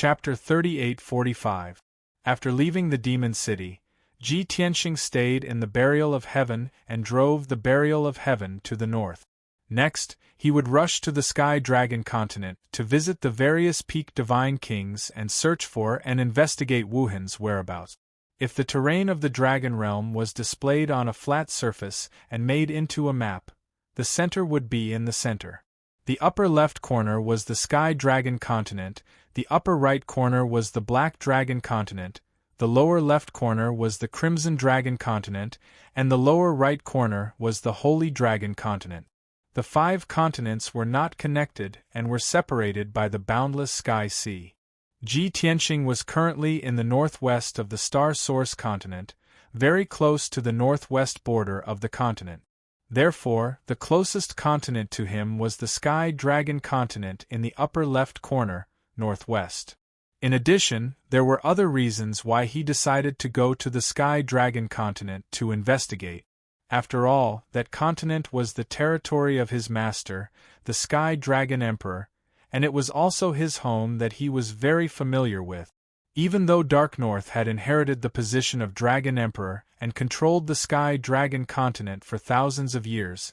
Chapter 38-45. After leaving the demon city, Ji Tianxing stayed in the burial of heaven and drove the burial of heaven to the north. Next, he would rush to the Sky Dragon continent to visit the various peak divine kings and search for and investigate Wuhan's whereabouts. If the terrain of the dragon realm was displayed on a flat surface and made into a map, the center would be in the center. The upper left corner was the Sky Dragon continent, the upper right corner was the Black Dragon continent, the lower left corner was the Crimson Dragon continent, and the lower right corner was the Holy Dragon continent. The 5 continents were not connected and were separated by the boundless sky sea. Ji Tianxing was currently in the northwest of the Star Source continent, very close to the northwest border of the continent. Therefore, the closest continent to him was the Sky Dragon continent in the upper left corner, northwest. In addition, there were other reasons why he decided to go to the Sky Dragon continent to investigate. After all, that continent was the territory of his master, the Sky Dragon Emperor, and it was also his home that he was very familiar with. Even though Dark North had inherited the position of Dragon Emperor and controlled the Sky Dragon continent for thousands of years,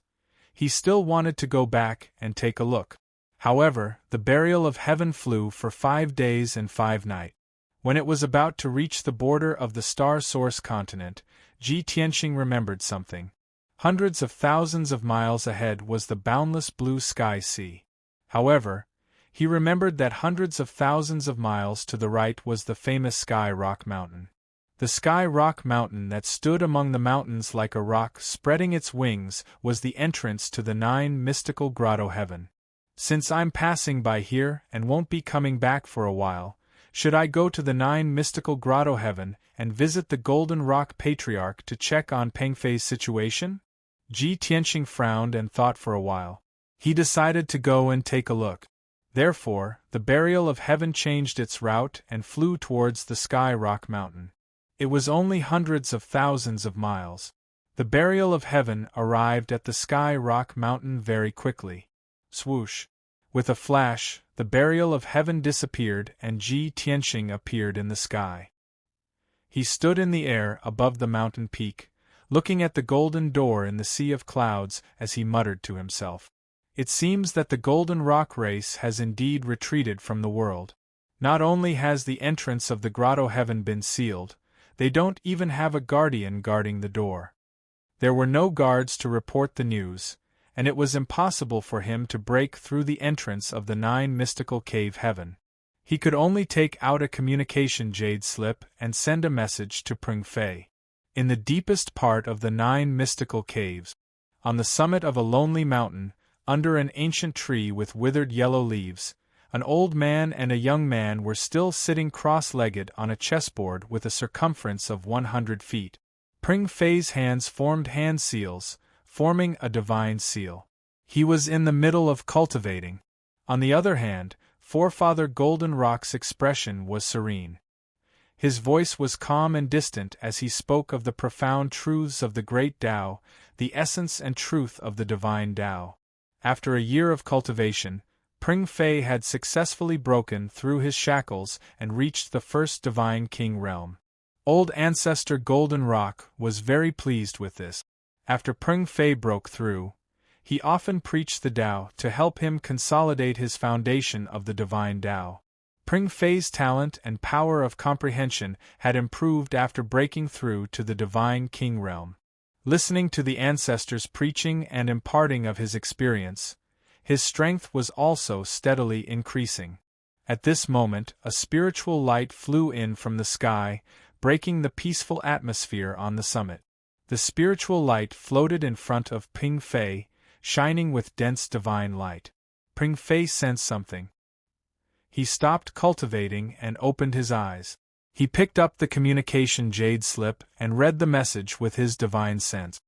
he still wanted to go back and take a look. However, the burial of heaven flew for 5 days and 5 nights. When it was about to reach the border of the Star Source continent, Ji Tianxing remembered something. Hundreds of thousands of miles ahead was the boundless blue sky sea. However, he remembered that hundreds of thousands of miles to the right was the famous Sky Rock Mountain. The Sky Rock Mountain that stood among the mountains like a rock spreading its wings was the entrance to the 9 mystical grotto heaven. Since I'm passing by here and won't be coming back for a while, should I go to the 9 mystical grotto heaven and visit the Golden Rock Patriarch to check on Pengfei's situation? Ji Tianxing frowned and thought for a while. He decided to go and take a look. Therefore, the burial of heaven changed its route and flew towards the Sky Rock Mountain. It was only hundreds of thousands of miles. The burial of heaven arrived at the Sky Rock Mountain very quickly. Swoosh! With a flash, the burial of heaven disappeared and Ji Tianxing appeared in the sky. He stood in the air above the mountain peak, looking at the golden door in the sea of clouds as he muttered to himself. It seems that the Golden Rock race has indeed retreated from the world. Not only has the entrance of the grotto heaven been sealed, they don't even have a guardian guarding the door. There were no guards to report the news, and it was impossible for him to break through the entrance of the 9 mystical cave heaven. He could only take out a communication jade slip and send a message to Pengfei. In the deepest part of the 9 mystical caves, on the summit of a lonely mountain, under an ancient tree with withered yellow leaves, an old man and a young man were still sitting cross-legged on a chessboard with a circumference of 100 feet. Pengfei's hands formed hand seals, forming a divine seal. He was in the middle of cultivating. On the other hand, Forefather Golden Rock's expression was serene. His voice was calm and distant as he spoke of the profound truths of the great Tao, the essence and truth of the divine Tao. After a year of cultivation, Pengfei had successfully broken through his shackles and reached the first divine king realm. Old Ancestor Golden Rock was very pleased with this. After Pengfei broke through, he often preached the Tao to help him consolidate his foundation of the divine Tao. Pengfei's talent and power of comprehension had improved after breaking through to the divine king realm. Listening to the ancestors preaching and imparting of his experience, his strength was also steadily increasing. At this moment, a spiritual light flew in from the sky, breaking the peaceful atmosphere on the summit. The spiritual light floated in front of Pengfei, shining with dense divine light. Pengfei sensed something. He stopped cultivating and opened his eyes. He picked up the communication jade slip and read the message with his divine sense.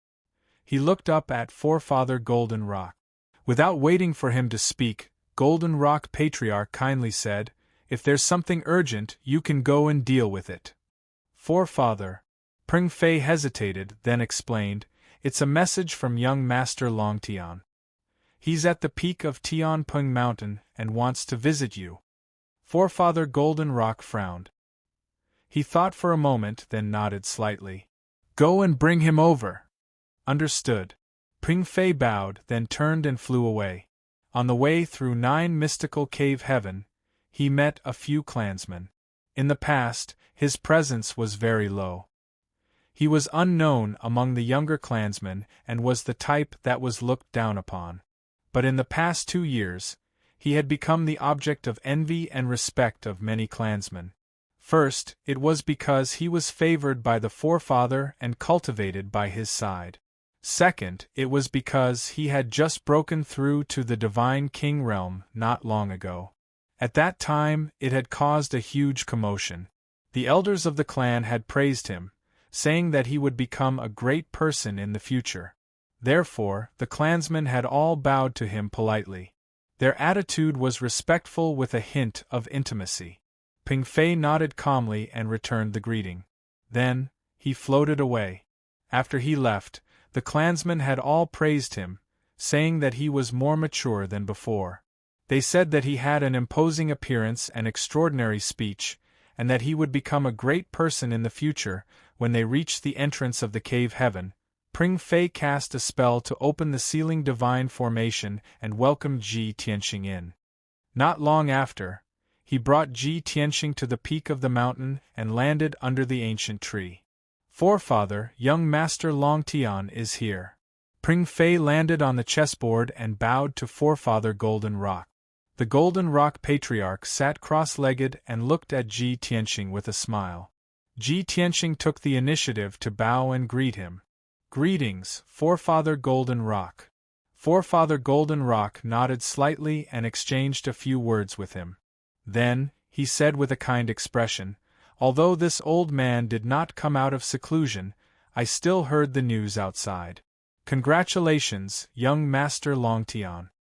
He looked up at Forefather Golden Rock. Without waiting for him to speak, Golden Rock Patriarch kindly said, "If there's something urgent, you can go and deal with it." Forefather. Pengfei hesitated, then explained, "It's a message from young Master Long Tian. He's at the peak of Tianpeng Mountain and wants to visit you." Forefather Goldenrock frowned. He thought for a moment, then nodded slightly. Go and bring him over. Understood. Ping Fei bowed, then turned and flew away. On the way through 9 mystical cave heaven, he met a few clansmen. In the past, his presence was very low. He was unknown among the younger clansmen and was the type that was looked down upon. But in the past 2 years, he had become the object of envy and respect of many clansmen. First, it was because he was favored by the forefather and cultivated by his side. Second, it was because he had just broken through to the Divine King realm not long ago. At that time, it had caused a huge commotion. The elders of the clan had praised him, saying that he would become a great person in the future. Therefore, the clansmen had all bowed to him politely. Their attitude was respectful with a hint of intimacy. Ping Fei nodded calmly and returned the greeting. Then, he floated away. After he left, the clansmen had all praised him, saying that he was more mature than before. They said that he had an imposing appearance and extraordinary speech, and that he would become a great person in the future. When they reached the entrance of the cave heaven, Ping Fei cast a spell to open the ceiling divine formation and welcomed Ji Tianxing in. Not long after, he brought Ji Tianxing to the peak of the mountain and landed under the ancient tree. Forefather, young Master Long Tian is here. Ping Fei landed on the chessboard and bowed to Forefather Golden Rock. The Golden Rock Patriarch sat cross-legged and looked at Ji Tianxing with a smile. Ji Tianxing took the initiative to bow and greet him. Greetings, Forefather Golden Rock. Forefather Golden Rock nodded slightly and exchanged a few words with him. Then, he said with a kind expression, although this old man did not come out of seclusion, I still heard the news outside. Congratulations, young Master Long Tian.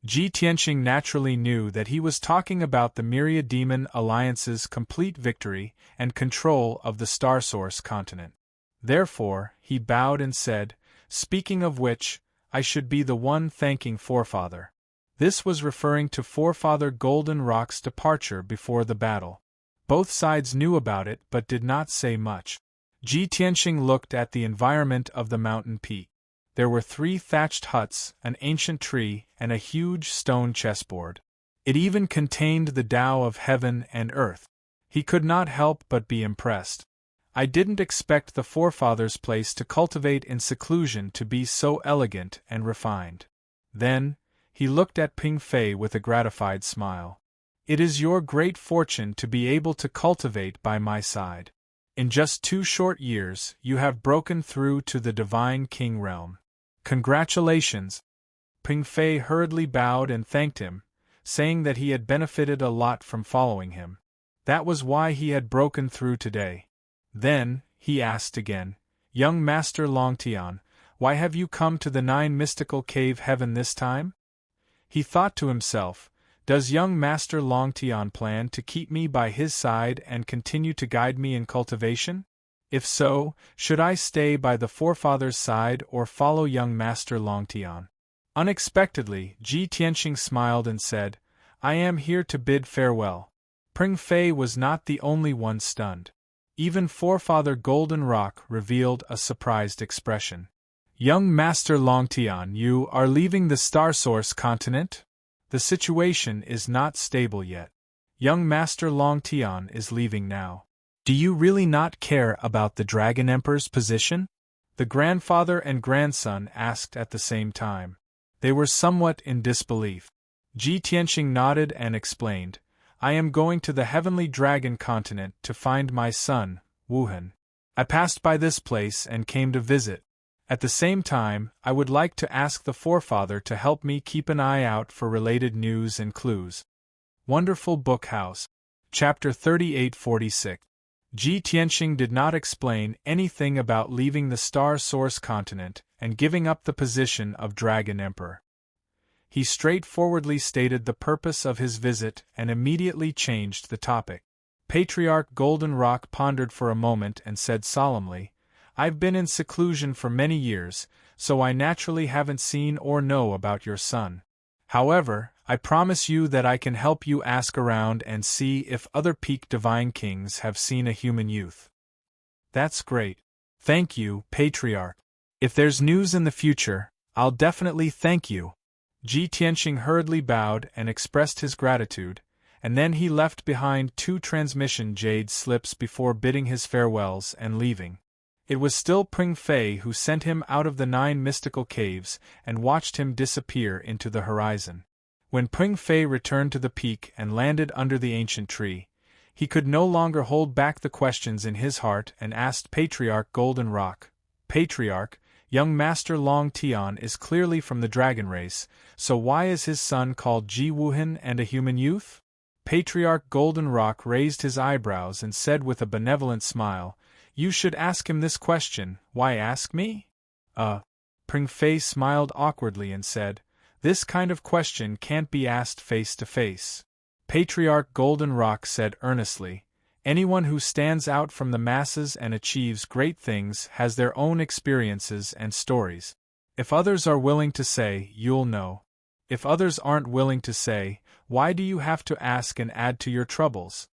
Ji Tianxing naturally knew that he was talking about the Myriad Demon Alliance's complete victory and control of the Star Source continent. Therefore, he bowed and said, speaking of which, I should be the one thanking Forefather. This was referring to Forefather Golden Rock's departure before the battle. Both sides knew about it but did not say much. Ji Tianxing looked at the environment of the mountain peak. There were 3 thatched huts, an ancient tree, and a huge stone chessboard. It even contained the Tao of heaven and earth. He could not help but be impressed. I didn't expect the Forefather's place to cultivate in seclusion to be so elegant and refined. Then, he looked at Ping Fei with a gratified smile. It is your great fortune to be able to cultivate by my side. In just 2 short years, you have broken through to the Divine King realm. Congratulations! Ping Fei hurriedly bowed and thanked him, saying that he had benefited a lot from following him. That was why he had broken through today. Then, he asked again, young Master Long Tian, why have you come to the 9 mystical cave heaven this time? He thought to himself, does young Master Long Tian plan to keep me by his side and continue to guide me in cultivation? If so, should I stay by the Forefather's side or follow young Master Long Tian? Unexpectedly, Ji Tianxing smiled and said, I am here to bid farewell. Ping Fei was not the only one stunned. Even Forefather Golden Rock revealed a surprised expression. Young Master Long Tian, you are leaving the Star Source continent? The situation is not stable yet. Young Master Long Tian is leaving now. Do you really not care about the Dragon Emperor's position? The grandfather and grandson asked at the same time. They were somewhat in disbelief. Ji Tianxing nodded and explained, I am going to the Heavenly Dragon continent to find my son, Wuhan. I passed by this place and came to visit. At the same time, I would like to ask the Forefather to help me keep an eye out for related news and clues. Wonderful Book House. Chapter 3846. Ji Tianxing did not explain anything about leaving the Star Source continent and giving up the position of Dragon Emperor. He straightforwardly stated the purpose of his visit and immediately changed the topic. Patriarch Golden Rock pondered for a moment and said solemnly, I've been in seclusion for many years, so I naturally haven't seen or know about your son. However, I promise you that I can help you ask around and see if other peak divine kings have seen a human youth. That's great. Thank you, Patriarch. If there's news in the future, I'll definitely thank you. Ji Tianxing hurriedly bowed and expressed his gratitude, and then he left behind 2 transmission jade slips before bidding his farewells and leaving. It was still Pring Fei who sent him out of the 9 mystical caves and watched him disappear into the horizon. When Pring Fei returned to the peak and landed under the ancient tree, he could no longer hold back the questions in his heart and asked Patriarch Golden Rock, Patriarch, young Master Long Tian is clearly from the dragon race, so why is his son called Ji Wuhan and a human youth? Patriarch Golden Rock raised his eyebrows and said with a benevolent smile, You should ask him this question, why ask me? Pring Fei smiled awkwardly and said, This kind of question can't be asked face to face. Patriarch Golden Rock said earnestly, Anyone who stands out from the masses and achieves great things has their own experiences and stories. If others are willing to say, you'll know. If others aren't willing to say, why do you have to ask and add to your troubles?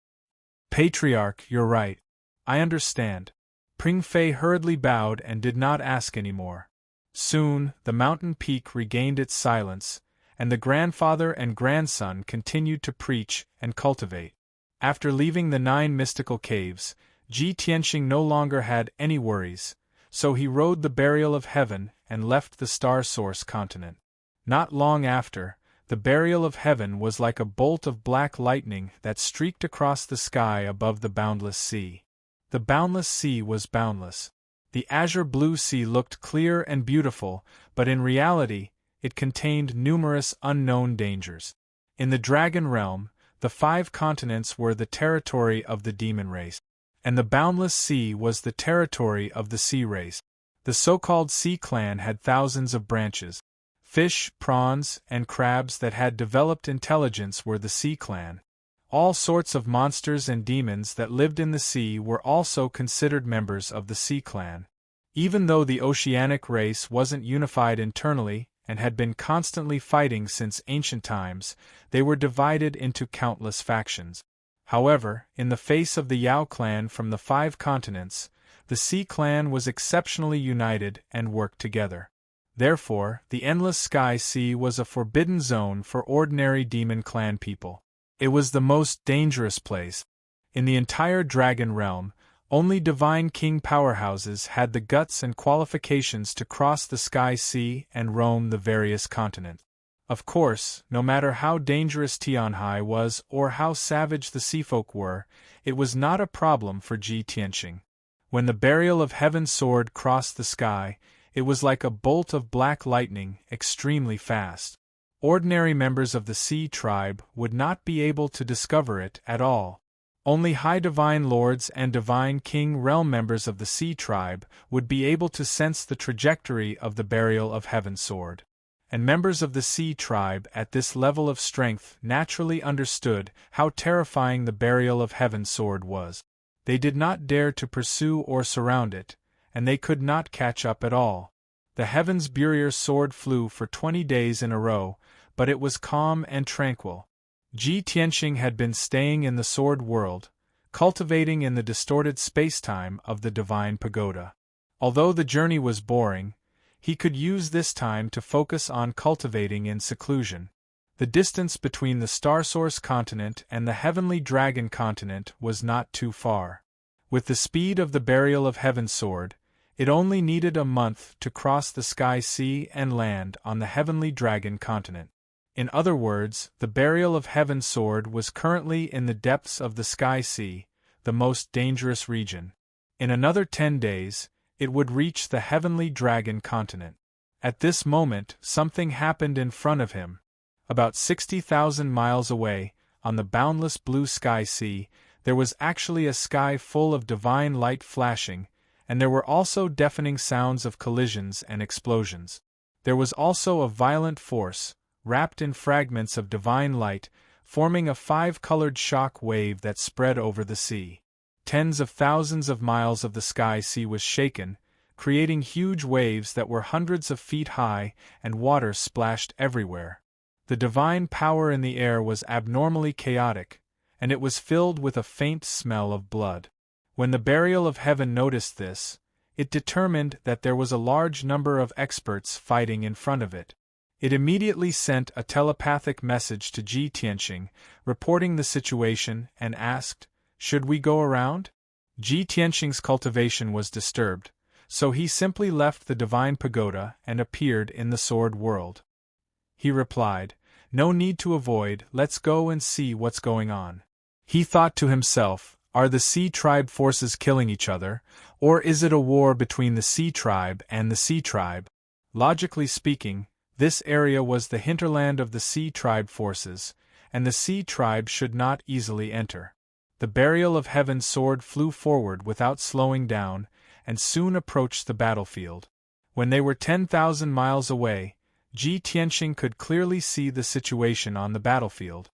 Patriarch, you're right. I understand. Pring Fei hurriedly bowed and did not ask any more. Soon, the mountain peak regained its silence, and the grandfather and grandson continued to preach and cultivate. After leaving the 9 mystical caves, Ji Tianxing no longer had any worries, so he rode the burial of heaven and left the star source continent. Not long after, the burial of heaven was like a bolt of black lightning that streaked across the sky above the boundless sea. The boundless sea was boundless. The azure blue sea looked clear and beautiful, but in reality, it contained numerous unknown dangers. In the dragon realm, the 5 continents were the territory of the demon race, and the boundless sea was the territory of the sea race. The so-called Sea Clan had thousands of branches. Fish, prawns, and crabs that had developed intelligence were the Sea Clan. All sorts of monsters and demons that lived in the sea were also considered members of the Sea Clan. Even though the oceanic race wasn't unified internally and had been constantly fighting since ancient times, they were divided into countless factions. However, in the face of the Yao clan from the 5 continents, the Sea Clan was exceptionally united and worked together. Therefore, the endless sky sea was a forbidden zone for ordinary demon clan people. It was the most dangerous place. In the entire dragon realm, only divine king powerhouses had the guts and qualifications to cross the sky sea and roam the various continents. Of course, no matter how dangerous Tianhai was or how savage the seafolk were, it was not a problem for Ji Tianxing. When the burial of heaven's sword crossed the sky, it was like a bolt of black lightning, extremely fast. Ordinary members of the Sea tribe would not be able to discover it at all. Only high divine lords and divine king realm members of the Sea tribe would be able to sense the trajectory of the burial of heaven's sword. And members of the Sea tribe at this level of strength naturally understood how terrifying the burial of heaven's sword was. They did not dare to pursue or surround it, and they could not catch up at all. The heaven's burial's sword flew for 20 days in a row, but it was calm and tranquil. Ji Tianxing had been staying in the sword world, cultivating in the distorted space-time of the divine pagoda. Although the journey was boring, he could use this time to focus on cultivating in seclusion. The distance between the Star Source continent and the Heavenly Dragon continent was not too far. With the speed of the burial of heaven's sword, it only needed a month to cross the sky sea and land on the Heavenly Dragon continent. In other words, the burial of heaven's sword was currently in the depths of the sky sea, the most dangerous region. In another 10 days, it would reach the Heavenly Dragon continent. At this moment, something happened in front of him. About 60,000 miles away, on the boundless blue sky sea, there was actually a sky full of divine light flashing, and there were also deafening sounds of collisions and explosions. There was also a violent force, wrapped in fragments of divine light, forming a 5-colored shock wave that spread over the sea. Tens of thousands of miles of the sky sea was shaken, creating huge waves that were hundreds of feet high, and water splashed everywhere. The divine power in the air was abnormally chaotic, and it was filled with a faint smell of blood. When the burial of heaven noticed this, it determined that there was a large number of experts fighting in front of it. It immediately sent a telepathic message to Ji Tianxing, reporting the situation, and asked, "Should we go around?" Ji Tianxing's cultivation was disturbed, so he simply left the divine pagoda and appeared in the sword world. He replied, "No need to avoid, let's go and see what's going on." He thought to himself, are the Sea Tribe forces killing each other, or is it a war between the Sea Tribe and the Sea Tribe? Logically speaking, this area was the hinterland of the Sea Tribe forces, and the Sea Tribe should not easily enter. The burial of heaven sword flew forward without slowing down, and soon approached the battlefield. When they were 10,000 miles away, Ji Tianxing could clearly see the situation on the battlefield.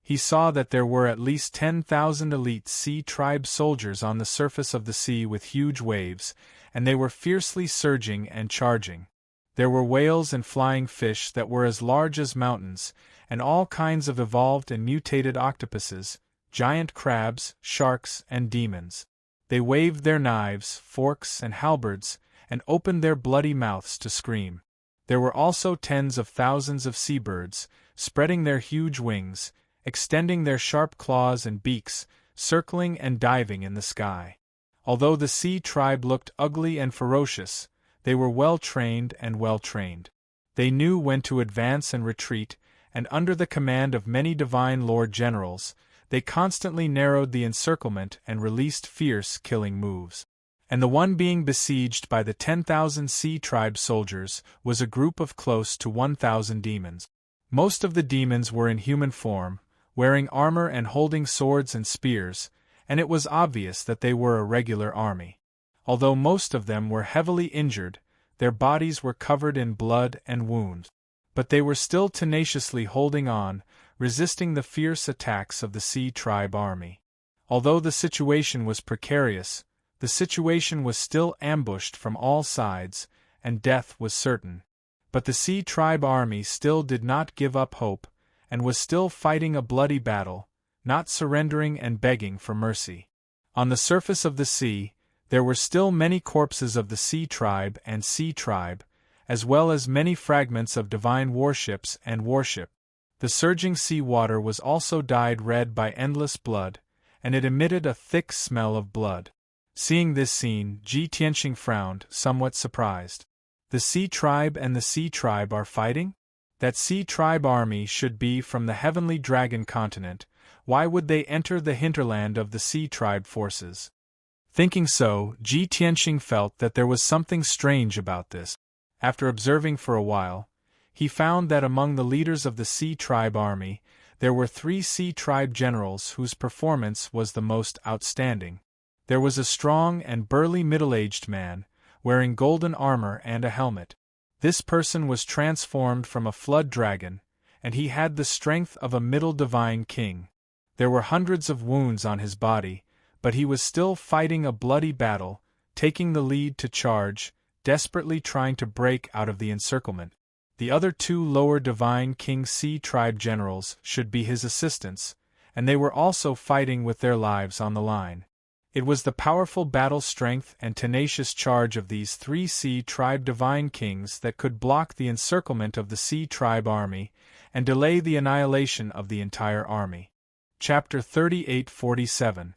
He saw that there were at least 10,000 elite Sea Tribe soldiers on the surface of the sea with huge waves, and they were fiercely surging and charging. There were whales and flying fish that were as large as mountains, and all kinds of evolved and mutated octopuses, giant crabs, sharks, and demons. They waved their knives, forks, and halberds, and opened their bloody mouths to scream. There were also tens of thousands of seabirds, spreading their huge wings, extending their sharp claws and beaks, circling and diving in the sky. Although the Sea Tribe looked ugly and ferocious, they were well-trained and well-trained. They knew when to advance and retreat, and under the command of many divine Lord Generals, they constantly narrowed the encirclement and released fierce killing moves. And the one being besieged by the 10,000 Sea Tribe soldiers was a group of close to 1,000 demons. Most of the demons were in human form, wearing armor and holding swords and spears, and it was obvious that they were a regular army. Although most of them were heavily injured, their bodies were covered in blood and wounds. But they were still tenaciously holding on, resisting the fierce attacks of the Sea Tribe army. Although the situation was precarious, the situation was still ambushed from all sides, and death was certain. But the Sea Tribe army still did not give up hope, and was still fighting a bloody battle, not surrendering and begging for mercy. On the surface of the sea, there were still many corpses of the Sea Tribe and Sea Tribe, as well as many fragments of divine warships and warship. The surging sea water was also dyed red by endless blood, and it emitted a thick smell of blood. Seeing this scene, Ji Tianxing frowned, somewhat surprised. The Sea Tribe and the Sea Tribe are fighting? That Sea Tribe army should be from the heavenly dragon continent. Why would they enter the hinterland of the Sea Tribe forces? Thinking so, Ji Tianxing felt that there was something strange about this. After observing for a while, he found that among the leaders of the Sea Tribe army, there were 3 Sea Tribe generals whose performance was the most outstanding. There was a strong and burly middle-aged man, wearing golden armor and a helmet. This person was transformed from a flood dragon, and he had the strength of a middle divine king. There were hundreds of wounds on his body, but he was still fighting a bloody battle, taking the lead to charge, desperately trying to break out of the encirclement. The other 2 lower divine king Sea Tribe generals should be his assistants, and they were also fighting with their lives on the line. It was the powerful battle strength and tenacious charge of these 3 Sea Tribe divine kings that could block the encirclement of the Sea Tribe army and delay the annihilation of the entire army. Chapter 38:47.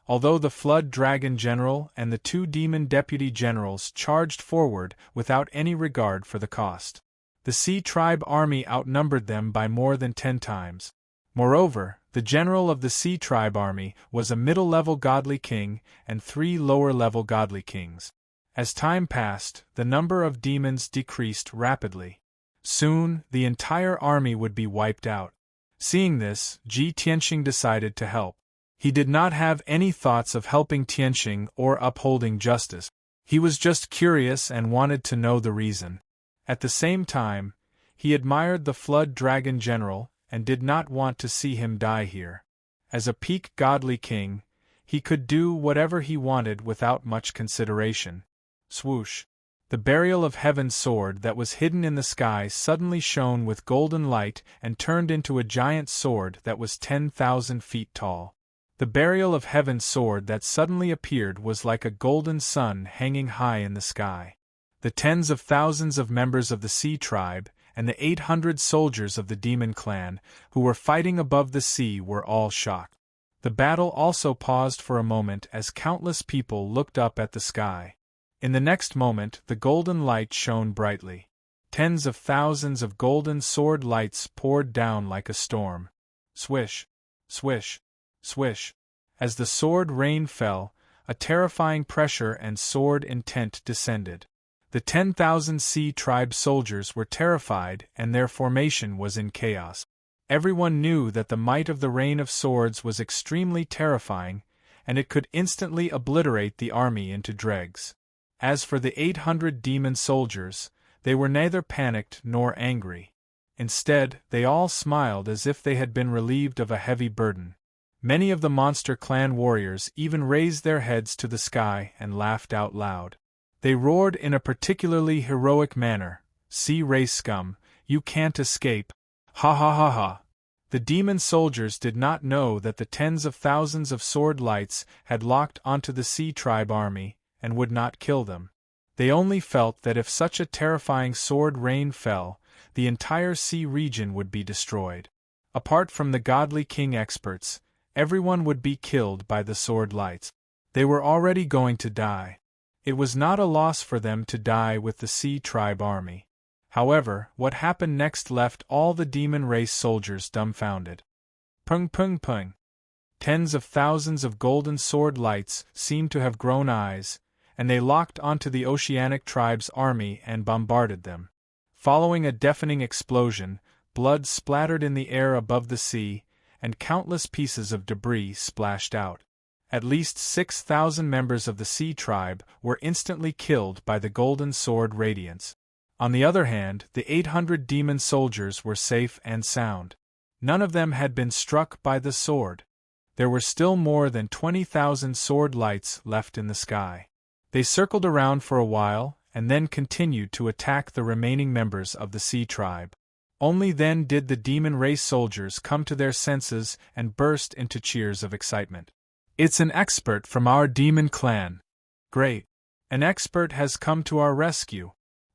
Although the Flood Dragon General and the 2 Demon Deputy Generals charged forward without any regard for the cost, the Sea Tribe army outnumbered them by more than 10 times. Moreover, the general of the Sea Tribe army was a middle-level godly king and 3 lower-level godly kings. As time passed, the number of demons decreased rapidly. Soon, the entire army would be wiped out. Seeing this, Ji Tianxing decided to help. He did not have any thoughts of helping Tianxing or upholding justice. He was just curious and wanted to know the reason. At the same time, he admired the Flood Dragon General and did not want to see him die here. As a peak godly king, he could do whatever he wanted without much consideration. Swoosh! The burial of heaven sword that was hidden in the sky suddenly shone with golden light and turned into a giant sword that was 10,000 feet tall. The burial of heaven sword that suddenly appeared was like a golden sun hanging high in the sky. The tens of thousands of members of the sea tribe, and the 800 soldiers of the demon clan, who were fighting above the sea, were all shocked. The battle also paused for a moment as countless people looked up at the sky. In the next moment, the golden light shone brightly. Tens of thousands of golden sword lights poured down like a storm. Swish, swish, swish. As the sword rain fell, a terrifying pressure and sword intent descended. The 10,000 sea tribe soldiers were terrified and their formation was in chaos. Everyone knew that the might of the rain of swords was extremely terrifying, and it could instantly obliterate the army into dregs. As for the 800 demon soldiers, they were neither panicked nor angry. Instead, they all smiled as if they had been relieved of a heavy burden. Many of the monster clan warriors even raised their heads to the sky and laughed out loud. They roared in a particularly heroic manner, "Sea race scum, you can't escape! Ha ha ha ha!" The demon soldiers did not know that the tens of thousands of sword lights had locked onto the sea tribe army, and would not kill them. They only felt that if such a terrifying sword rain fell, the entire sea region would be destroyed. Apart from the godly king experts, everyone would be killed by the sword lights. They were already going to die. It was not a loss for them to die with the sea tribe army. However, what happened next left all the demon race soldiers dumbfounded. Pung pung pung. Tens of thousands of golden sword lights seemed to have grown eyes, and they locked onto the oceanic tribe's army and bombarded them. Following a deafening explosion, blood splattered in the air above the sea, and countless pieces of debris splashed out. At least 6,000 members of the sea tribe were instantly killed by the golden sword radiance. On the other hand, the 800 demon soldiers were safe and sound. None of them had been struck by the sword. There were still more than 20,000 sword lights left in the sky. They circled around for a while, and then continued to attack the remaining members of the sea tribe. Only then did the demon race soldiers come to their senses and burst into cheers of excitement. "It's an expert from our demon clan. Great! An expert has come to our rescue.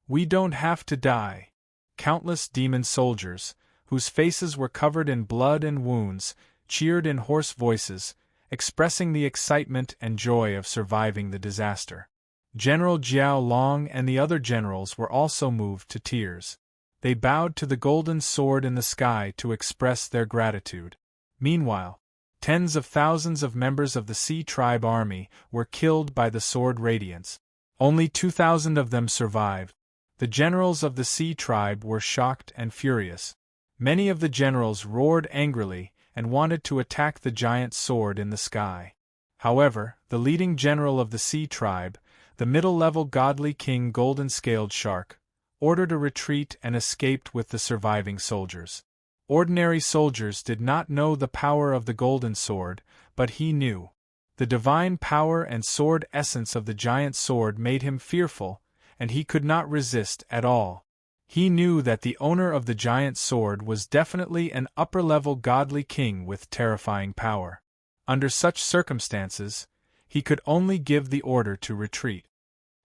We don't have to die." Countless demon soldiers, whose faces were covered in blood and wounds, cheered in hoarse voices, expressing the excitement and joy of surviving the disaster. General Jiao Long and the other generals were also moved to tears. They bowed to the golden sword in the sky to express their gratitude. Meanwhile, tens of thousands of members of the sea tribe army were killed by the sword radiance. Only 2,000 of them survived. The generals of the sea tribe were shocked and furious. Many of the generals roared angrily and wanted to attack the giant sword in the sky. However, the leading general of the sea tribe, the middle-level godly king Golden-Scaled Shark, ordered a retreat and escaped with the surviving soldiers. Ordinary soldiers did not know the power of the golden sword, but he knew. The divine power and sword essence of the giant sword made him fearful, and he could not resist at all. He knew that the owner of the giant sword was definitely an upper-level godly king with terrifying power. Under such circumstances, he could only give the order to retreat.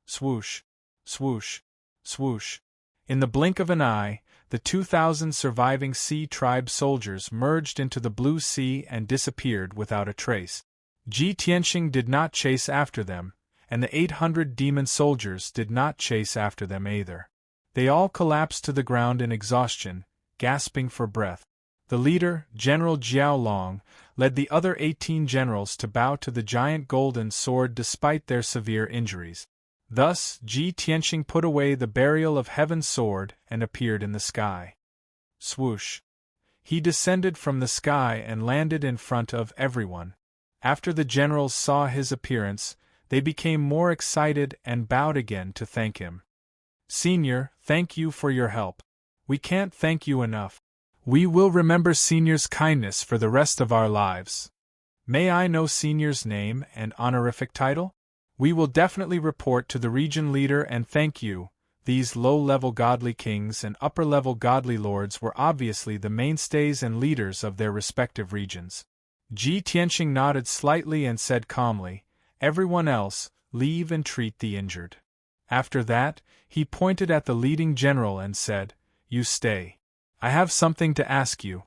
Swoosh, swoosh, swoosh. In the blink of an eye, the 2,000 surviving sea tribe soldiers merged into the blue sea and disappeared without a trace. Ji Tianxing did not chase after them, and the 800 demon soldiers did not chase after them either. They all collapsed to the ground in exhaustion, gasping for breath. The leader, General Jiao Long, led the other 18 generals to bow to the giant golden sword despite their severe injuries. Thus, Ji Tianxing put away the burial of heaven's sword and appeared in the sky. Swoosh! He descended from the sky and landed in front of everyone. After the generals saw his appearance, they became more excited and bowed again to thank him. "Senior, thank you for your help. We can't thank you enough. We will remember Senior's kindness for the rest of our lives. May I know Senior's name and honorific title?" We will definitely report to the region leader and thank you. These low-level godly kings and upper-level godly lords were obviously the mainstays and leaders of their respective regions. Ji Tianxing nodded slightly and said calmly, "Everyone else, leave and treat the injured." After that, he pointed at the leading general and said, "You stay. I have something to ask you."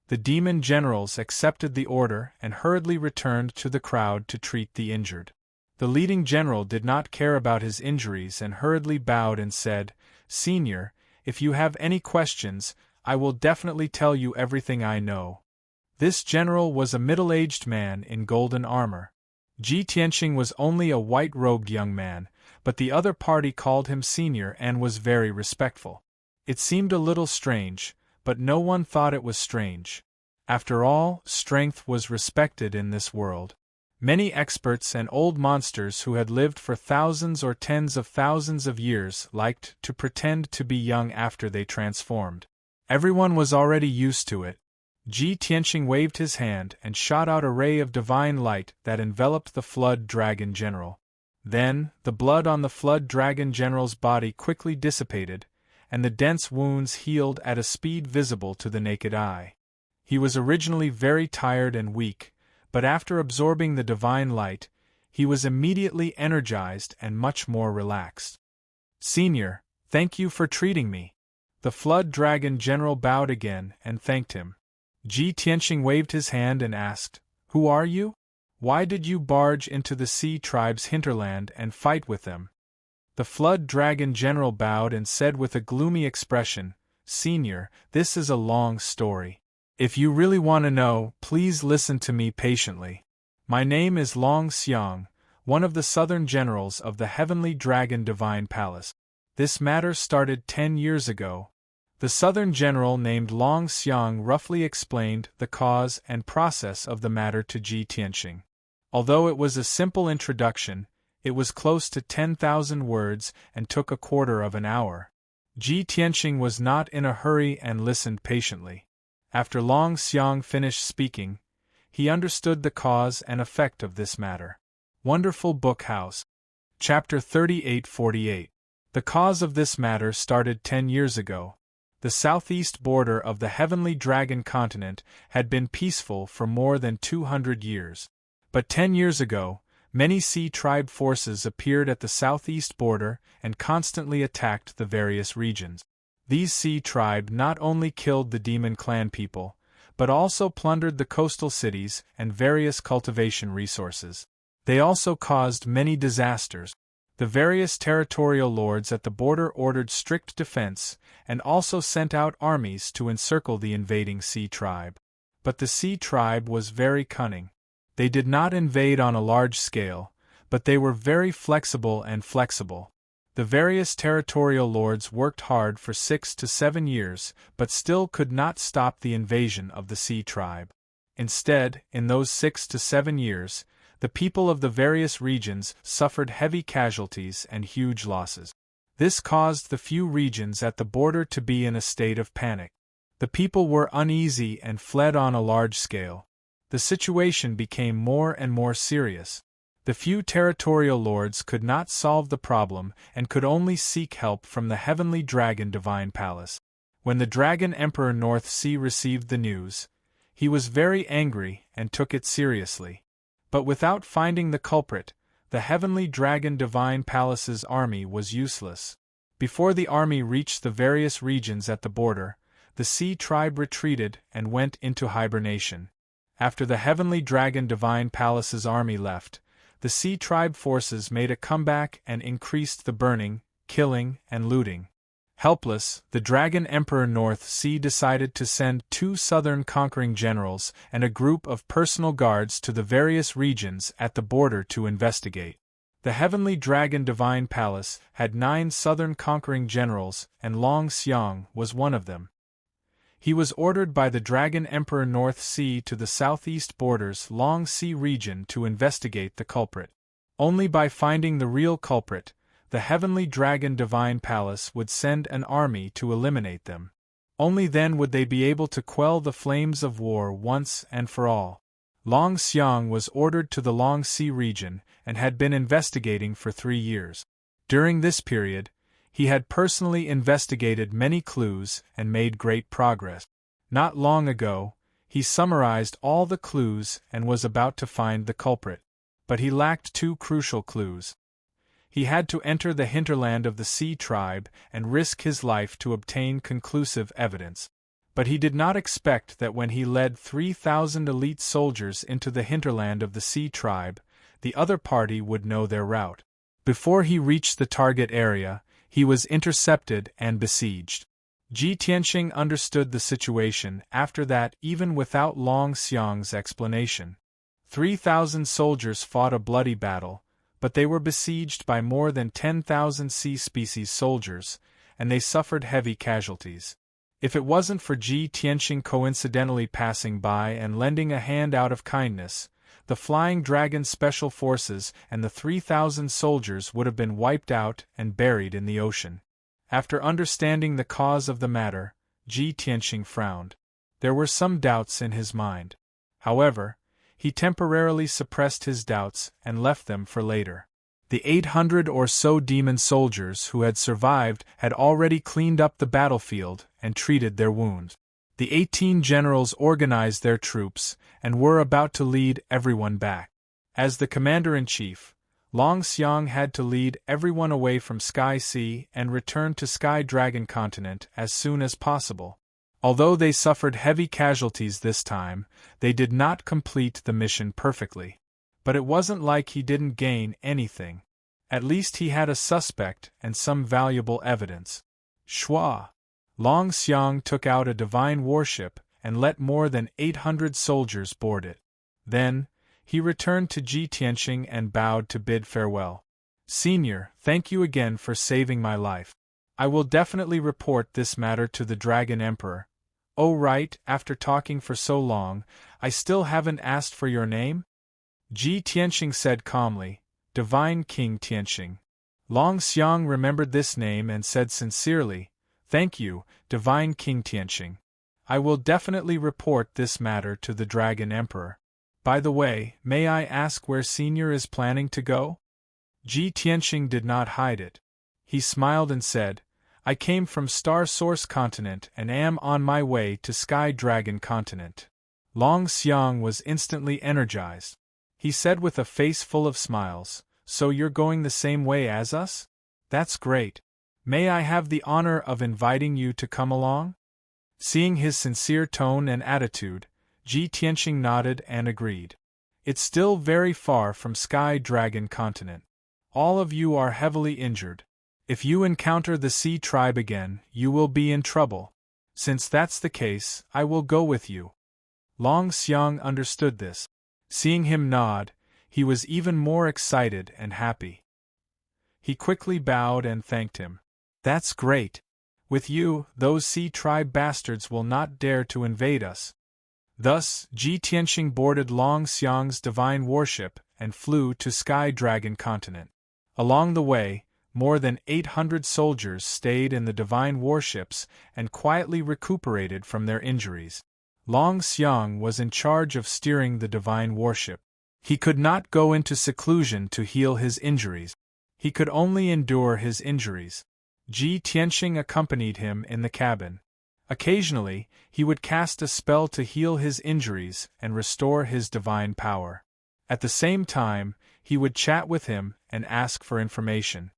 The demon generals accepted the order and hurriedly returned to the crowd to treat the injured. The leading general did not care about his injuries and hurriedly bowed and said, "Senior, if you have any questions, I will definitely tell you everything I know." This general was a middle-aged man in golden armor. Ji Tianxing was only a white-robed young man, but the other party called him senior and was very respectful. It seemed a little strange, but no one thought it was strange. After all, strength was respected in this world. Many experts and old monsters who had lived for thousands or tens of thousands of years liked to pretend to be young after they transformed. Everyone was already used to it. Ji Tianxing waved his hand and shot out a ray of divine light that enveloped the Flood Dragon General. Then, the blood on the Flood Dragon General's body quickly dissipated, and the dense wounds healed at a speed visible to the naked eye. He was originally very tired and weak, but after absorbing the divine light, he was immediately energized and much more relaxed. "Senior, thank you for treating me." The Flood Dragon General bowed again and thanked him. Ji Tianxing waved his hand and asked, "Who are you? Why did you barge into the Sea Tribe's hinterland and fight with them?" The Flood Dragon General bowed and said with a gloomy expression, "Senior, this is a long story. If you really want to know, please listen to me patiently. My name is Long Xiang, one of the southern generals of the Heavenly Dragon Divine Palace. This matter started 10 years ago." The southern general named Long Xiang roughly explained the cause and process of the matter to Ji Tianxing. Although it was a simple introduction, it was close to 10,000 words and took a quarter of an hour. Ji Tianxing was not in a hurry and listened patiently. After Long Xiang finished speaking, he understood the cause and effect of this matter. Wonderful Book House. Chapter 3848. The cause of this matter started 10 years ago. The southeast border of the Heavenly Dragon continent had been peaceful for more than 200 years. But 10 years ago, many Sea Tribe forces appeared at the southeast border and constantly attacked the various regions. These Sea Tribe not only killed the Demon Clan people, but also plundered the coastal cities and various cultivation resources. They also caused many disasters. The various territorial lords at the border ordered strict defense, and also sent out armies to encircle the invading Sea Tribe. But the Sea Tribe was very cunning. They did not invade on a large scale, but they were very flexible and flexible. The various territorial lords worked hard for 6 to 7 years, but still could not stop the invasion of the Sea Tribe. Instead, in those 6 to 7 years, the people of the various regions suffered heavy casualties and huge losses. This caused the few regions at the border to be in a state of panic. The people were uneasy and fled on a large scale. The situation became more and more serious. The few territorial lords could not solve the problem and could only seek help from the Heavenly Dragon Divine Palace. When the Dragon Emperor North Sea received the news, he was very angry and took it seriously. But without finding the culprit, the Heavenly Dragon Divine Palace's army was useless. Before the army reached the various regions at the border, the Sea Tribe retreated and went into hibernation. After the Heavenly Dragon Divine Palace's army left, the Sea Tribe forces made a comeback and increased the burning, killing, and looting. Helpless, the Dragon Emperor North Sea decided to send 2 southern conquering generals and a group of personal guards to the various regions at the border to investigate. The Heavenly Dragon Divine Palace had 9 southern conquering generals, and Long Xiang was one of them. He was ordered by the Dragon Emperor North Sea to the southeast border's Long Sea region to investigate the culprit. Only by finding the real culprit, the Heavenly Dragon Divine Palace would send an army to eliminate them. Only then would they be able to quell the flames of war once and for all. Long Xiang was ordered to the Long Sea region and had been investigating for 3 years. During this period, he had personally investigated many clues and made great progress. Not long ago, he summarized all the clues and was about to find the culprit. But he lacked 2 crucial clues. He had to enter the hinterland of the Sea tribe and risk his life to obtain conclusive evidence. But he did not expect that when he led 3,000 elite soldiers into the hinterland of the Sea tribe, the other party would know their route. Before he reached the target area, he was intercepted and besieged. Ji Tianxing understood the situation after that even without Long Xiang's explanation. 3,000 soldiers fought a bloody battle, but they were besieged by more than 10,000 sea species soldiers, and they suffered heavy casualties. If it wasn't for Ji Tianxing coincidentally passing by and lending a hand out of kindness, the Flying Dragon Special Forces and the 3,000 soldiers would have been wiped out and buried in the ocean. After understanding the cause of the matter, Ji Tianxing frowned. There were some doubts in his mind. However, he temporarily suppressed his doubts and left them for later. The 800 or so demon soldiers who had survived had already cleaned up the battlefield and treated their wounds. The 18 generals organized their troops and were about to lead everyone back. As the commander-in-chief, Long Xiang had to lead everyone away from Sky Sea and return to Sky Dragon Continent as soon as possible. Although they suffered heavy casualties this time, they did not complete the mission perfectly. But it wasn't like he didn't gain anything. At least he had a suspect and some valuable evidence. Shua. Long Xiang took out a divine warship and let more than 800 soldiers board it. Then, he returned to Ji Tianxing and bowed to bid farewell. Senior, thank you again for saving my life. I will definitely report this matter to the Dragon Emperor. Oh right, after talking for so long, I still haven't asked for your name? Ji Tianxing said calmly, Divine King Tianxing. Long Xiang remembered this name and said sincerely, Thank you, Divine King Tianxing. I will definitely report this matter to the Dragon Emperor. By the way, may I ask where Senior is planning to go? Ji Tianxing did not hide it. He smiled and said, I came from Star Source Continent and am on my way to Sky Dragon Continent. Long Xiang was instantly energized. He said with a face full of smiles, So you're going the same way as us? That's great. May I have the honor of inviting you to come along? Seeing his sincere tone and attitude, Ji Tianxing nodded and agreed. It's still very far from Sky Dragon Continent. All of you are heavily injured. If you encounter the Sea tribe again, you will be in trouble. Since that's the case, I will go with you. Long Xiang understood this. Seeing him nod, he was even more excited and happy. He quickly bowed and thanked him. That's great. With you, those Sea tribe bastards will not dare to invade us. Thus, Ji Tianxing boarded Long Xiang's divine warship and flew to Sky Dragon Continent. Along the way, more than 800 soldiers stayed in the divine warships and quietly recuperated from their injuries. Long Xiang was in charge of steering the divine warship. He could not go into seclusion to heal his injuries. He could only endure his injuries. Ji Tianxing accompanied him in the cabin. Occasionally, he would cast a spell to heal his injuries and restore his divine power. At the same time, he would chat with him and ask for information.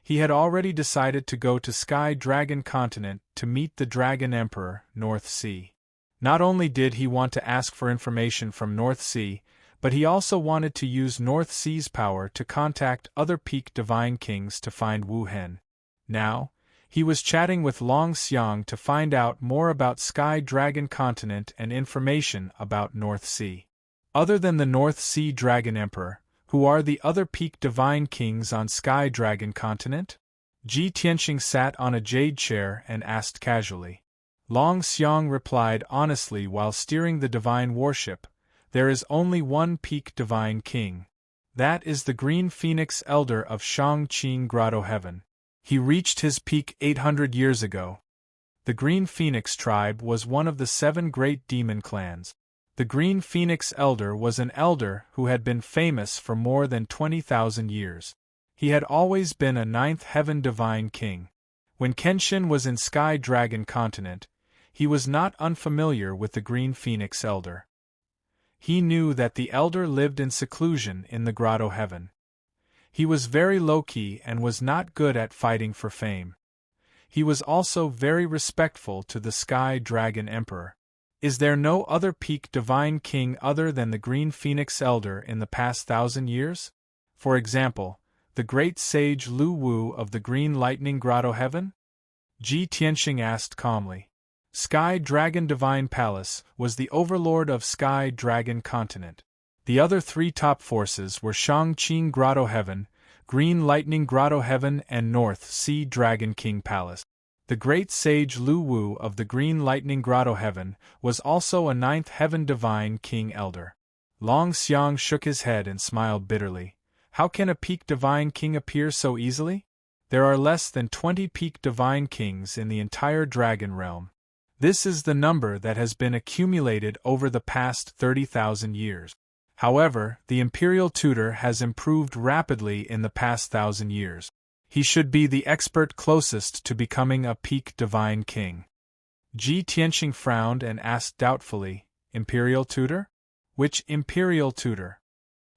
He had already decided to go to Sky Dragon Continent to meet the Dragon Emperor, North Sea. Not only did he want to ask for information from North Sea, but he also wanted to use North Sea's power to contact other peak divine kings to find Wu Hen. Now, he was chatting with Long Xiang to find out more about Sky Dragon Continent and information about North Sea. Other than the North Sea Dragon Emperor, who are the other peak divine kings on Sky Dragon Continent? Ji Tianxing sat on a jade chair and asked casually. Long Xiang replied honestly while steering the divine warship, There is only one peak divine king. That is the Green Phoenix Elder of Shangqing Grotto Heaven. He reached his peak 800 years ago. The Green Phoenix tribe was one of the 7 great demon clans. The Green Phoenix Elder was an elder who had been famous for more than 20,000 years. He had always been a ninth heaven divine king. When Kenshin was in Sky Dragon Continent, he was not unfamiliar with the Green Phoenix Elder. He knew that the elder lived in seclusion in the Grotto Heaven. He was very low-key and was not good at fighting for fame. He was also very respectful to the Sky Dragon Emperor. Is there no other peak divine king other than the Green Phoenix Elder in the past 1,000 years? For example, the great sage Lu Wu of the Green Lightning Grotto Heaven? Ji Tianxing asked calmly. Sky Dragon Divine Palace was the overlord of Sky Dragon Continent. The other three top forces were Shangqing Grotto Heaven, Green Lightning Grotto Heaven and North Sea Dragon King Palace. The great sage Lu Wu of the Green Lightning Grotto Heaven was also a ninth heaven divine king elder. Long Xiang shook his head and smiled bitterly. How can a peak divine king appear so easily? There are less than 20 peak divine kings in the entire dragon realm. This is the number that has been accumulated over the past 30,000 years. However, the imperial tutor has improved rapidly in the past 1,000 years. He should be the expert closest to becoming a peak divine king. Ji Tianxing frowned and asked doubtfully, Imperial tutor? Which imperial tutor?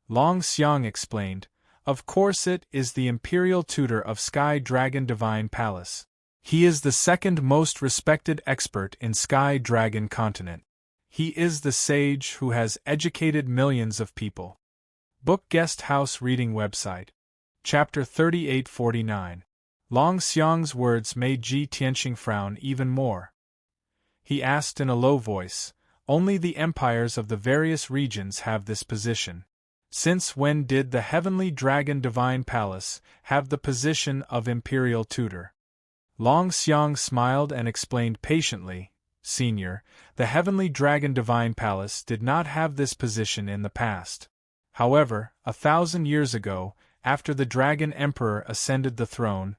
Long Xiang explained, Of course it is the imperial tutor of Sky Dragon Divine Palace. He is the second most respected expert in Sky Dragon Continent. He is the sage who has educated millions of people. Book Guest House Reading Website. Chapter 3849. Long Xiang's words made Ji Tianxing frown even more. He asked in a low voice, Only the empires of the various regions have this position. Since when did the Heavenly Dragon Divine Palace have the position of imperial tutor? Long Xiang smiled and explained patiently, Senior, the Heavenly Dragon Divine Palace did not have this position in the past. However, 1,000 years ago, after the Dragon Emperor ascended the throne,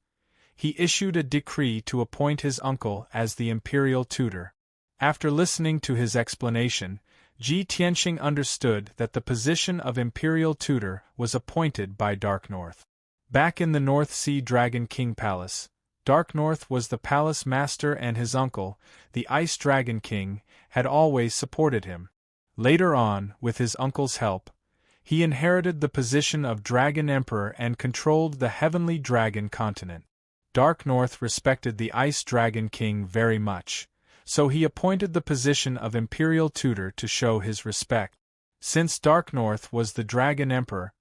he issued a decree to appoint his uncle as the imperial tutor. After listening to his explanation, Ji Tianxing understood that the position of imperial tutor was appointed by Dark North. Back in the North Sea Dragon King Palace, Dark North was the palace master and his uncle, the Ice Dragon King, had always supported him. Later on, with his uncle's help, he inherited the position of Dragon Emperor and controlled the Heavenly Dragon Continent. Dark North respected the Ice Dragon King very much, so he appointed the position of Imperial Tutor to show his respect. Since Dark North was the Dragon Emperor,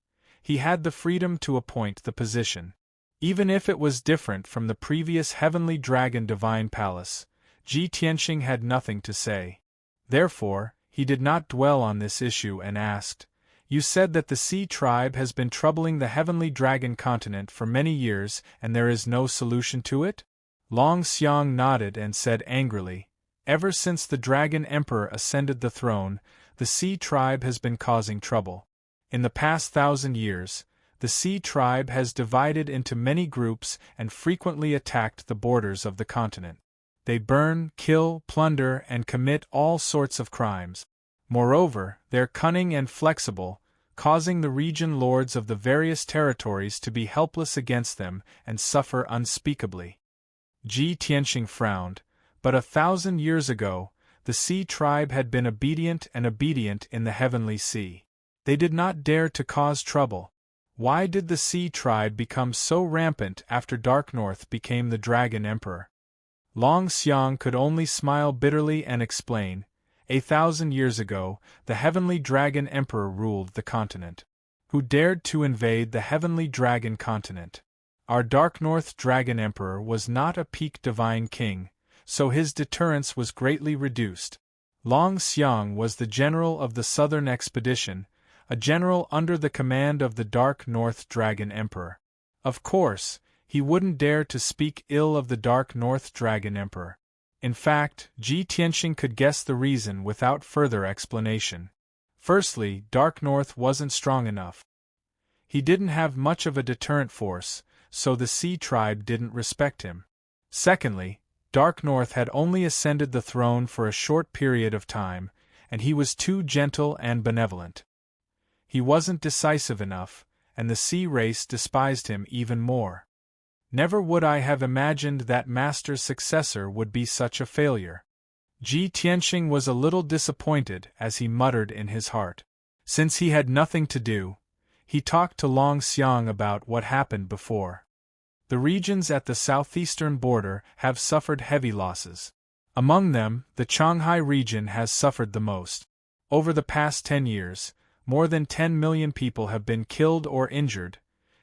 he had the freedom to appoint the position. Even if it was different from the previous Heavenly Dragon Divine Palace, Ji Tianxing had nothing to say. Therefore, he did not dwell on this issue and asked, You said that the Sea Tribe has been troubling the Heavenly Dragon Continent for many years and there is no solution to it? Long Xiang nodded and said angrily, Ever since the Dragon Emperor ascended the throne, the Sea Tribe has been causing trouble. In the past 1,000 years, the Sea Tribe has divided into many groups and frequently attacked the borders of the continent. They burn, kill, plunder, and commit all sorts of crimes. Moreover, they're cunning and flexible, causing the region lords of the various territories to be helpless against them and suffer unspeakably. Ji Tianxing frowned, but 1,000 years ago, the Sea Tribe had been obedient in the Heavenly Sea. They did not dare to cause trouble. Why did the Sea Tribe become so rampant after Dark North became the Dragon Emperor? Long Xiang could only smile bitterly and explain, 1,000 years ago, the Heavenly Dragon Emperor ruled the continent. Who dared to invade the Heavenly Dragon Continent? Our Dark North Dragon Emperor was not a peak divine king, so his deterrence was greatly reduced. Long Xiang was the general of the Southern Expedition, a general under the command of the Dark North Dragon Emperor. Of course, he wouldn't dare to speak ill of the Dark North Dragon Emperor. In fact, Ji Tianxing could guess the reason without further explanation. Firstly, Dark North wasn't strong enough. He didn't have much of a deterrent force, so the Sea Tribe didn't respect him. Secondly, Dark North had only ascended the throne for a short period of time, and he was too gentle and benevolent. He wasn't decisive enough, and the sea race despised him even more. Never would I have imagined that master's successor would be such a failure. Ji Tianxing was a little disappointed as he muttered in his heart. Since he had nothing to do, he talked to Long Xiang about what happened before. The regions at the southeastern border have suffered heavy losses. Among them, the Shanghai region has suffered the most. Over the past 10 years, more than 10 million people have been killed or injured.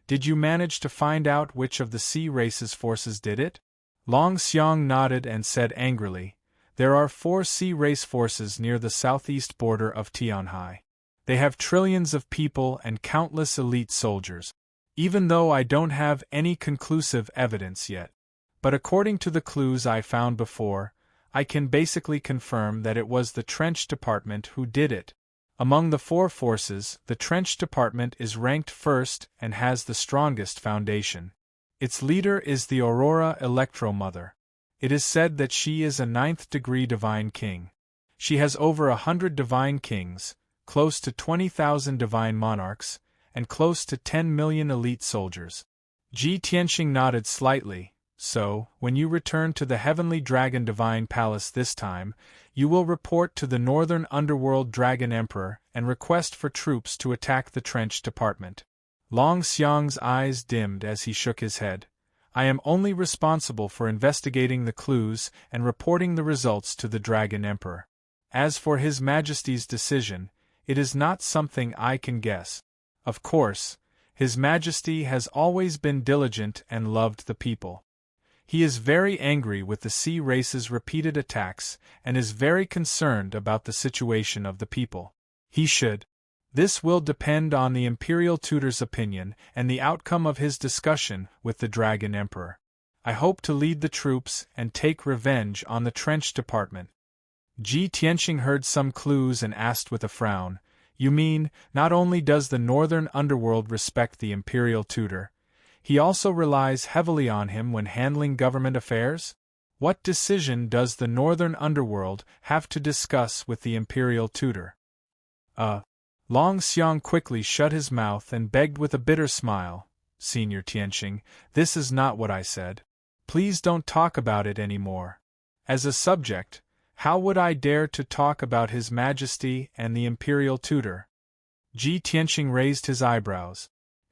Did you manage to find out which of the sea race's forces did it? Long Xiang nodded and said angrily, "There are 4 sea race forces near the southeast border of Tianhai. They have trillions of people and countless elite soldiers. Even though I don't have any conclusive evidence yet. But according to the clues I found before, I can basically confirm that it was the Trench Department who did it. Among the 4 forces, the Trench Department is ranked first and has the strongest foundation. Its leader is the Aurora Electro-Mother. It is said that she is a 9th-degree divine king. She has over 100 divine kings, close to 20,000 divine monarchs, and close to 10 million elite soldiers." Ji Tianxing nodded slightly. "So, when you return to the Heavenly Dragon Divine Palace this time, you will report to the Northern Underworld Dragon Emperor and request for troops to attack the Trench Department." Long Xiang's eyes dimmed as he shook his head. "I am only responsible for investigating the clues and reporting the results to the Dragon Emperor. As for His Majesty's decision, it is not something I can guess. Of course, His Majesty has always been diligent and loved the people. He is very angry with the sea race's repeated attacks and is very concerned about the situation of the people. He should. This will depend on the Imperial Tutor's opinion and the outcome of his discussion with the Dragon Emperor. I hope to lead the troops and take revenge on the Trench Department." Ji Tianxing heard some clues and asked with a frown, "You mean, not only does the Northern Underworld respect the Imperial Tutor, he also relies heavily on him when handling government affairs? What decision does the Northern Underworld have to discuss with the Imperial Tutor?" Long Xiang quickly shut his mouth and begged with a bitter smile, "Senior Tianxing, this is not what I said. Please don't talk about it anymore. As a subject, how would I dare to talk about His Majesty and the Imperial Tutor?" Ji Tianxing raised his eyebrows.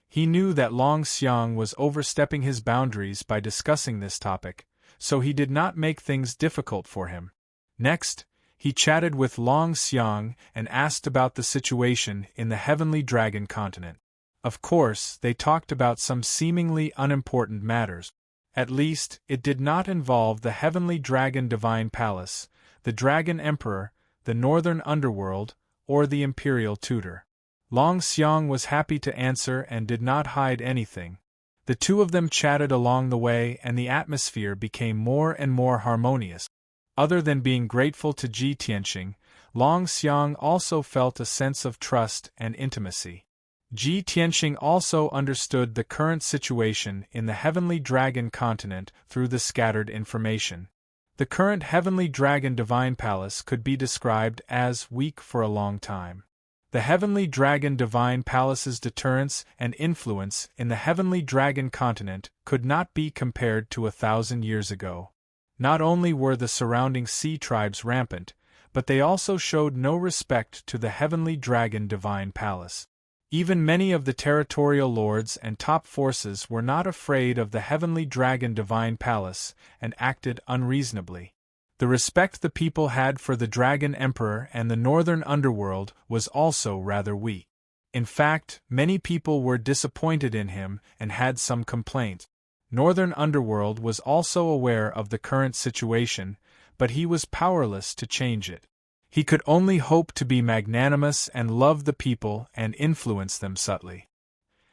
He knew that Long Xiang was overstepping his boundaries by discussing this topic, so he did not make things difficult for him. Next, he chatted with Long Xiang and asked about the situation in the Heavenly Dragon continent. Of course, they talked about some seemingly unimportant matters. At least, it did not involve the Heavenly Dragon Divine Palace, the Dragon Emperor, the Northern Underworld, or the Imperial Tutor. Long Xiang was happy to answer and did not hide anything. The two of them chatted along the way and the atmosphere became more and more harmonious. Other than being grateful to Ji Tianxing, Long Xiang also felt a sense of trust and intimacy. Ji Tianxing also understood the current situation in the Heavenly Dragon continent through the scattered information. The current Heavenly Dragon Divine Palace could be described as weak for a long time. The Heavenly Dragon Divine Palace's deterrence and influence in the Heavenly Dragon continent could not be compared to 1,000 years ago. Not only were the surrounding sea tribes rampant, but they also showed no respect to the Heavenly Dragon Divine Palace. Even many of the territorial lords and top forces were not afraid of the Heavenly Dragon Divine Palace and acted unreasonably. The respect the people had for the Dragon Emperor and the Northern Underworld was also rather weak. In fact, many people were disappointed in him and had some complaints. Northern Underworld was also aware of the current situation, but he was powerless to change it. He could only hope to be magnanimous and love the people and influence them subtly.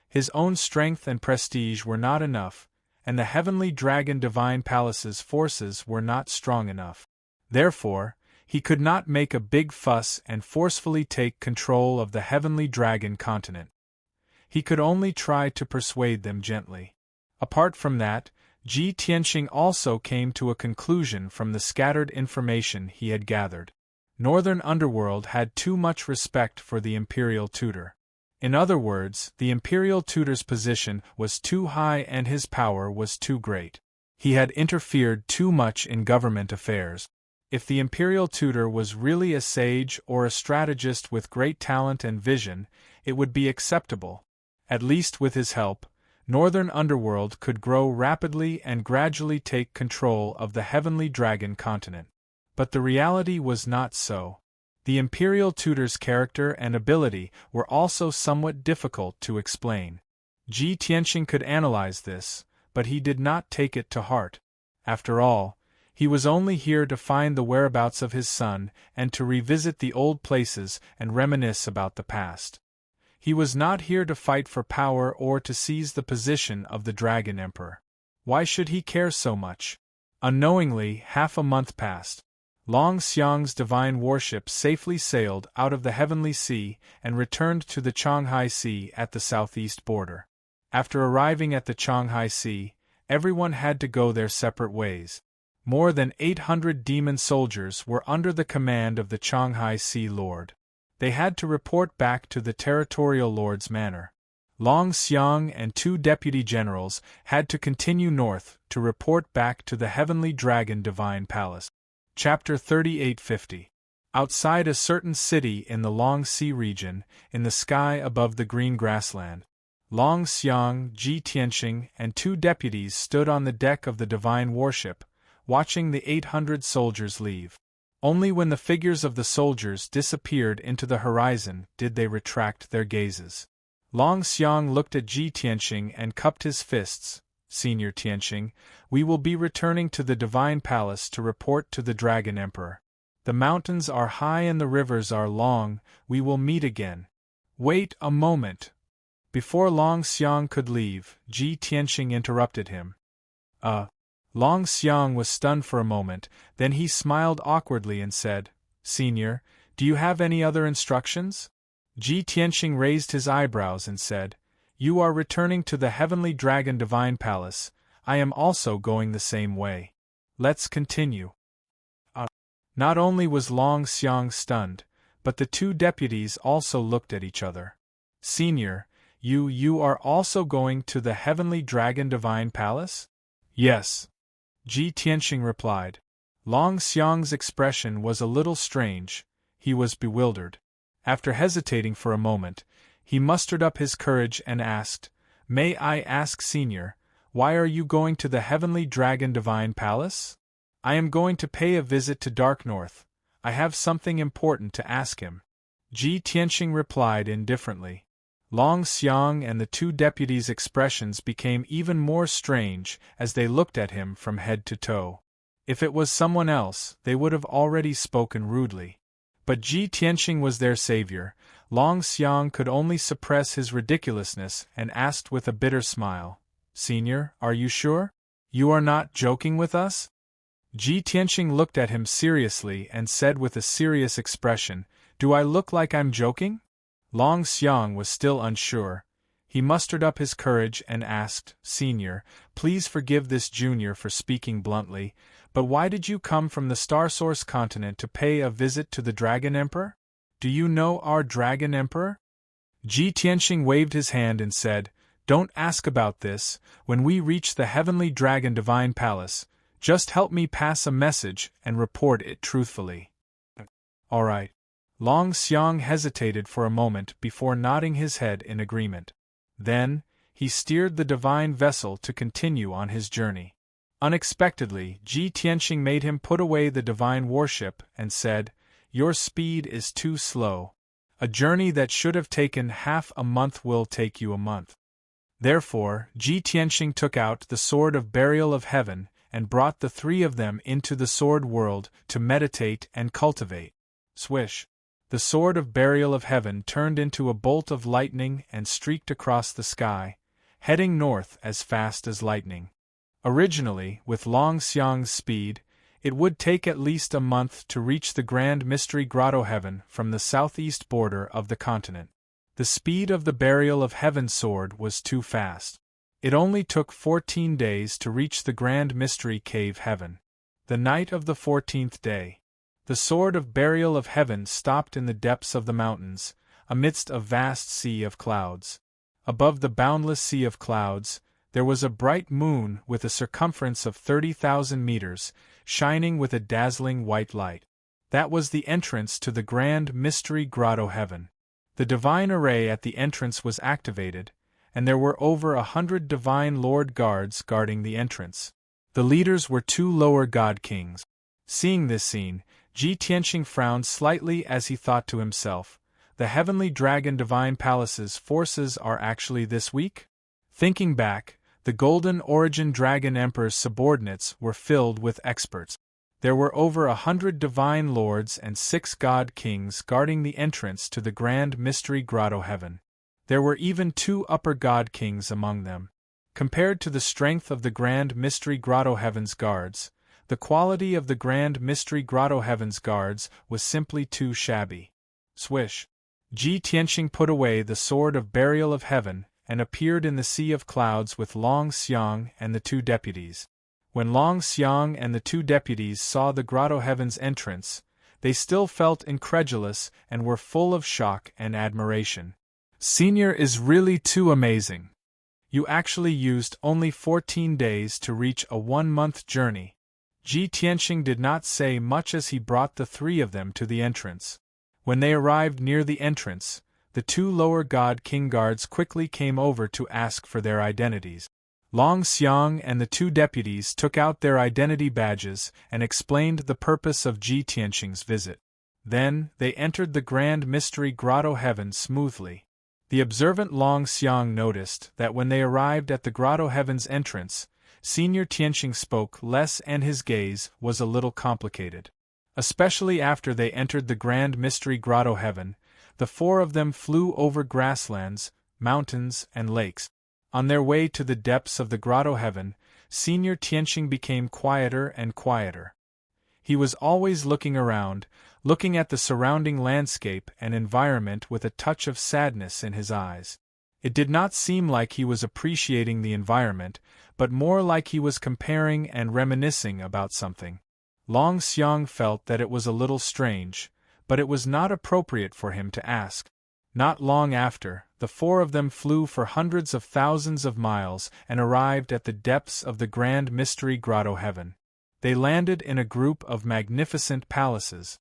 His own strength and prestige were not enough, and the Heavenly Dragon Divine Palace's forces were not strong enough. Therefore, he could not make a big fuss and forcefully take control of the Heavenly Dragon continent. He could only try to persuade them gently. Apart from that, Ji Tianxing also came to a conclusion from the scattered information he had gathered. Northern underworld had too much respect for the imperial tutor. In other words, the imperial tutor's position was too high and his power was too great. He had interfered too much in government affairs. If the imperial tutor was really a sage or a strategist with great talent and vision, it would be acceptable. At least with his help, Northern Underworld could grow rapidly and gradually take control of the Heavenly Dragon continent. But the reality was not so. The imperial tutor's character and ability were also somewhat difficult to explain. Ji Tianxing could analyze this, but he did not take it to heart. After all, he was only here to find the whereabouts of his son and to revisit the old places and reminisce about the past. He was not here to fight for power or to seize the position of the Dragon Emperor. Why should he care so much? Unknowingly, half a month passed. Long Xiang's divine warship safely sailed out of the Heavenly Sea and returned to the Changhai Sea at the southeast border. After arriving at the Changhai Sea, everyone had to go their separate ways. More than 800 demon soldiers were under the command of the Changhai Sea Lord. They had to report back to the territorial lord's manor. Long Xiang and 2 deputy generals had to continue north to report back to the Heavenly Dragon Divine Palace. Chapter 3850. Outside a certain city in the Long Sea region, in the sky above the green grassland, Long Xiang, Ji Tianxing, and 2 deputies stood on the deck of the divine warship, watching the 800 soldiers leave. Only when the figures of the soldiers disappeared into the horizon did they retract their gazes. Long Xiang looked at Ji Tianxing and cupped his fists. Senior Tianxing, we will be returning to the Divine Palace to report to the Dragon Emperor. The mountains are high and the rivers are long, we will meet again. Wait a moment. Before Long Xiang could leave, Ji Tianxing interrupted him. Long Xiang was stunned for a moment, then he smiled awkwardly and said, Senior, do you have any other instructions? Ji Tianxing raised his eyebrows and said, You are returning to the Heavenly Dragon Divine Palace, I am also going the same way. Let's continue. Not only was Long Xiang stunned, but the 2 deputies also looked at each other. Senior, you are also going to the Heavenly Dragon Divine Palace? Yes. Ji Tianxing replied. Long Xiang's expression was a little strange, he was bewildered. After hesitating for a moment, he mustered up his courage and asked, May I ask, Senior, why are you going to the Heavenly Dragon Divine Palace? I am going to pay a visit to Dark North. I have something important to ask him. Ji Tianxing replied indifferently. Long Xiang and the 2 deputies' expressions became even more strange as they looked at him from head to toe. If it was someone else, they would have already spoken rudely. But Ji Tianxing was their savior. Long Xiang could only suppress his ridiculousness and asked with a bitter smile, Senior, are you sure? You are not joking with us? Ji Tianxing looked at him seriously and said with a serious expression, Do I look like I'm joking? Long Xiang was still unsure. He mustered up his courage and asked, Senior, please forgive this junior for speaking bluntly, but why did you come from the Star Source continent to pay a visit to the Dragon Emperor? Do you know our Dragon Emperor? Ji Tianxing waved his hand and said, Don't ask about this. When we reach the Heavenly Dragon Divine Palace, just help me pass a message and report it truthfully. All right. Long Xiang hesitated for a moment before nodding his head in agreement. Then, he steered the divine vessel to continue on his journey. Unexpectedly, Ji Tianxing made him put away the divine warship and said, Your speed is too slow. A journey that should have taken half a month will take you a month. Therefore, Ji Tianxing took out the Sword of Burial of Heaven and brought the 3 of them into the Sword World to meditate and cultivate. Swish! The Sword of Burial of Heaven turned into a bolt of lightning and streaked across the sky, heading north as fast as lightning. Originally, with Long Xiang's speed, it would take at least a month to reach the Grand Mystery Grotto Heaven from the southeast border of the continent. The speed of the Burial of Heaven sword was too fast. It only took 14 days to reach the Grand Mystery Cave Heaven. The night of the 14th day, The sword of burial of heaven stopped in the depths of the mountains, amidst a vast sea of clouds. Above the boundless sea of clouds, there was a bright moon with a circumference of 30,000 meters, shining with a dazzling white light. That was the entrance to the grand mystery grotto heaven. The divine array at the entrance was activated, and there were over 100 divine Lord guards guarding the entrance. The leaders were 2 lower god kings. Seeing this scene, Ji Tianqing frowned slightly as he thought to himself, the heavenly dragon divine palace's forces are actually this weak? Thinking back, the golden origin dragon emperor's subordinates were filled with experts. There were over 100 divine lords and 6 god kings guarding the entrance to the grand mystery grotto heaven. There were even 2 upper god kings among them. Compared to the strength of the grand mystery grotto heaven's guards, the quality of the grand mystery grotto heaven's guards was simply too shabby. Swish! Ji Tianqing put away the sword of burial of heaven and appeared in the sea of clouds with Long Xiang and the 2 deputies. When Long Xiang and the 2 deputies saw the grotto heaven's entrance, they still felt incredulous and were full of shock and admiration. Senior is really too amazing. You actually used only 14 days to reach a 1-month journey. Ji Tianqing did not say much as he brought the 3 of them to the entrance. When they arrived near the entrance, the 2 lower god king guards quickly came over to ask for their identities. Long Xiang and the 2 deputies took out their identity badges and explained the purpose of Ji Tianqing's visit. Then, they entered the grand mystery grotto heaven smoothly. The observant Long Xiang noticed that when they arrived at the grotto heaven's entrance, Senior Tianqing spoke less and his gaze was a little complicated. Especially after they entered the grand mystery grotto heaven, the 4 of them flew over grasslands, mountains, and lakes. On their way to the depths of the grotto heaven, Senior Tianqing became quieter and quieter. He was always looking around, looking at the surrounding landscape and environment with a touch of sadness in his eyes. It did not seem like he was appreciating the environment, but more like he was comparing and reminiscing about something. Long Xiang felt that it was a little strange, but it was not appropriate for him to ask. Not long after, the 4 of them flew for hundreds of thousands of miles and arrived at the depths of the grand mystery grotto heaven. They landed in a group of magnificent palaces.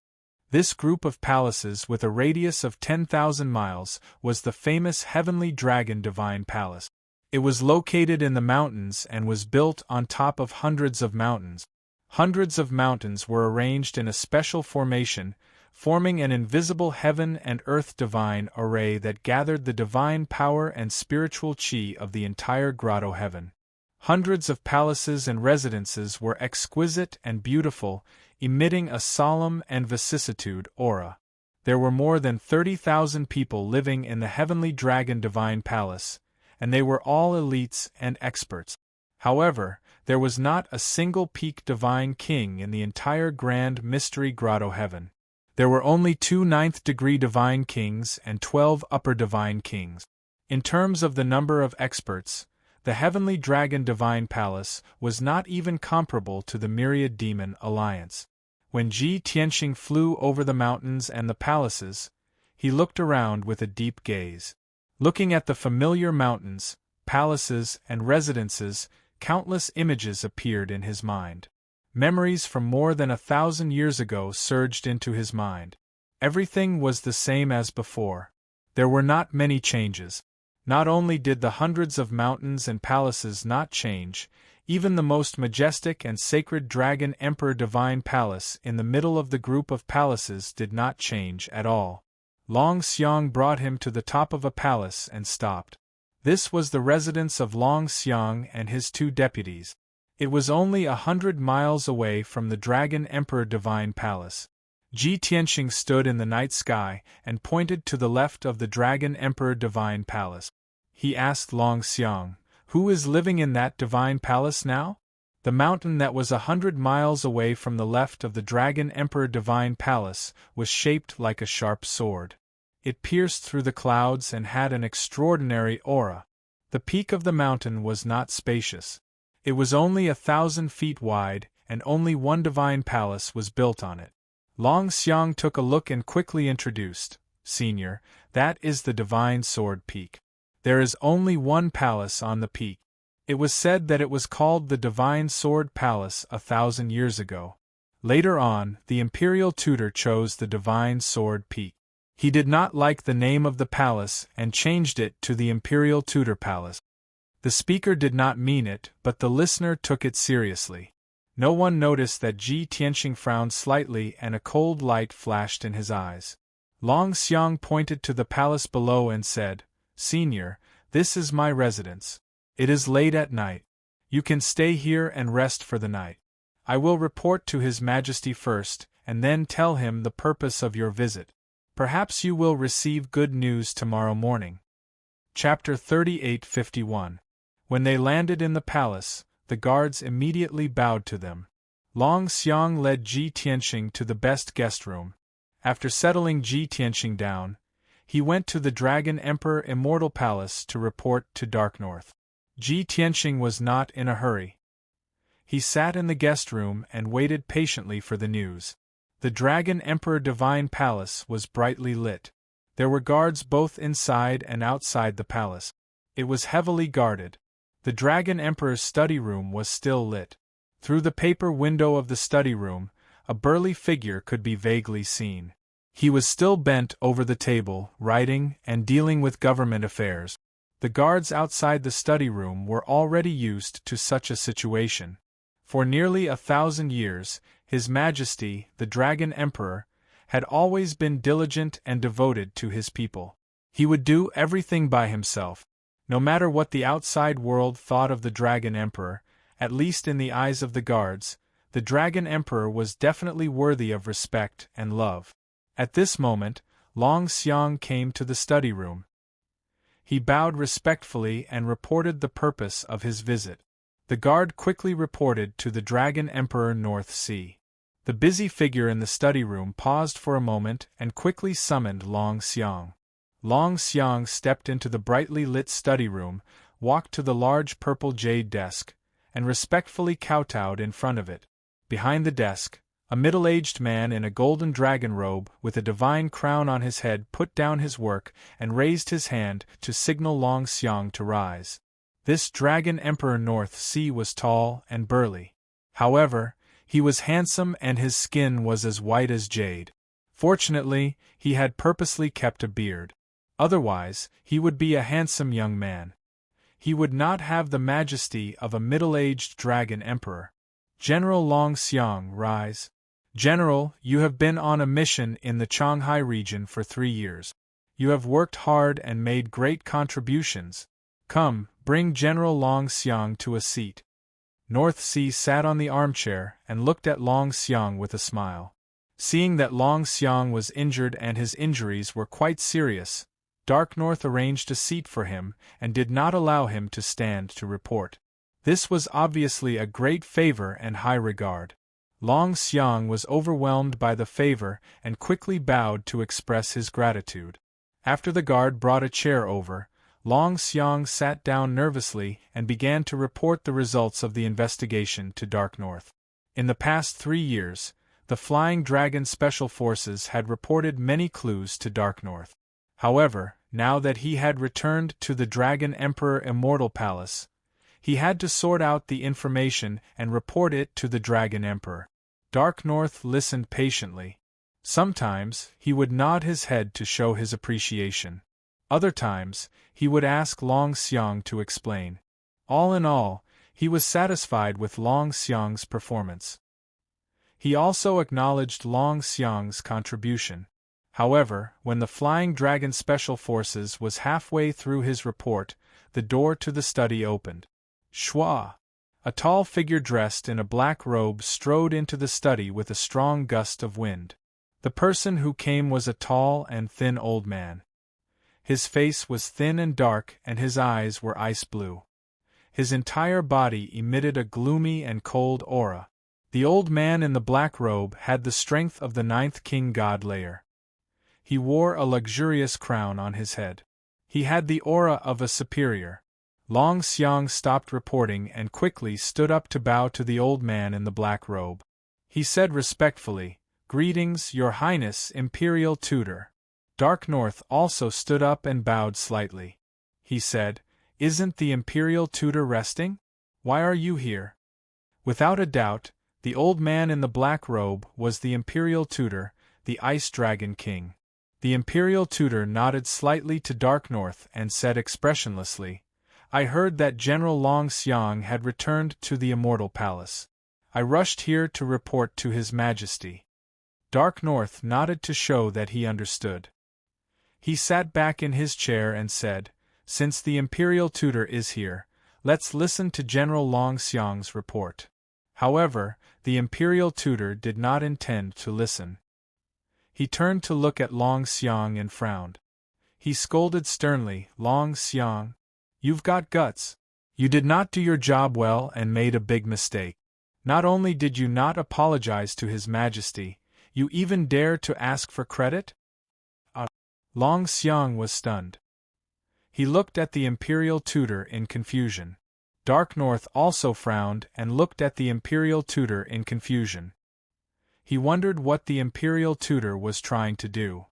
This group of palaces with a radius of 10,000 miles was the famous Heavenly Dragon Divine Palace. It was located in the mountains and was built on top of hundreds of mountains. Hundreds of mountains were arranged in a special formation, forming an invisible heaven and earth divine array that gathered the divine power and spiritual chi of the entire grotto heaven. Hundreds of palaces and residences were exquisite and beautiful, emitting a solemn and vicissitude aura. There were more than 30,000 people living in the Heavenly Dragon Divine Palace, and they were all elites and experts. However, there was not a single peak divine king in the entire grand mystery grotto heaven. There were only 2 ninth-degree divine kings and 12 upper divine kings. In terms of the number of experts, the Heavenly Dragon Divine Palace was not even comparable to the Myriad Demon Alliance. When Ji Tianqing flew over the mountains and the palaces, he looked around with a deep gaze. Looking at the familiar mountains, palaces, and residences, countless images appeared in his mind. Memories from more than 1,000 years ago surged into his mind. Everything was the same as before. There were not many changes. Not only did the hundreds of mountains and palaces not change, even the most majestic and sacred Dragon Emperor Divine Palace in the middle of the group of palaces did not change at all. Long Xiang brought him to the top of a palace and stopped. This was the residence of Long Xiang and his 2 deputies. It was only 100 miles away from the Dragon Emperor Divine Palace. Ji Tianqing stood in the night sky and pointed to the left of the Dragon Emperor Divine Palace. He asked Long Xiang, "Who is living in that divine palace now?" The mountain that was 100 miles away from the left of the Dragon Emperor Divine Palace was shaped like a sharp sword. It pierced through the clouds and had an extraordinary aura. The peak of the mountain was not spacious. It was only 1,000 feet wide, and only 1 divine palace was built on it. Long Xiang took a look and quickly introduced, "Senior, that is the Divine Sword Peak. There is only one palace on the peak. It was said that it was called the Divine Sword Palace 1,000 years ago. Later on, the imperial tutor chose the Divine Sword Peak. He did not like the name of the palace and changed it to the Imperial Tutor Palace." The speaker did not mean it, but the listener took it seriously. No one noticed that Ji Tianxing frowned slightly and a cold light flashed in his eyes. Long Xiang pointed to the palace below and said, "Senior, this is my residence. It is late at night. You can stay here and rest for the night. I will report to His Majesty first, and then tell him the purpose of your visit. Perhaps you will receive good news tomorrow morning." Chapter 38:51. When they landed in the palace, the guards immediately bowed to them. Long Xiang led Ji Tianxing to the best guest room. After settling Ji Tianxing down, he went to the Dragon Emperor Immortal Palace to report to Dark North. Ji Tianxing was not in a hurry. He sat in the guest room and waited patiently for the news. The Dragon Emperor Divine Palace was brightly lit. There were guards both inside and outside the palace. It was heavily guarded. The Dragon Emperor's study room was still lit. Through the paper window of the study room, a burly figure could be vaguely seen. He was still bent over the table, writing and dealing with government affairs. The guards outside the study room were already used to such a situation. For nearly 1,000 years, His Majesty, the Dragon Emperor, had always been diligent and devoted to his people. He would do everything by himself. No matter what the outside world thought of the Dragon Emperor, at least in the eyes of the guards, the Dragon Emperor was definitely worthy of respect and love. At this moment, Long Xiang came to the study room. He bowed respectfully and reported the purpose of his visit. The guard quickly reported to the Dragon Emperor North Sea. The busy figure in the study room paused for a moment and quickly summoned Long Xiang. Long Xiang stepped into the brightly lit study room, walked to the large purple jade desk, and respectfully kowtowed in front of it. Behind the desk, a middle-aged man in a golden dragon robe with a divine crown on his head put down his work and raised his hand to signal Long Xiang to rise. This Dragon Emperor North Sea was tall and burly. However, he was handsome and his skin was as white as jade. Fortunately, he had purposely kept a beard. Otherwise, he would be a handsome young man. He would not have the majesty of a middle-aged dragon emperor. "General Long Xiang, rise. General, you have been on a mission in the Shanghai region for 3 years. You have worked hard and made great contributions. Come, bring General Long Xiang to a seat." North Sea sat on the armchair and looked at Long Xiang with a smile. Seeing that Long Xiang was injured and his injuries were quite serious, Dark North arranged a seat for him and did not allow him to stand to report. This was obviously a great favor and high regard. Long Xiang was overwhelmed by the favor and quickly bowed to express his gratitude. After the guard brought a chair over, Long Xiang sat down nervously and began to report the results of the investigation to Dark North. In the past 3 years, the Flying Dragon Special Forces had reported many clues to Dark North. However, now that he had returned to the Dragon Emperor Immortal Palace, he had to sort out the information and report it to the Dragon Emperor. Dark North listened patiently. Sometimes, he would nod his head to show his appreciation. Other times, he would ask Long Xiang to explain. All in all, he was satisfied with Long Xiang's performance. He also acknowledged Long Xiang's contribution. However, when the Flying Dragon Special Forces was halfway through his report, the door to the study opened. Shwa! A tall figure dressed in a black robe strode into the study with a strong gust of wind. The person who came was a tall and thin old man. His face was thin and dark and his eyes were ice blue. His entire body emitted a gloomy and cold aura. The old man in the black robe had the strength of the 9th king god layer. He wore a luxurious crown on his head. He had the aura of a superior. Long Xiang stopped reporting and quickly stood up to bow to the old man in the black robe. He said respectfully, Greetings, Your Highness Imperial Tutor. Dark North also stood up and bowed slightly. He said, Isn't the Imperial Tutor resting? Why are you here? Without a doubt, the old man in the black robe was the Imperial Tutor, the Ice Dragon King. The Imperial Tutor nodded slightly to Dark North and said expressionlessly, I heard that General Long Xiang had returned to the Immortal Palace. I rushed here to report to His Majesty. Dark North nodded to show that he understood. He sat back in his chair and said, Since the Imperial Tutor is here, let's listen to General Long Xiang's report. However, the Imperial Tutor did not intend to listen. He turned to look at Long Xiang and frowned. He scolded sternly, Long Xiang, you've got guts. You did not do your job well and made a big mistake. Not only did you not apologize to His Majesty, you even dare to ask for credit? Long Xiang was stunned. He looked at the Imperial Tutor in confusion. Dark North also frowned and looked at the Imperial Tutor in confusion. He wondered what the Imperial Tutor was trying to do.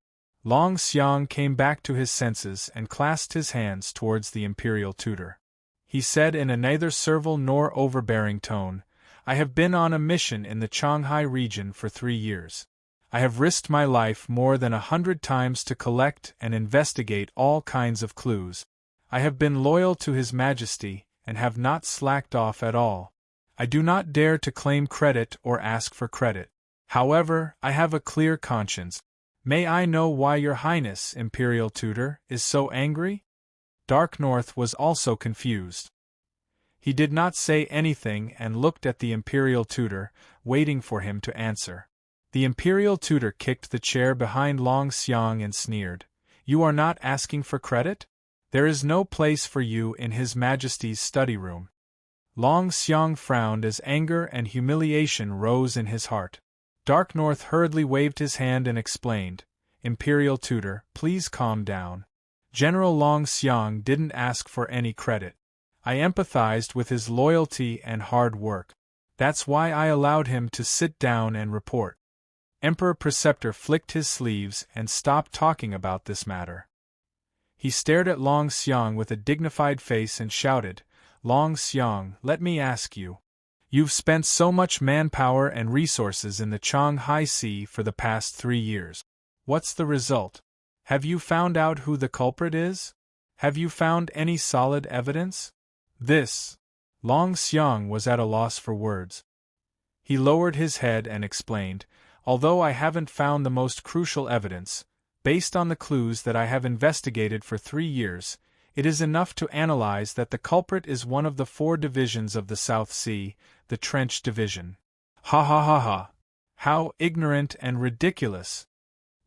Long Xiang came back to his senses and clasped his hands towards the Imperial Tutor. He said in a neither servile nor overbearing tone, I have been on a mission in the Shanghai region for 3 years. I have risked my life more than 100 times to collect and investigate all kinds of clues. I have been loyal to His Majesty and have not slacked off at all. I do not dare to claim credit or ask for credit. However, I have a clear conscience. May I know why Your Highness, Imperial Tutor, is so angry? Dark North was also confused. He did not say anything and looked at the Imperial Tutor, waiting for him to answer. The Imperial Tutor kicked the chair behind Long Xiang and sneered, You are not asking for credit? There is no place for you in His Majesty's study room. Long Xiang frowned as anger and humiliation rose in his heart. Dark North hurriedly waved his hand and explained, Imperial Tutor, please calm down. General Long Xiang didn't ask for any credit. I empathized with his loyalty and hard work. That's why I allowed him to sit down and report. Emperor Preceptor flicked his sleeves and stopped talking about this matter. He stared at Long Xiang with a dignified face and shouted, Long Xiang, let me ask you. You've spent so much manpower and resources in the Shanghai Sea for the past 3 years. What's the result? Have you found out who the culprit is? Have you found any solid evidence? Long Xiang was at a loss for words. He lowered his head and explained, Although I haven't found the most crucial evidence, based on the clues that I have investigated for 3 years, it is enough to analyze that the culprit is one of the 4 divisions of the South Sea, the Trench Division. Ha ha ha ha! How ignorant and ridiculous!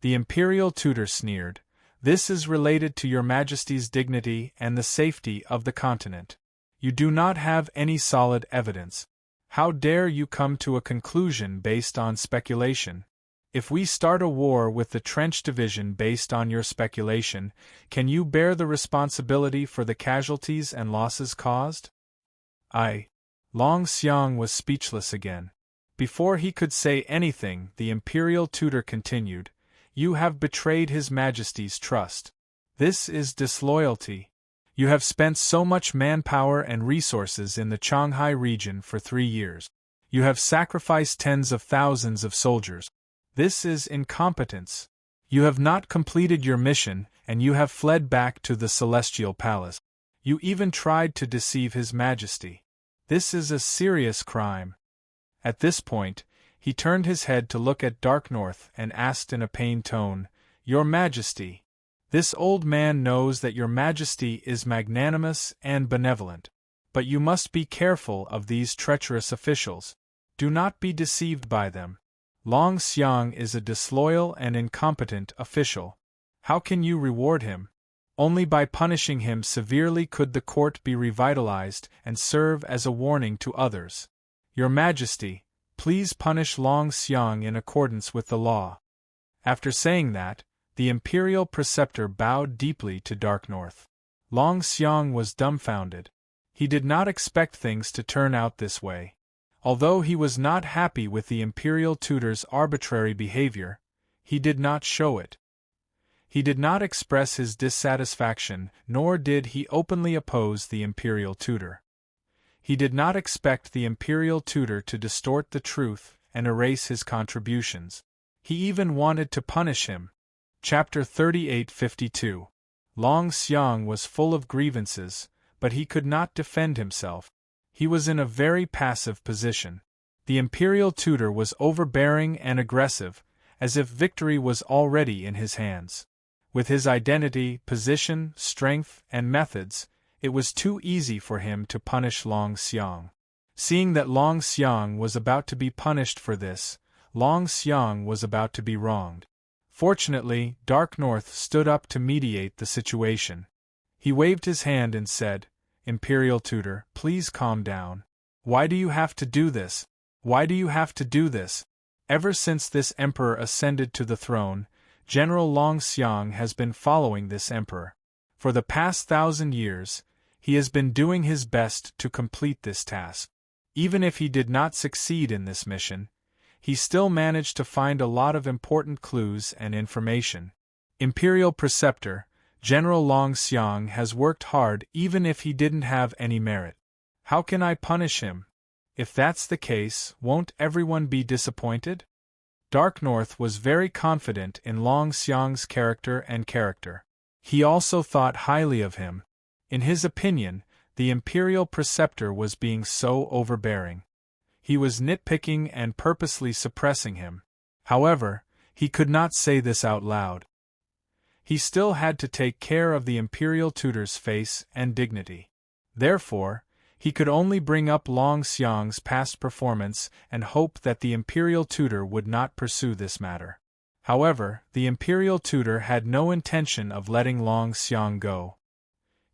The Imperial Tutor sneered. This is related to Your Majesty's dignity and the safety of the continent. You do not have any solid evidence. How dare you come to a conclusion based on speculation? If we start a war with the Trench Division based on your speculation, can you bear the responsibility for the casualties and losses caused? Long Xiang was speechless again. Before he could say anything, the Imperial Tutor continued, You have betrayed His Majesty's trust. This is disloyalty. You have spent so much manpower and resources in the Shanghai region for 3 years. You have sacrificed tens of thousands of soldiers. This is incompetence. You have not completed your mission, and you have fled back to the Celestial Palace. You even tried to deceive His Majesty. This is a serious crime. At this point, he turned his head to look at Dark North and asked in a pained tone, Your Majesty, this old man knows that Your Majesty is magnanimous and benevolent. But you must be careful of these treacherous officials. Do not be deceived by them. Long Xiang is a disloyal and incompetent official. How can you reward him? Only by punishing him severely could the court be revitalized and serve as a warning to others. Your Majesty, please punish Long Xiang in accordance with the law. After saying that, the Imperial Preceptor bowed deeply to Dark North. Long Xiang was dumbfounded. He did not expect things to turn out this way. Although he was not happy with the imperial tutor's arbitrary behavior, he did not show it. He did not express his dissatisfaction, nor did he openly oppose the imperial tutor. He did not expect the imperial tutor to distort the truth and erase his contributions. He even wanted to punish him. Chapter 38:52. Long Xiang was full of grievances, but he could not defend himself. He was in a very passive position. The imperial tutor was overbearing and aggressive, as if victory was already in his hands. With his identity, position, strength, and methods, it was too easy for him to punish Long Xiang. Seeing that Long Xiang was about to be punished for this, Long Xiang was about to be wronged. Fortunately, Dark North stood up to mediate the situation. He waved his hand and said, "Imperial tutor, please calm down. Why do you have to do this? Why do you have to do this? Ever since this emperor ascended to the throne, General Long Xiang has been following this emperor. For the past 1,000 years, he has been doing his best to complete this task. Even if he did not succeed in this mission, he still managed to find a lot of important clues and information. Imperial Preceptor, General Long Xiang has worked hard even if he didn't have any merit. How can I punish him? If that's the case, won't everyone be disappointed?" Dark North was very confident in Long Xiang's character. He also thought highly of him. In his opinion, the imperial preceptor was being so overbearing. He was nitpicking and purposely suppressing him. However, he could not say this out loud. He still had to take care of the imperial tutor's face and dignity. Therefore, he could only bring up Long Xiang's past performance and hope that the imperial tutor would not pursue this matter. However, the imperial tutor had no intention of letting Long Xiang go.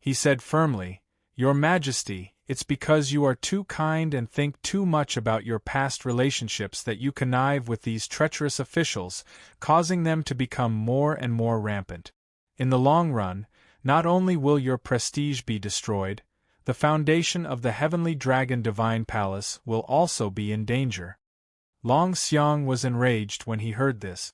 He said firmly, "Your Majesty, it's because you are too kind and think too much about your past relationships that you connive with these treacherous officials, causing them to become more and more rampant. In the long run, not only will your prestige be destroyed, the foundation of the Heavenly Dragon Divine Palace will also be in danger." Long Xiang was enraged when he heard this.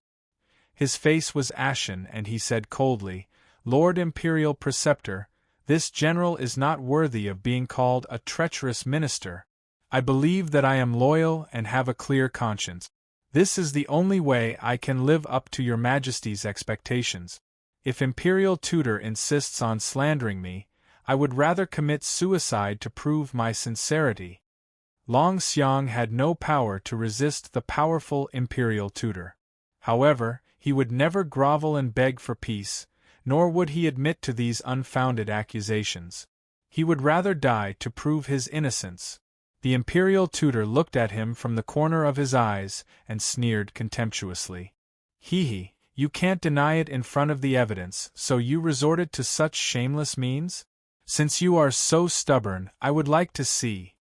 His face was ashen and he said coldly, "Lord Imperial Preceptor, this general is not worthy of being called a treacherous minister. I believe that I am loyal and have a clear conscience. This is the only way I can live up to your Majesty's expectations. If Imperial Tutor insists on slandering me, I would rather commit suicide to prove my sincerity." Long Xiang had no power to resist the powerful Imperial Tutor. However, he would never grovel and beg for peace, nor would he admit to these unfounded accusations. He would rather die to prove his innocence. The imperial tutor looked at him from the corner of his eyes and sneered contemptuously. "Hee, you can't deny it in front of the evidence, so you resorted to such shameless means? Since you are so stubborn, I would like to see."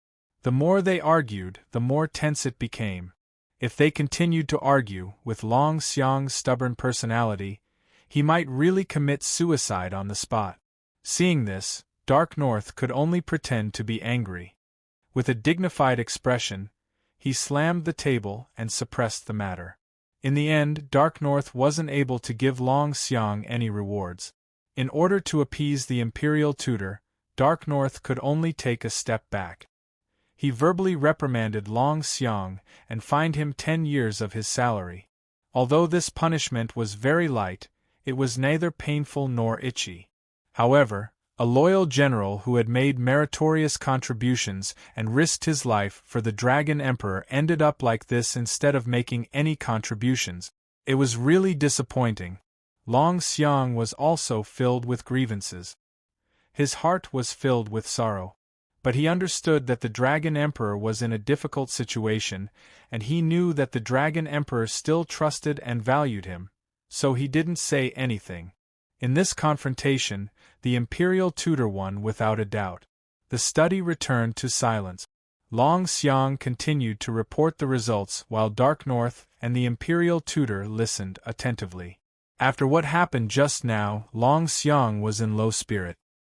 The more they argued, the more tense it became. If they continued to argue, with Long Xiang's stubborn personality, he might really commit suicide on the spot. Seeing this, Dark North could only pretend to be angry. With a dignified expression, he slammed the table and suppressed the matter. In the end, Dark North wasn't able to give Long Xiang any rewards. In order to appease the imperial tutor, Dark North could only take a step back. He verbally reprimanded Long Xiang and fined him 10 years of his salary. Although this punishment was very light, it was neither painful nor itchy. However, a loyal general who had made meritorious contributions and risked his life for the Dragon Emperor ended up like this instead of making any contributions. It was really disappointing. Long Xiang was also filled with grievances. His heart was filled with sorrow. But he understood that the Dragon Emperor was in a difficult situation, and he knew that the Dragon Emperor still trusted and valued him, so he didn't say anything. In this confrontation, the imperial tutor won without a doubt. The study returned to silence. Long Xiang continued to report the results while Dark North and the imperial tutor listened attentively. After what happened just now, Long Xiang was in low spirit.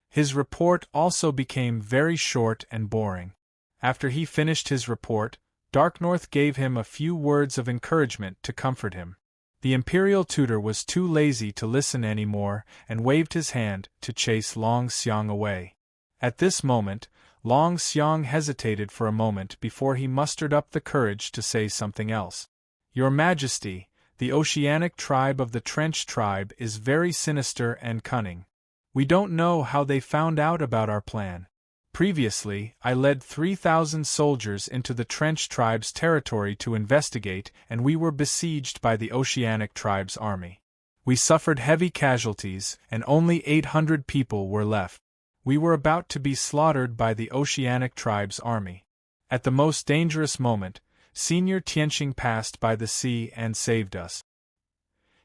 His report also became very short and boring. After he finished his report, Dark North gave him a few words of encouragement to comfort him. The imperial tutor was too lazy to listen any more and waved his hand to chase Long Xiang away. At this moment, Long Xiang hesitated for a moment before he mustered up the courage to say something else. "Your Majesty, the oceanic tribe of the Trench tribe is very sinister and cunning. We don't know how they found out about our plan. Previously, I led 3,000 soldiers into the Trench tribe's territory to investigate, and we were besieged by the oceanic tribe's army. We suffered heavy casualties, and only 800 people were left. We were about to be slaughtered by the oceanic tribe's army. At the most dangerous moment, Senior Tianqing passed by the sea and saved us.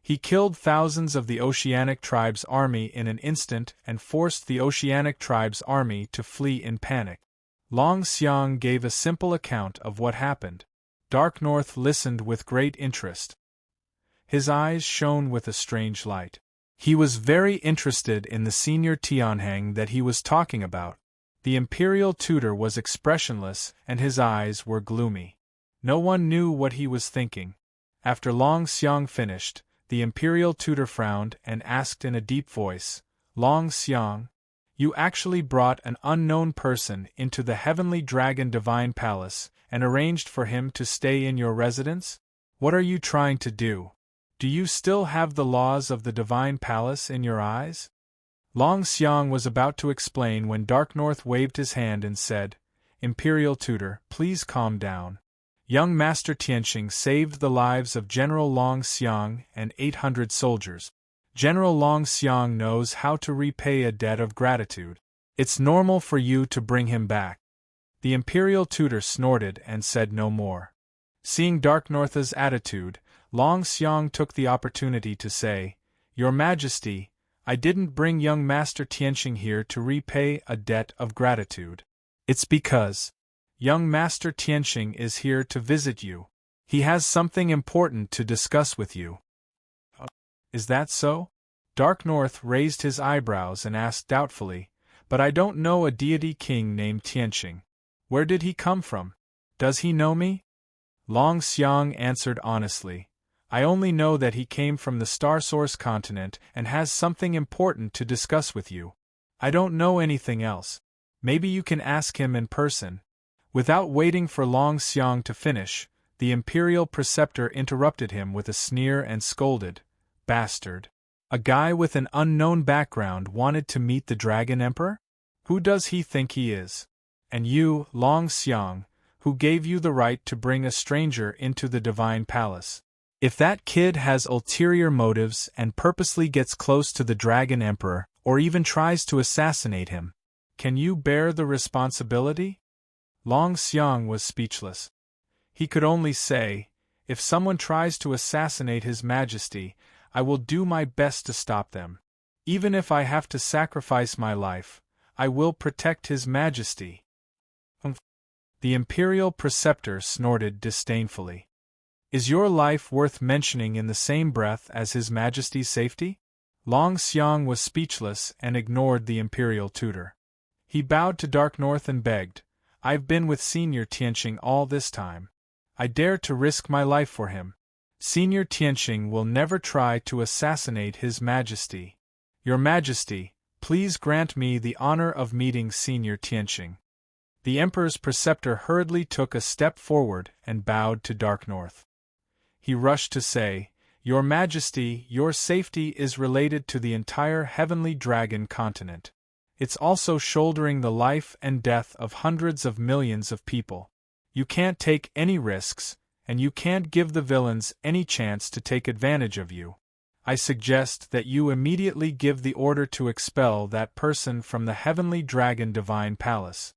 He killed thousands of the oceanic tribe's army in an instant and forced the oceanic tribe's army to flee in panic." Long Xiang gave a simple account of what happened. Dark North listened with great interest. His eyes shone with a strange light. He was very interested in the senior Tianheng that he was talking about. The imperial tutor was expressionless and his eyes were gloomy. No one knew what he was thinking. After Long Xiang finished, the imperial tutor frowned and asked in a deep voice, "Long Xiang, you actually brought an unknown person into the Heavenly Dragon Divine Palace and arranged for him to stay in your residence? What are you trying to do? Do you still have the laws of the Divine Palace in your eyes?" Long Xiang was about to explain when Dark North waved his hand and said, "Imperial tutor, please calm down. Young Master Tianqing saved the lives of General Long Xiang and 800 soldiers. General Long Xiang knows how to repay a debt of gratitude. It's normal for you to bring him back." The imperial tutor snorted and said no more. Seeing Dark North's attitude, Long Xiang took the opportunity to say, "Your Majesty, I didn't bring young Master Tianqing here to repay a debt of gratitude. It's because young Master Tianqing is here to visit you. He has something important to discuss with you." "Is that so?" Dark North raised his eyebrows and asked doubtfully, "But I don't know a deity king named Tianqing. Where did he come from? Does he know me?" Long Xiang answered honestly, "I only know that he came from the Star Source continent and has something important to discuss with you. I don't know anything else. Maybe you can ask him in person." Without waiting for Long Xiang to finish, the imperial preceptor interrupted him with a sneer and scolded, "Bastard! A guy with an unknown background wanted to meet the Dragon Emperor? Who does he think he is? And you, Long Xiang, who gave you the right to bring a stranger into the Divine Palace? If that kid has ulterior motives and purposely gets close to the Dragon Emperor, or even tries to assassinate him, can you bear the responsibility?" Long Xiang was speechless. He could only say, "If someone tries to assassinate His Majesty, I will do my best to stop them. Even if I have to sacrifice my life, I will protect His Majesty." The imperial preceptor snorted disdainfully. "Is your life worth mentioning in the same breath as His Majesty's safety?" Long Xiang was speechless and ignored the imperial tutor. He bowed to Dark North and begged, "I've been with Senior Tianqing all this time. I dare to risk my life for him. Senior Tianqing will never try to assassinate His Majesty. Your Majesty, please grant me the honor of meeting Senior Tianqing." The Emperor's preceptor hurriedly took a step forward and bowed to Dark North. He rushed to say, "Your Majesty, your safety is related to the entire Heavenly Dragon continent. It's also shouldering the life and death of hundreds of millions of people. You can't take any risks, and you can't give the villains any chance to take advantage of you. I suggest that you immediately give the order to expel that person from the Heavenly Dragon Divine Palace."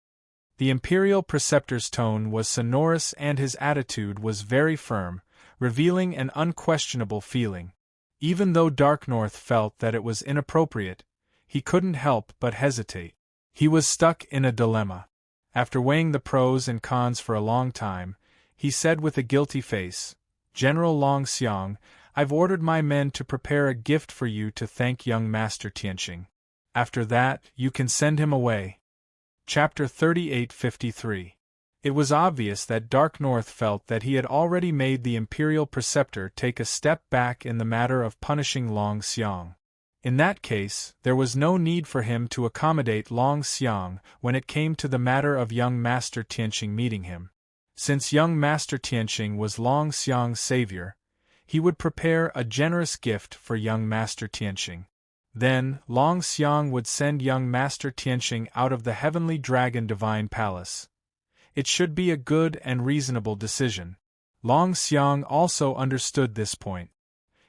The imperial preceptor's tone was sonorous and his attitude was very firm, revealing an unquestionable feeling. Even though Dark North felt that it was inappropriate, he couldn't help but hesitate. He was stuck in a dilemma. After weighing the pros and cons for a long time, he said with a guilty face, "General Long Xiang, I've ordered my men to prepare a gift for you to thank young Master Tianqing. After that, you can send him away." Chapter 3853. It was obvious that Dark North felt that he had already made the imperial preceptor take a step back in the matter of punishing Long Xiang. In that case, there was no need for him to accommodate Long Xiang when it came to the matter of young Master Tianqing meeting him. Since young Master Tianqing was Long Xiang's savior, he would prepare a generous gift for young Master Tianqing. Then, Long Xiang would send young Master Tianqing out of the Heavenly Dragon Divine Palace. It should be a good and reasonable decision. Long Xiang also understood this point.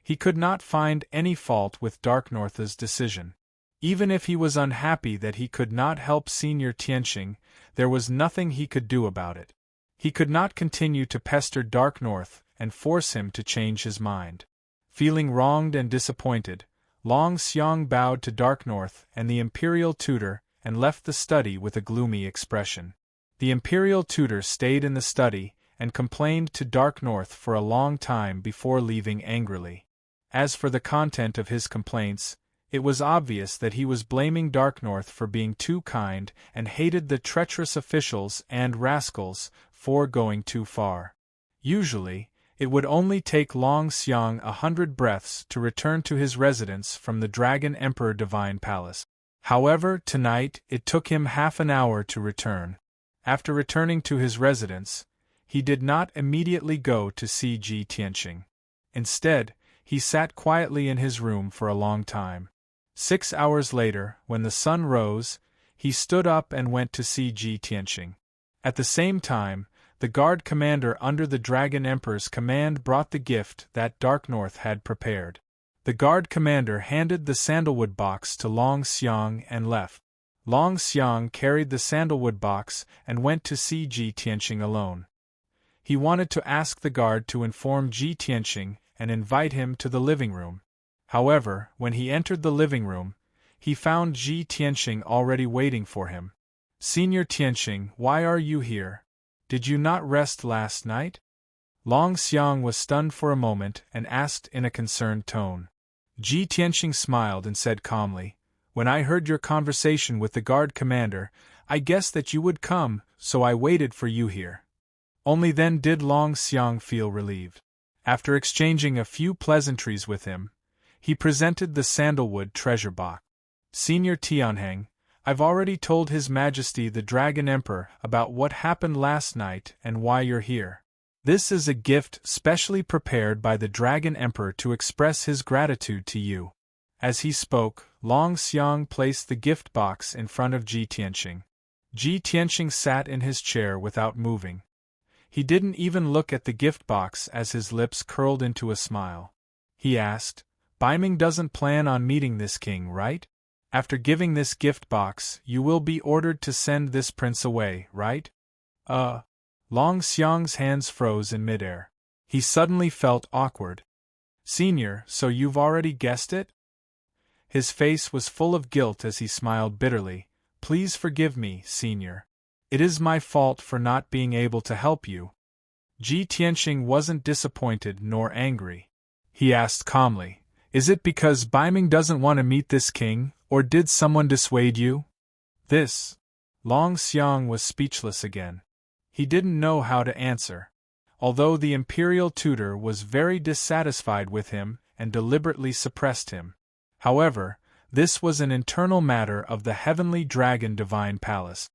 He could not find any fault with Dark North's decision. Even if he was unhappy that he could not help Senior Tianqing, there was nothing he could do about it. He could not continue to pester Dark North and force him to change his mind. Feeling wronged and disappointed, Long Xiang bowed to Dark North and the imperial tutor and left the study with a gloomy expression. The imperial tutor stayed in the study and complained to Dark North for a long time before leaving angrily. As for the content of his complaints, it was obvious that he was blaming Dark North for being too kind and hated the treacherous officials and rascals for going too far. Usually, it would only take Long Xiang 100 breaths to return to his residence from the Dragon Emperor Divine Palace. However, tonight it took him half an hour to return. After returning to his residence, he did not immediately go to see Ji Tianqing. Instead, he sat quietly in his room for a long time. 6 hours later, when the sun rose, he stood up and went to see Ji Tianqing. At the same time, the guard commander under the Dragon Emperor's command brought the gift that Dark North had prepared. The guard commander handed the sandalwood box to Long Xiang and left. Long Xiang carried the sandalwood box and went to see Ji Tianqing alone. He wanted to ask the guard to inform Ji Tianqing and invite him to the living room. However, when he entered the living room, he found Ji Tianqing already waiting for him. "Senior Tianqing, why are you here? Did you not rest last night?" Long Xiang was stunned for a moment and asked in a concerned tone. Ji Tianqing smiled and said calmly, "When I heard your conversation with the guard commander, I guessed that you would come, so I waited for you here." Only then did Long Xiang feel relieved. After exchanging a few pleasantries with him, he presented the sandalwood treasure box. "Senior Tianheng, I've already told His Majesty the Dragon Emperor about what happened last night and why you're here. This is a gift specially prepared by the Dragon Emperor to express his gratitude to you." As he spoke, Long Xiang placed the gift box in front of Ji Tianqing. Ji Tianqing sat in his chair without moving. He didn't even look at the gift box as his lips curled into a smile. He asked, "Baiming doesn't plan on meeting this king, right? After giving this gift box, you will be ordered to send this prince away, right?" Long Xiang's hands froze in midair. He suddenly felt awkward. "Senior, so you've already guessed it?" His face was full of guilt as he smiled bitterly. "Please forgive me, Senior. It is my fault for not being able to help you." Ji Tianqing wasn't disappointed nor angry. He asked calmly, "Is it because Baiming doesn't want to meet this king, or did someone dissuade you?" Long Xiang was speechless again. He didn't know how to answer. Although the imperial tutor was very dissatisfied with him and deliberately suppressed him. However, this was an internal matter of the Heavenly Dragon Divine Palace.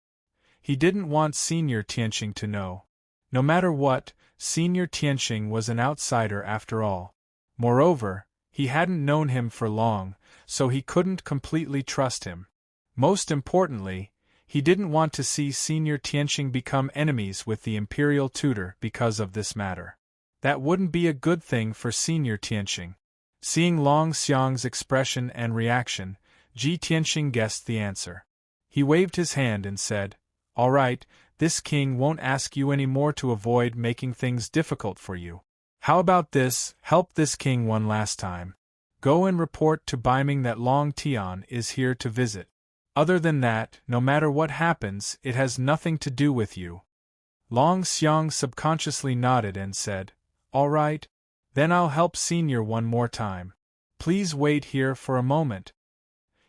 He didn't want Senior Tianqing to know. No matter what, Senior Tianqing was an outsider after all. Moreover, he hadn't known him for long, so he couldn't completely trust him. Most importantly, he didn't want to see Senior Tianqing become enemies with the imperial tutor because of this matter. That wouldn't be a good thing for Senior Tianqing. Seeing Long Xiang's expression and reaction, Ji Tianqing guessed the answer. He waved his hand and said, "All right, this king won't ask you any more to avoid making things difficult for you. How about this, help this king one last time. Go and report to Baiming that Long Tian is here to visit. Other than that, no matter what happens, it has nothing to do with you." Long Xiang subconsciously nodded and said, "All right. Then I'll help Senior one more time. Please wait here for a moment."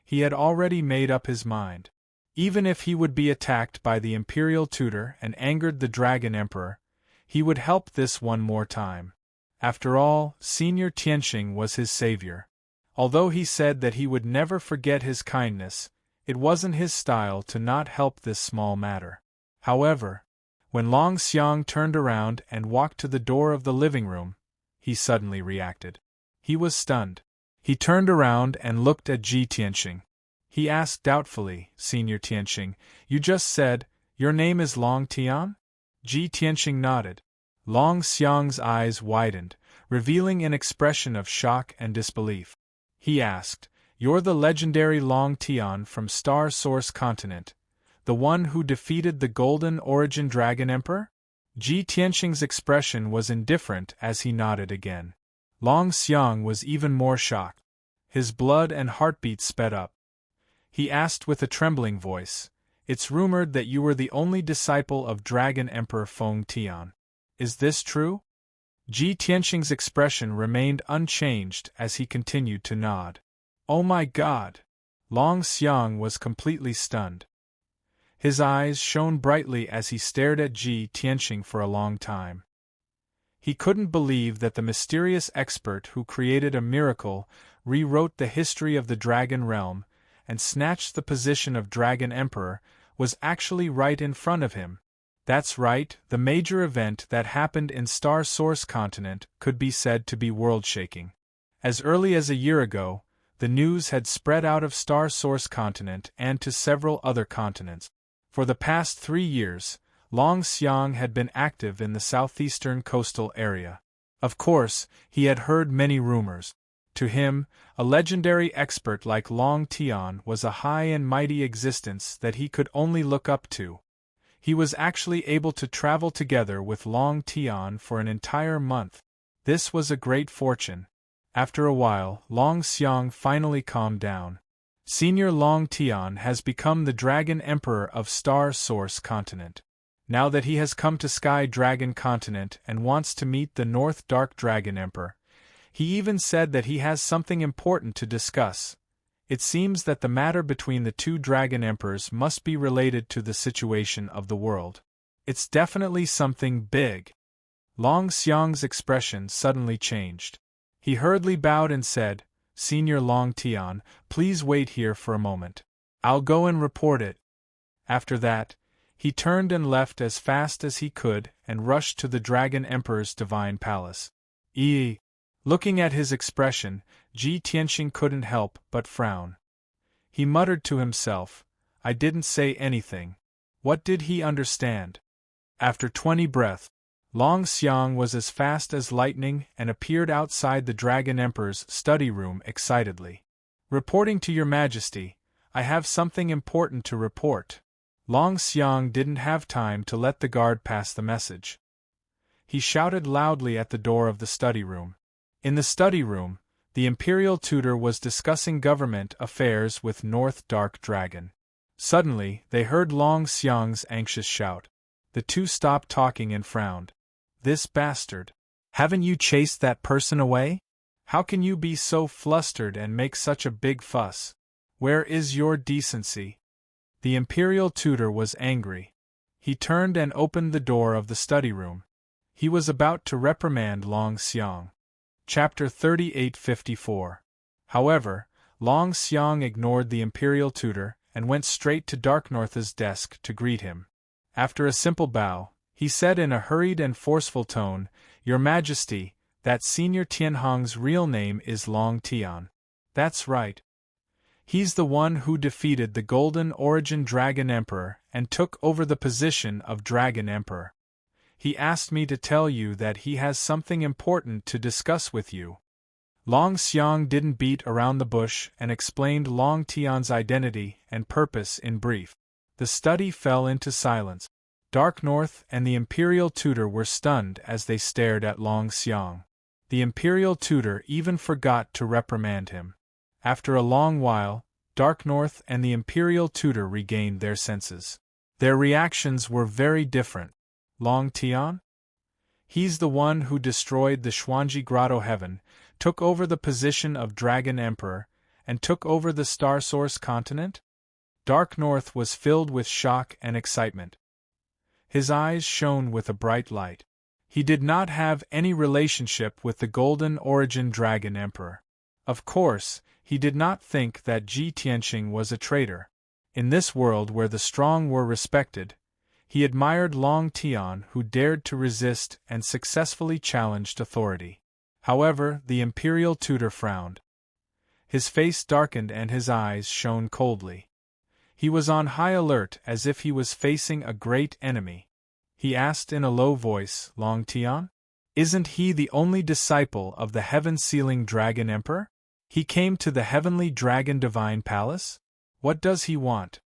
He had already made up his mind. Even if he would be attacked by the Imperial Tutor and angered the Dragon Emperor, he would help this one more time. After all, Senior Tianqing was his savior. Although he said that he would never forget his kindness, it wasn't his style to not help this small matter. However, when Long Xiang turned around and walked to the door of the living room, he suddenly reacted. He was stunned. He turned around and looked at Ji Tianqing. He asked doubtfully, "Senior Tianqing, you just said, your name is Long Tian?" Ji Tianqing nodded. Long Xiang's eyes widened, revealing an expression of shock and disbelief. He asked, "You're the legendary Long Tian from Star Source Continent, the one who defeated the Golden Origin Dragon Emperor?" Ji Tianqing's expression was indifferent as he nodded again. Long Xiang was even more shocked. His blood and heartbeat sped up. He asked with a trembling voice, "It's rumored that you were the only disciple of Dragon Emperor Feng Tian. Is this true?" Ji Tianqing's expression remained unchanged as he continued to nod. "Oh my God!" Long Xiang was completely stunned. His eyes shone brightly as he stared at Ji Tianqing for a long time. He couldn't believe that the mysterious expert who created a miracle, rewrote the history of the Dragon Realm, and snatched the position of Dragon Emperor, was actually right in front of him. That's right, the major event that happened in Star Source Continent could be said to be world-shaking. As early as a year ago, the news had spread out of Star Source Continent and to several other continents. For the past 3 years, Long Xiang had been active in the southeastern coastal area. Of course, he had heard many rumors. To him, a legendary expert like Long Tian was a high and mighty existence that he could only look up to. He was actually able to travel together with Long Tian for an entire month. This was a great fortune. After a while, Long Xiang finally calmed down. Senior Long Tian has become the Dragon Emperor of Star Source Continent. Now that he has come to Sky Dragon Continent and wants to meet the North Dark Dragon Emperor, he even said that he has something important to discuss. It seems that the matter between the two Dragon Emperors must be related to the situation of the world. It's definitely something big. Long Xiang's expression suddenly changed. He hurriedly bowed and said, "Senior Long Tian, please wait here for a moment. I'll go and report it." After that, he turned and left as fast as he could and rushed to the Dragon Emperor's divine palace. Looking at his expression, Ji Tianqing couldn't help but frown. He muttered to himself, "I didn't say anything." What did he understand? After 20 breaths, Long Xiang was as fast as lightning and appeared outside the Dragon Emperor's study room excitedly. "Reporting to Your Majesty, I have something important to report." Long Xiang didn't have time to let the guard pass the message. He shouted loudly at the door of the study room. In the study room, the Imperial Tutor was discussing government affairs with North Dark Dragon. Suddenly, they heard Long Xiang's anxious shout. The two stopped talking and frowned. "This bastard! Haven't you chased that person away? How can you be so flustered and make such a big fuss? Where is your decency?" The Imperial Tutor was angry. He turned and opened the door of the study room. He was about to reprimand Long Xiang. Chapter 3854. However, Long Xiang ignored the Imperial Tutor and went straight to Darknorth's desk to greet him. After a simple bow, he said in a hurried and forceful tone, "Your Majesty, that Senior Tianhong's real name is Long Tian." "That's right. He's the one who defeated the Golden Origin Dragon Emperor and took over the position of Dragon Emperor. He asked me to tell you that he has something important to discuss with you." Long Xiang didn't beat around the bush and explained Long Tian's identity and purpose in brief. The study fell into silence. Darknorth and the Imperial Tutor were stunned as they stared at Long Xiang. The Imperial Tutor even forgot to reprimand him. After a long while, Darknorth and the Imperial Tutor regained their senses. Their reactions were very different. Long Tian? He's the one who destroyed the Xuanji Grotto Heaven, took over the position of Dragon Emperor, and took over the Star Source Continent? Dark North was filled with shock and excitement. His eyes shone with a bright light. He did not have any relationship with the Golden Origin Dragon Emperor. Of course, he did not think that Ji Tianxing was a traitor. In this world where the strong were respected, he admired Long Tian, who dared to resist and successfully challenged authority. However, the imperial tutor frowned. His face darkened and his eyes shone coldly. He was on high alert as if he was facing a great enemy. He asked in a low voice, Long Tian? Isn't he the only disciple of the heaven-sealing Dragon Emperor? He came to the Heavenly Dragon Divine Palace? What does he want?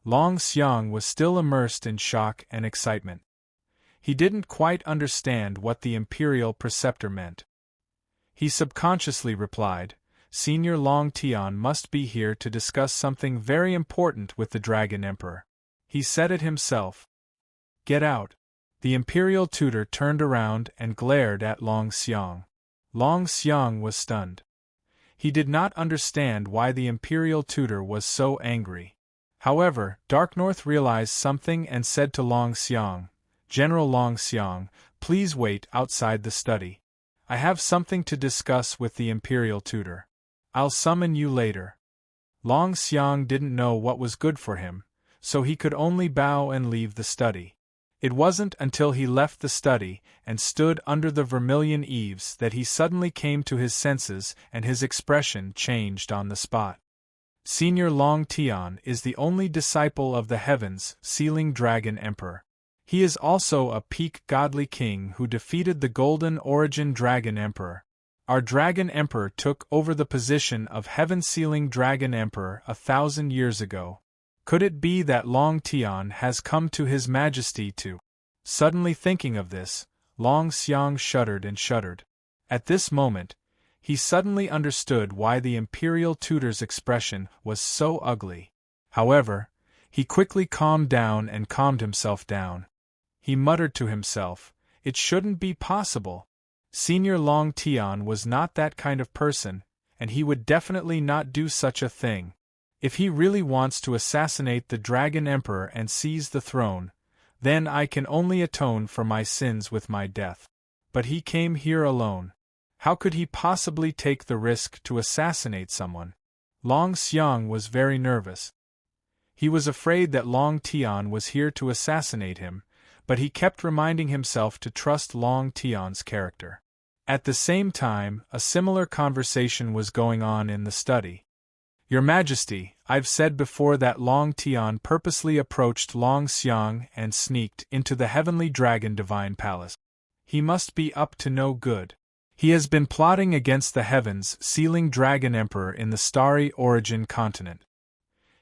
Long Xiang was still immersed in shock and excitement. He didn't quite understand what the imperial preceptor meant. He subconsciously replied, Senior Long Tian must be here to discuss something very important with the Dragon Emperor. He said it himself. Get out. The imperial tutor turned around and glared at Long Xiang. Long Xiang was stunned. He did not understand why the imperial tutor was so angry. However, Dark North realized something and said to Long Xiang, General Long Xiang, please wait outside the study. I have something to discuss with the imperial tutor. I'll summon you later. Long Xiang didn't know what was good for him, so he could only bow and leave the study. It wasn't until he left the study and stood under the vermilion eaves that he suddenly came to his senses and his expression changed on the spot. Senior Long Tian is the only disciple of the heavens, sealing Dragon Emperor. He is also a peak godly king who defeated the Golden Origin Dragon Emperor. Our Dragon Emperor took over the position of heaven-sealing Dragon Emperor 1,000 years ago. Could it be that Long Tian has come to His Majesty too? Suddenly thinking of this, Long Xiang shuddered and shuddered. At this moment, he suddenly understood why the imperial tutor's expression was so ugly. However, he quickly calmed down and calmed himself down. He muttered to himself, it shouldn't be possible. Senior Long Tian was not that kind of person, and he would definitely not do such a thing. If he really wants to assassinate the Dragon Emperor and seize the throne, then I can only atone for my sins with my death. But he came here alone. How could he possibly take the risk to assassinate someone? Long Xiang was very nervous. He was afraid that Long Tian was here to assassinate him, but he kept reminding himself to trust Long Tian's character. At the same time, a similar conversation was going on in the study. Your Majesty, I've said before that Long Tian purposely approached Long Xiang and sneaked into the Heavenly Dragon Divine Palace. He must be up to no good. He has been plotting against the heavens, sealing Dragon Emperor in the Starry Origin continent.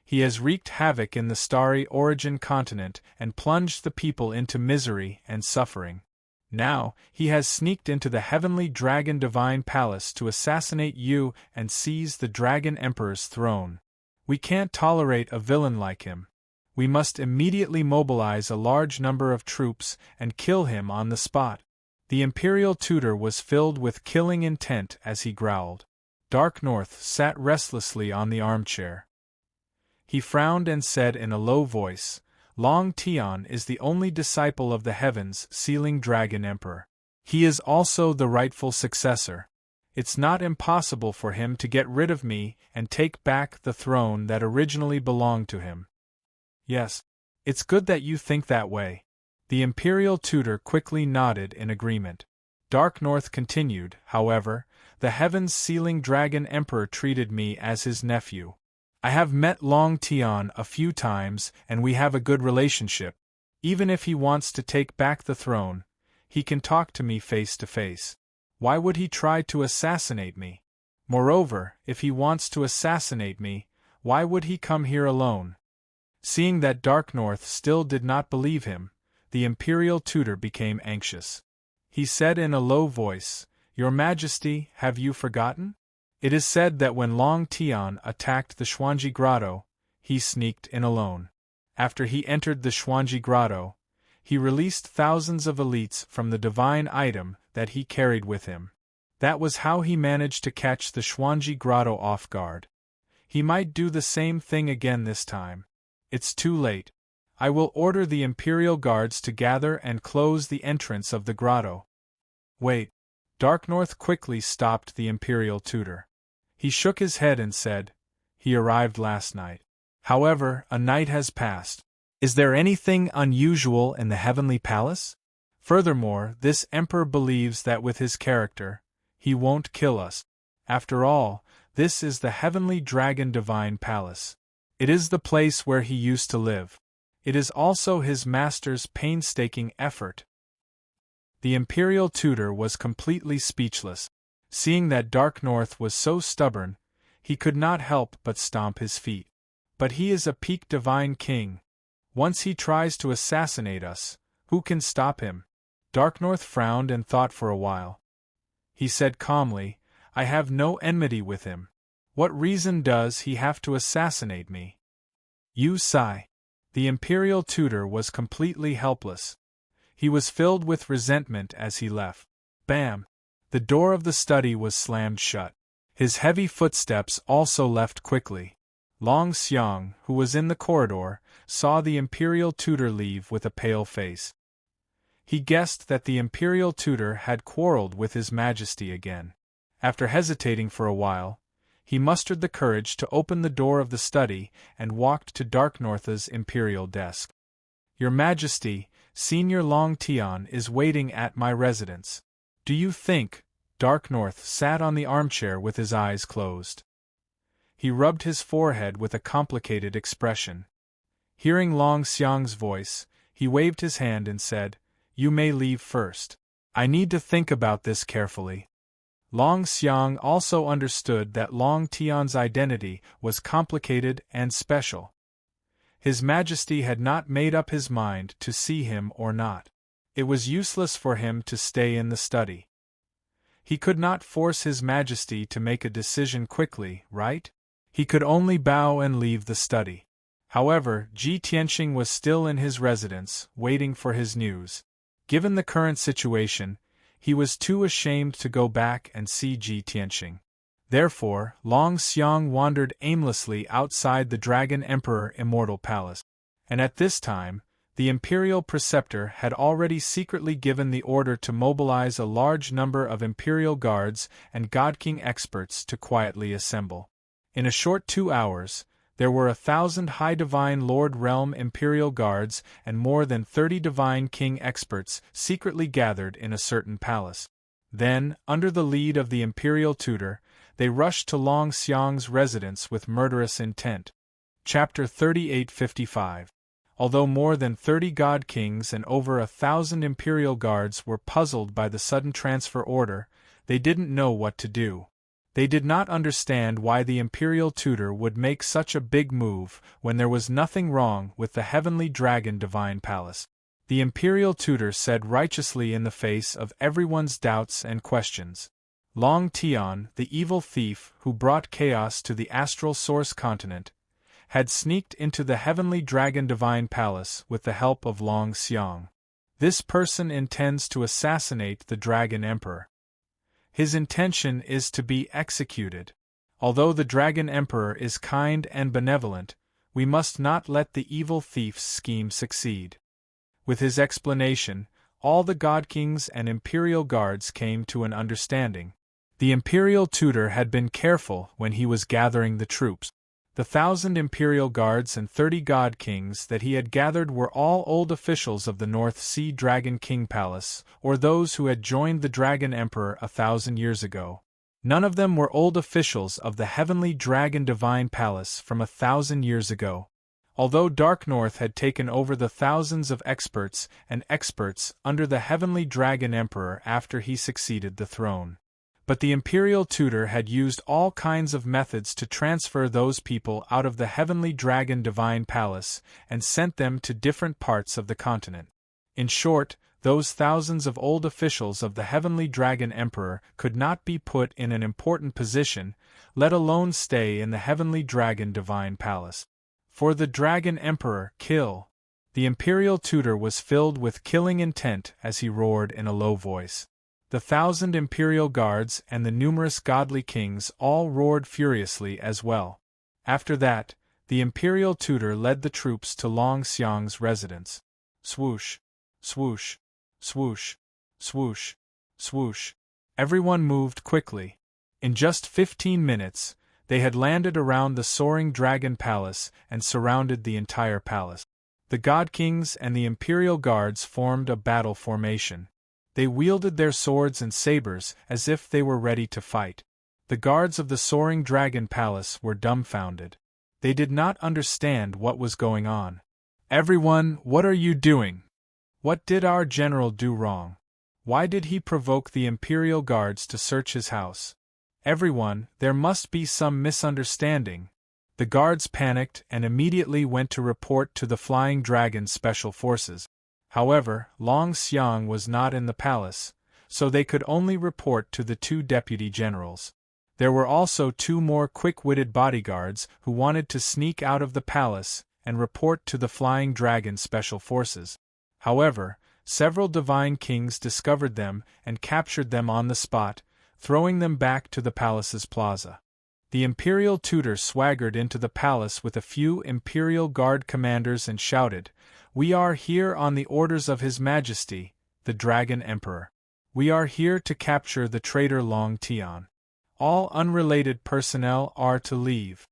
He has wreaked havoc in the Starry Origin continent and plunged the people into misery and suffering. Now, he has sneaked into the Heavenly Dragon Divine Palace to assassinate you and seize the Dragon Emperor's throne. We can't tolerate a villain like him. We must immediately mobilize a large number of troops and kill him on the spot. The imperial tutor was filled with killing intent as he growled. Dark North sat restlessly on the armchair. He frowned and said in a low voice, Long Tian is the only disciple of the heavens, sealing Dragon Emperor. He is also the rightful successor. It's not impossible for him to get rid of me and take back the throne that originally belonged to him. Yes, it's good that you think that way. The imperial tutor quickly nodded in agreement. Dark North continued, however, the heavens sealing Dragon Emperor treated me as his nephew. I have met Long Tian a few times and we have a good relationship. Even if he wants to take back the throne, he can talk to me face to face. Why would he try to assassinate me? Moreover, if he wants to assassinate me, why would he come here alone? Seeing that Dark North still did not believe him, the imperial tutor became anxious. He said in a low voice, Your Majesty, have you forgotten? It is said that when Long Tian attacked the Xuanji Grotto, he sneaked in alone. After he entered the Xuanji Grotto, he released thousands of elites from the divine item that he carried with him. That was how he managed to catch the Xuanji Grotto off guard. He might do the same thing again this time. It's too late. I will order the Imperial Guards to gather and close the entrance of the grotto. Wait. Darknorth quickly stopped the Imperial tutor. He shook his head and said, "He arrived last night. However, a night has passed. Is there anything unusual in the heavenly palace? Furthermore, this emperor believes that with his character, he won't kill us. After all, this is the heavenly dragon divine palace. It is the place where he used to live. It is also his master's painstaking effort." The Imperial tutor was completely speechless. Seeing that Darknorth was so stubborn, he could not help but stomp his feet. But he is a peak divine king. Once he tries to assassinate us, who can stop him? Darknorth frowned and thought for a while. He said calmly, "I have no enmity with him. What reason does he have to assassinate me?" You sigh. The Imperial tutor was completely helpless. He was filled with resentment as he left. Bam! The door of the study was slammed shut. His heavy footsteps also left quickly. Long Xiang, who was in the corridor, saw the Imperial tutor leave with a pale face. He guessed that the Imperial tutor had quarreled with His Majesty again. After hesitating for a while, he mustered the courage to open the door of the study and walked to Darknorth's Imperial desk. "Your Majesty, Senior Long Tian is waiting at my residence. Do you think?" Darknorth sat on the armchair with his eyes closed. He rubbed his forehead with a complicated expression. Hearing Long Xiang's voice, he waved his hand and said, "You may leave first. I need to think about this carefully." Long Xiang also understood that Long Tian's identity was complicated and special. His Majesty had not made up his mind to see him or not. It was useless for him to stay in the study. He could not force His Majesty to make a decision quickly, right? He could only bow and leave the study. However, Ji Tianxing was still in his residence, waiting for his news. Given the current situation, he was too ashamed to go back and see Ji Tianxing. Therefore, Long Xiang wandered aimlessly outside the Dragon Emperor Immortal Palace. And at this time, the Imperial Preceptor had already secretly given the order to mobilize a large number of Imperial Guards and God King experts to quietly assemble. In a short 2 hours, there were 1,000 High Divine Lord Realm Imperial Guards and more than 30 Divine King experts secretly gathered in a certain palace. Then, under the lead of the Imperial tutor, they rushed to Long Xiang's residence with murderous intent. Chapter 3855. Although more than 30 God Kings and over 1,000 Imperial Guards were puzzled by the sudden transfer order, they didn't know what to do. They did not understand why the Imperial tutor would make such a big move when there was nothing wrong with the Heavenly Dragon Divine Palace. The Imperial tutor said righteously in the face of everyone's doubts and questions. Long Tian, the evil thief who brought chaos to the Astral Source continent, had sneaked into the Heavenly Dragon Divine Palace with the help of Long Xiang. This person intends to assassinate the Dragon Emperor. His intention is to be executed. Although the Dragon Emperor is kind and benevolent, we must not let the evil thief's scheme succeed. With his explanation, all the God Kings and Imperial Guards came to an understanding. The Imperial tutor had been careful when he was gathering the troops. The 1,000 Imperial Guards and 30 God Kings that he had gathered were all old officials of the North Sea Dragon King Palace, or those who had joined the Dragon Emperor 1,000 years ago. None of them were old officials of the Heavenly Dragon Divine Palace from 1,000 years ago. Although Darknorth had taken over the thousands of experts and experts under the Heavenly Dragon Emperor after he succeeded the throne. But the Imperial tutor had used all kinds of methods to transfer those people out of the Heavenly Dragon Divine Palace and sent them to different parts of the continent. In short, those thousands of old officials of the Heavenly Dragon Emperor could not be put in an important position, let alone stay in the Heavenly Dragon Divine Palace. For the Dragon Emperor, kill! The Imperial tutor was filled with killing intent as he roared in a low voice. The 1,000 Imperial Guards and the numerous godly kings all roared furiously as well. After that, the imperial tutor led the troops to Long Xiang's residence. Swoosh, swoosh, swoosh, swoosh, swoosh. Everyone moved quickly. In just 15 minutes, they had landed around the soaring dragon palace and surrounded the entire palace. The god kings and the imperial guards formed a battle formation. They wielded their swords and sabers as if they were ready to fight. The guards of the soaring dragon palace were dumbfounded. They did not understand what was going on. Everyone, what are you doing? What did our general do wrong? Why did he provoke the imperial guards to search his house? Everyone, there must be some misunderstanding. The guards panicked and immediately went to report to the Flying Dragon Special Forces. However, Long Xiang was not in the palace, so they could only report to the 2 deputy generals. There were also 2 more quick-witted bodyguards who wanted to sneak out of the palace and report to the Flying Dragon Special Forces. However, several divine kings discovered them and captured them on the spot, throwing them back to the palace's plaza. The imperial tutor swaggered into the palace with a few imperial guard commanders and shouted, "We are here on the orders of His Majesty, the Dragon Emperor. We are here to capture the traitor Long Tian. All unrelated personnel are to leave."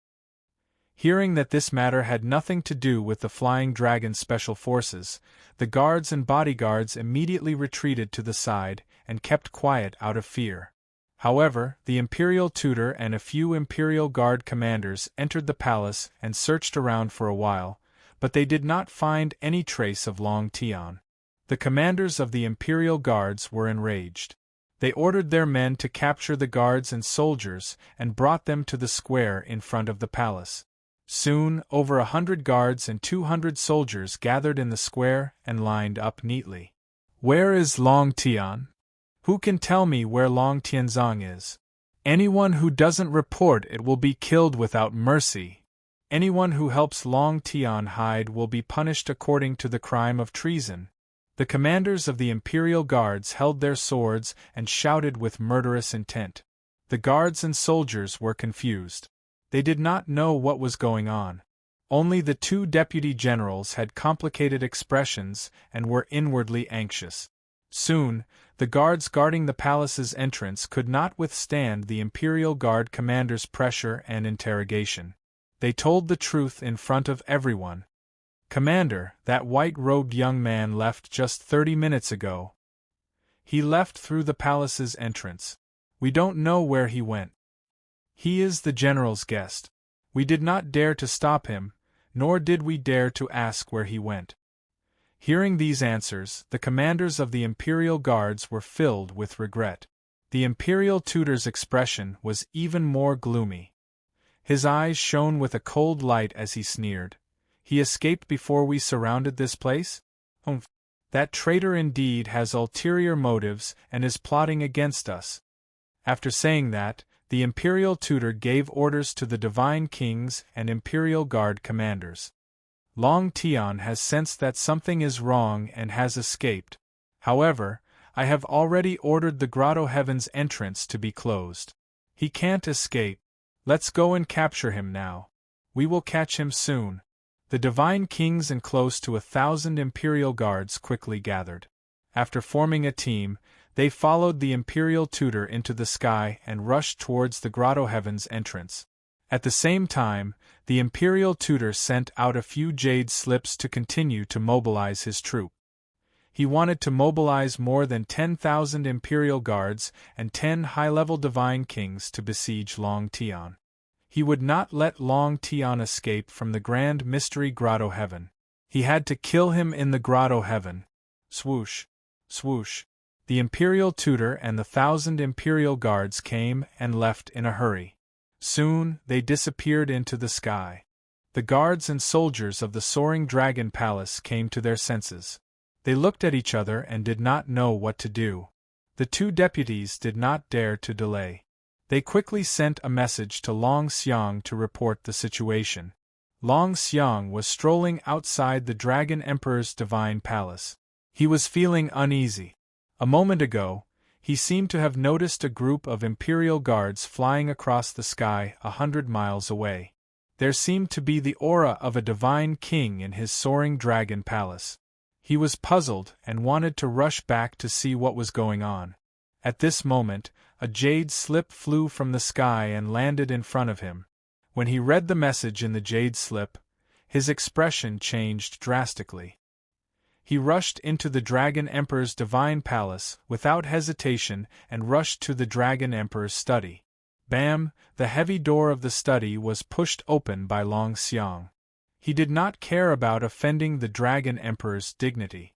Hearing that this matter had nothing to do with the Flying Dragon Special Forces, the guards and bodyguards immediately retreated to the side and kept quiet out of fear. However, the imperial tutor and a few imperial guard commanders entered the palace and searched around for a while, but they did not find any trace of Long Tian. The commanders of the imperial guards were enraged. They ordered their men to capture the guards and soldiers and brought them to the square in front of the palace. Soon, over 100 guards and 200 soldiers gathered in the square and lined up neatly. "Where is Long Tian? Who can tell me where Long Tianzong is? Anyone who doesn't report it will be killed without mercy. Anyone who helps Long Tian hide will be punished according to the crime of treason." The commanders of the imperial guards held their swords and shouted with murderous intent. The guards and soldiers were confused. They did not know what was going on. Only the 2 deputy generals had complicated expressions and were inwardly anxious. Soon, the guards guarding the palace's entrance could not withstand the imperial guard commander's pressure and interrogation. They told the truth in front of everyone. "Commander, that white-robed young man left just 30 minutes ago. He left through the palace's entrance. We don't know where he went. He is the general's guest. We did not dare to stop him, nor did we dare to ask where he went." Hearing these answers, the commanders of the imperial guards were filled with regret. The imperial tutor's expression was even more gloomy. His eyes shone with a cold light as he sneered. "He escaped before we surrounded this place? Humph! That traitor indeed has ulterior motives and is plotting against us." After saying that, the imperial tutor gave orders to the divine kings and imperial guard commanders. "Long Tian has sensed that something is wrong and has escaped. However, I have already ordered the Grotto Heaven's entrance to be closed. He can't escape. Let's go and capture him now. We will catch him soon." The divine kings and close to 1,000 imperial guards quickly gathered. After forming a team, they followed the imperial tutor into the sky and rushed towards the Grotto Heaven's entrance. At the same time, the imperial tutor sent out a few jade slips to continue to mobilize his troop. He wanted to mobilize more than 10,000 imperial guards and 10 high-level divine kings to besiege Long Tian. He would not let Long Tian escape from the grand mystery Grotto Heaven. He had to kill him in the Grotto Heaven. Swoosh, swoosh. The imperial tutor and the 1,000 imperial guards came and left in a hurry. Soon, they disappeared into the sky. The guards and soldiers of the soaring dragon palace came to their senses. They looked at each other and did not know what to do. The 2 deputies did not dare to delay. They quickly sent a message to Long Xiang to report the situation. Long Xiang was strolling outside the Dragon Emperor's divine palace. He was feeling uneasy. A moment ago, he seemed to have noticed a group of imperial guards flying across the sky 100 miles away. There seemed to be the aura of a divine king in his soaring dragon palace. He was puzzled and wanted to rush back to see what was going on. At this moment, a jade slip flew from the sky and landed in front of him. When he read the message in the jade slip, his expression changed drastically. He rushed into the Dragon Emperor's divine palace without hesitation and rushed to the Dragon Emperor's study. Bam! The heavy door of the study was pushed open by Long Xiang. He did not care about offending the Dragon Emperor's dignity.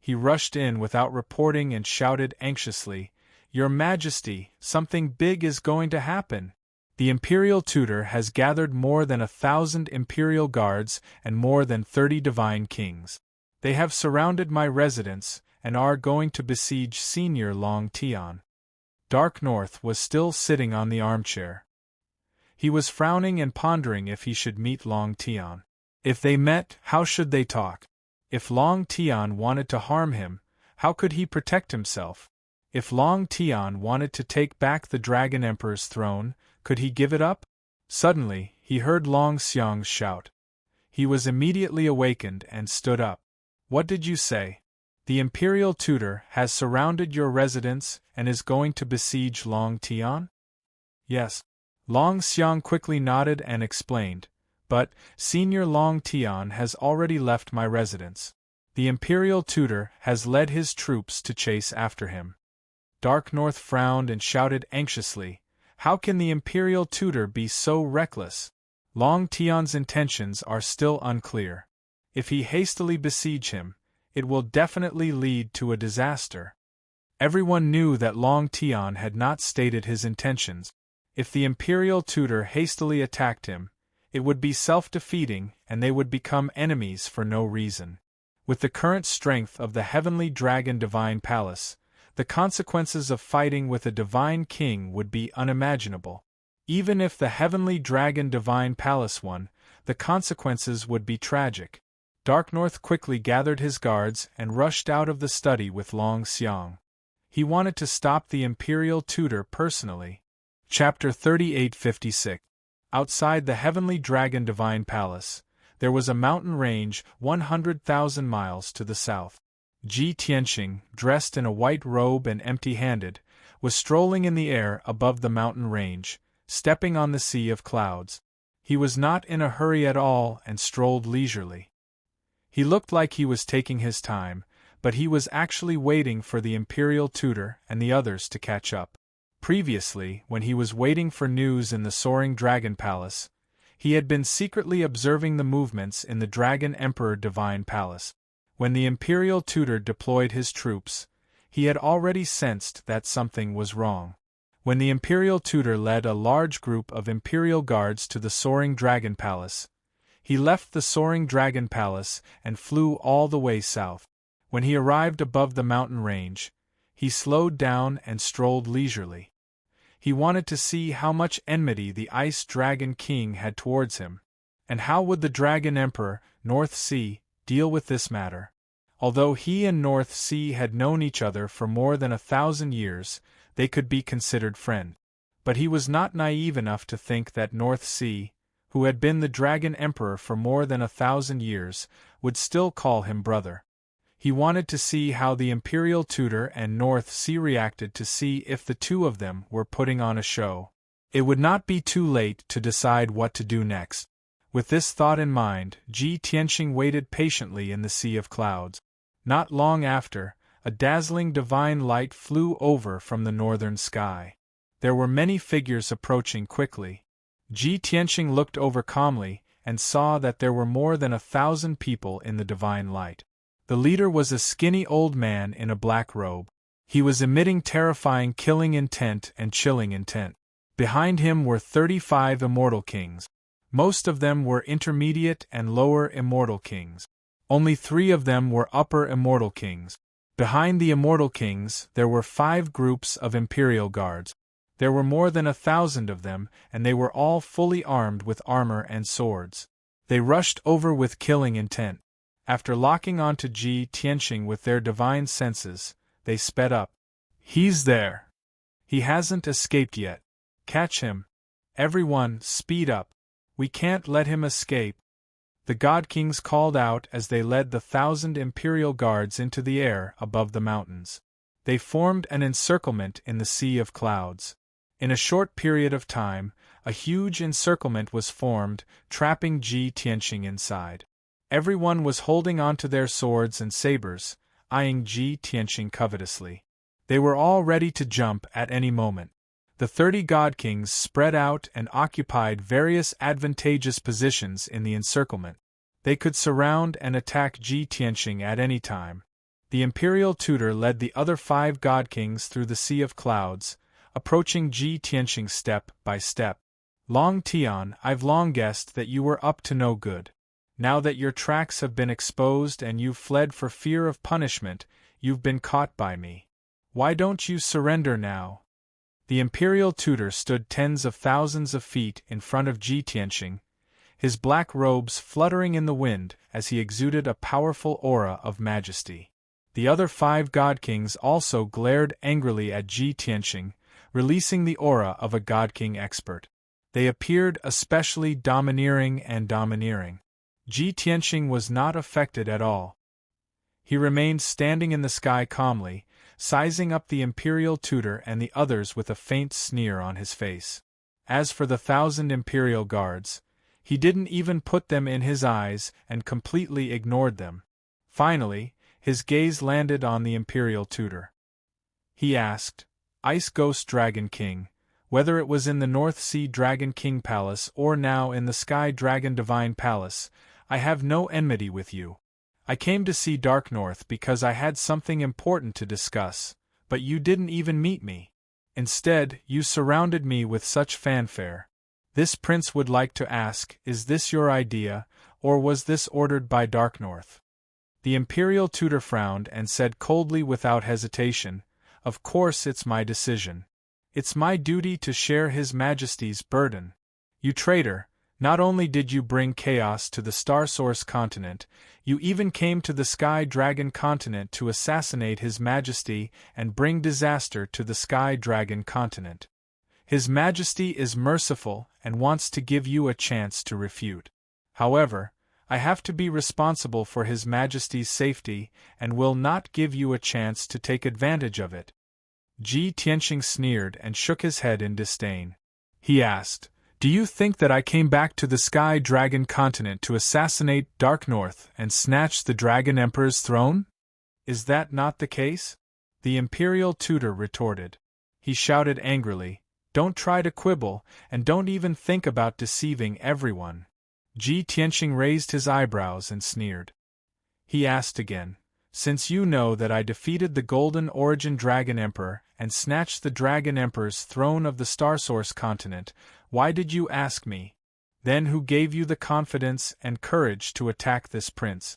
He rushed in without reporting and shouted anxiously, "Your Majesty, something big is going to happen. The Imperial Tutor has gathered more than 1,000 Imperial Guards and more than 30 Divine Kings. They have surrounded my residence and are going to besiege Senior Long Tian." Dark North was still sitting on the armchair. He was frowning and pondering if he should meet Long Tian. If they met, how should they talk? If Long Tian wanted to harm him, how could he protect himself? If Long Tian wanted to take back the Dragon Emperor's throne, could he give it up? Suddenly, he heard Long Xiang's shout. He was immediately awakened and stood up. "What did you say? The Imperial Tutor has surrounded your residence and is going to besiege Long Tian?" "Yes." Long Xiang quickly nodded and explained, "But, Senior Long Tian has already left my residence. The Imperial Tutor has led his troops to chase after him." Dark North frowned and shouted anxiously, "How can the Imperial Tutor be so reckless? Long Tian's intentions are still unclear. If he hastily besiege him, it will definitely lead to a disaster." Everyone knew that Long Tian had not stated his intentions. If the Imperial Tutor hastily attacked him, it would be self-defeating and they would become enemies for no reason. With the current strength of the Heavenly Dragon Divine Palace, the consequences of fighting with a Divine King would be unimaginable. Even if the Heavenly Dragon Divine Palace won, the consequences would be tragic. Dark North quickly gathered his guards and rushed out of the study with Long Xiang. He wanted to stop the Imperial Tutor personally. Chapter 3856. Outside the Heavenly Dragon Divine Palace, there was a mountain range 100,000 miles to the south. Ji Tianxing, dressed in a white robe and empty-handed, was strolling in the air above the mountain range, stepping on the sea of clouds. He was not in a hurry at all and strolled leisurely. He looked like he was taking his time, but he was actually waiting for the Imperial Tutor and the others to catch up. Previously, when he was waiting for news in the soaring Dragon Palace, he had been secretly observing the movements in the Dragon Emperor Divine Palace. When the Imperial Tutor deployed his troops, he had already sensed that something was wrong. When the Imperial Tutor led a large group of Imperial Guards to the soaring Dragon Palace, he left the soaring Dragon Palace and flew all the way south. When he arrived above the mountain range, he slowed down and strolled leisurely. He wanted to see how much enmity the Ice Dragon King had towards him, and how would the Dragon Emperor, North Sea, deal with this matter. Although he and North Sea had known each other for more than 1,000 years, they could be considered friends. But he was not naive enough to think that North Sea, who had been the Dragon Emperor for more than 1,000 years, would still call him brother. He wanted to see how the Imperial Tutor and North Sea reacted to see if the two of them were putting on a show. It would not be too late to decide what to do next. With this thought in mind, Ji Tianxing waited patiently in the sea of clouds. Not long after, a dazzling divine light flew over from the northern sky. There were many figures approaching quickly. Ji Tianxing looked over calmly and saw that there were more than 1,000 people in the divine light. The leader was a skinny old man in a black robe. He was emitting terrifying killing intent and chilling intent. Behind him were 35 immortal kings. Most of them were intermediate and lower immortal kings. Only 3 of them were upper immortal kings. Behind the immortal kings there were 5 groups of imperial guards. There were more than 1,000 of them, and they were all fully armed with armor and swords. They rushed over with killing intent. After locking onto Ji Tianxing with their divine senses, they sped up. "He's there! He hasn't escaped yet. Catch him! Everyone, speed up! We can't let him escape. The God Kings called out as they led the 1,000 Imperial Guards into the air above the mountains. They formed an encirclement in the sea of clouds. In a short period of time, a huge encirclement was formed, trapping Ji Tianqing inside. Everyone was holding onto their swords and sabers, eyeing Ji Tianqing covetously. They were all ready to jump at any moment. The 30 God Kings spread out and occupied various advantageous positions in the encirclement. They could surround and attack Ji Tianqing at any time. The Imperial Tutor led the other 5 God Kings through the sea of clouds, approaching Ji Tianqing step by step. Long Tian, I've long guessed that you were up to no good. Now that your tracks have been exposed and you've fled for fear of punishment, you've been caught by me. Why don't you surrender now? The Imperial Tutor stood tens of thousands of feet in front of Ji Tianqing, his black robes fluttering in the wind as he exuded a powerful aura of majesty. The other 5 God Kings also glared angrily at Ji Tianqing, releasing the aura of a God King expert. They appeared especially domineering and domineering. Ji Tianqing was not affected at all. He remained standing in the sky calmly, sizing up the Imperial Tutor and the others with a faint sneer on his face. As for the 1,000 Imperial Guards, he didn't even put them in his eyes and completely ignored them. Finally, his gaze landed on the Imperial Tutor. He asked, Ice Ghost Dragon King, whether it was in the North Sea Dragon King Palace or now in the Sky Dragon Divine Palace, I have no enmity with you. I came to see Dark North because I had something important to discuss, but you didn't even meet me. Instead, you surrounded me with such fanfare. This prince would like to ask, is this your idea, or was this ordered by Dark North? The Imperial Tutor frowned and said coldly without hesitation, Of course it's my decision. It's my duty to share His Majesty's burden. You traitor, not only did you bring chaos to the Star Source continent, you even came to the Sky Dragon continent to assassinate His Majesty and bring disaster to the Sky Dragon continent. His Majesty is merciful and wants to give you a chance to refute. However, I have to be responsible for His Majesty's safety and will not give you a chance to take advantage of it. Ji Tianqing sneered and shook his head in disdain. He asked, Do you think that I came back to the Sky Dragon continent to assassinate Dark North and snatch the Dragon Emperor's throne? Is that not the case? The Imperial Tutor retorted. He shouted angrily, Don't try to quibble, and don't even think about deceiving everyone. Ji Tianqing raised his eyebrows and sneered. He asked again, Since you know that I defeated the Golden Origin Dragon Emperor and snatched the Dragon Emperor's throne of the Star Source continent, why did you ask me? Then who gave you the confidence and courage to attack this prince?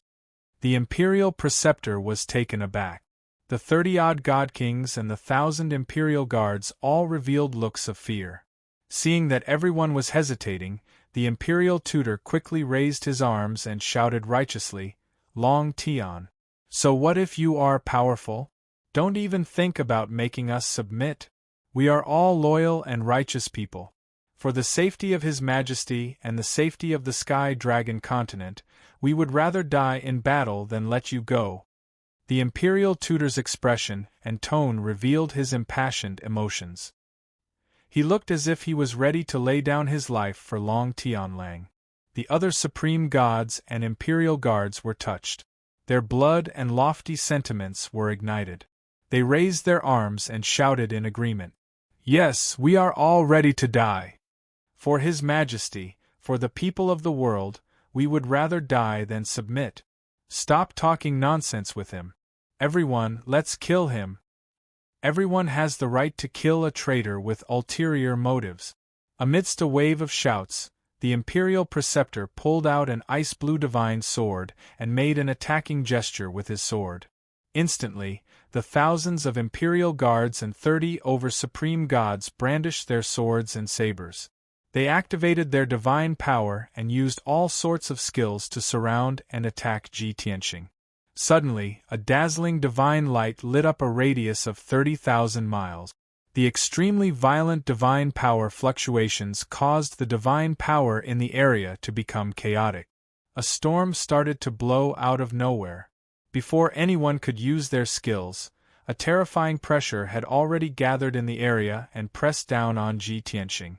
The Imperial Preceptor was taken aback. The 30-odd God Kings and the 1,000 Imperial Guards all revealed looks of fear. Seeing that everyone was hesitating, the Imperial Tutor quickly raised his arms and shouted righteously, Long Tian. So what if you are powerful? Don't even think about making us submit. We are all loyal and righteous people. For the safety of His Majesty and the safety of the Sky Dragon continent, we would rather die in battle than let you go. The Imperial Tutor's expression and tone revealed his impassioned emotions. He looked as if he was ready to lay down his life for Long Tianlang. The other supreme gods and Imperial Guards were touched. Their blood and lofty sentiments were ignited. They raised their arms and shouted in agreement. Yes, we are all ready to die. For His Majesty, for the people of the world, we would rather die than submit. Stop talking nonsense with him. Everyone, let's kill him. Everyone has the right to kill a traitor with ulterior motives. Amidst a wave of shouts, the Imperial Preceptor pulled out an ice-blue divine sword and made an attacking gesture with his sword. Instantly, the thousands of Imperial Guards and 30 over supreme gods brandished their swords and sabers. They activated their divine power and used all sorts of skills to surround and attack Ji Tianqing. Suddenly, a dazzling divine light lit up a radius of 30,000 miles. The extremely violent divine power fluctuations caused the divine power in the area to become chaotic. A storm started to blow out of nowhere. Before anyone could use their skills, a terrifying pressure had already gathered in the area and pressed down on Ji Tianxing.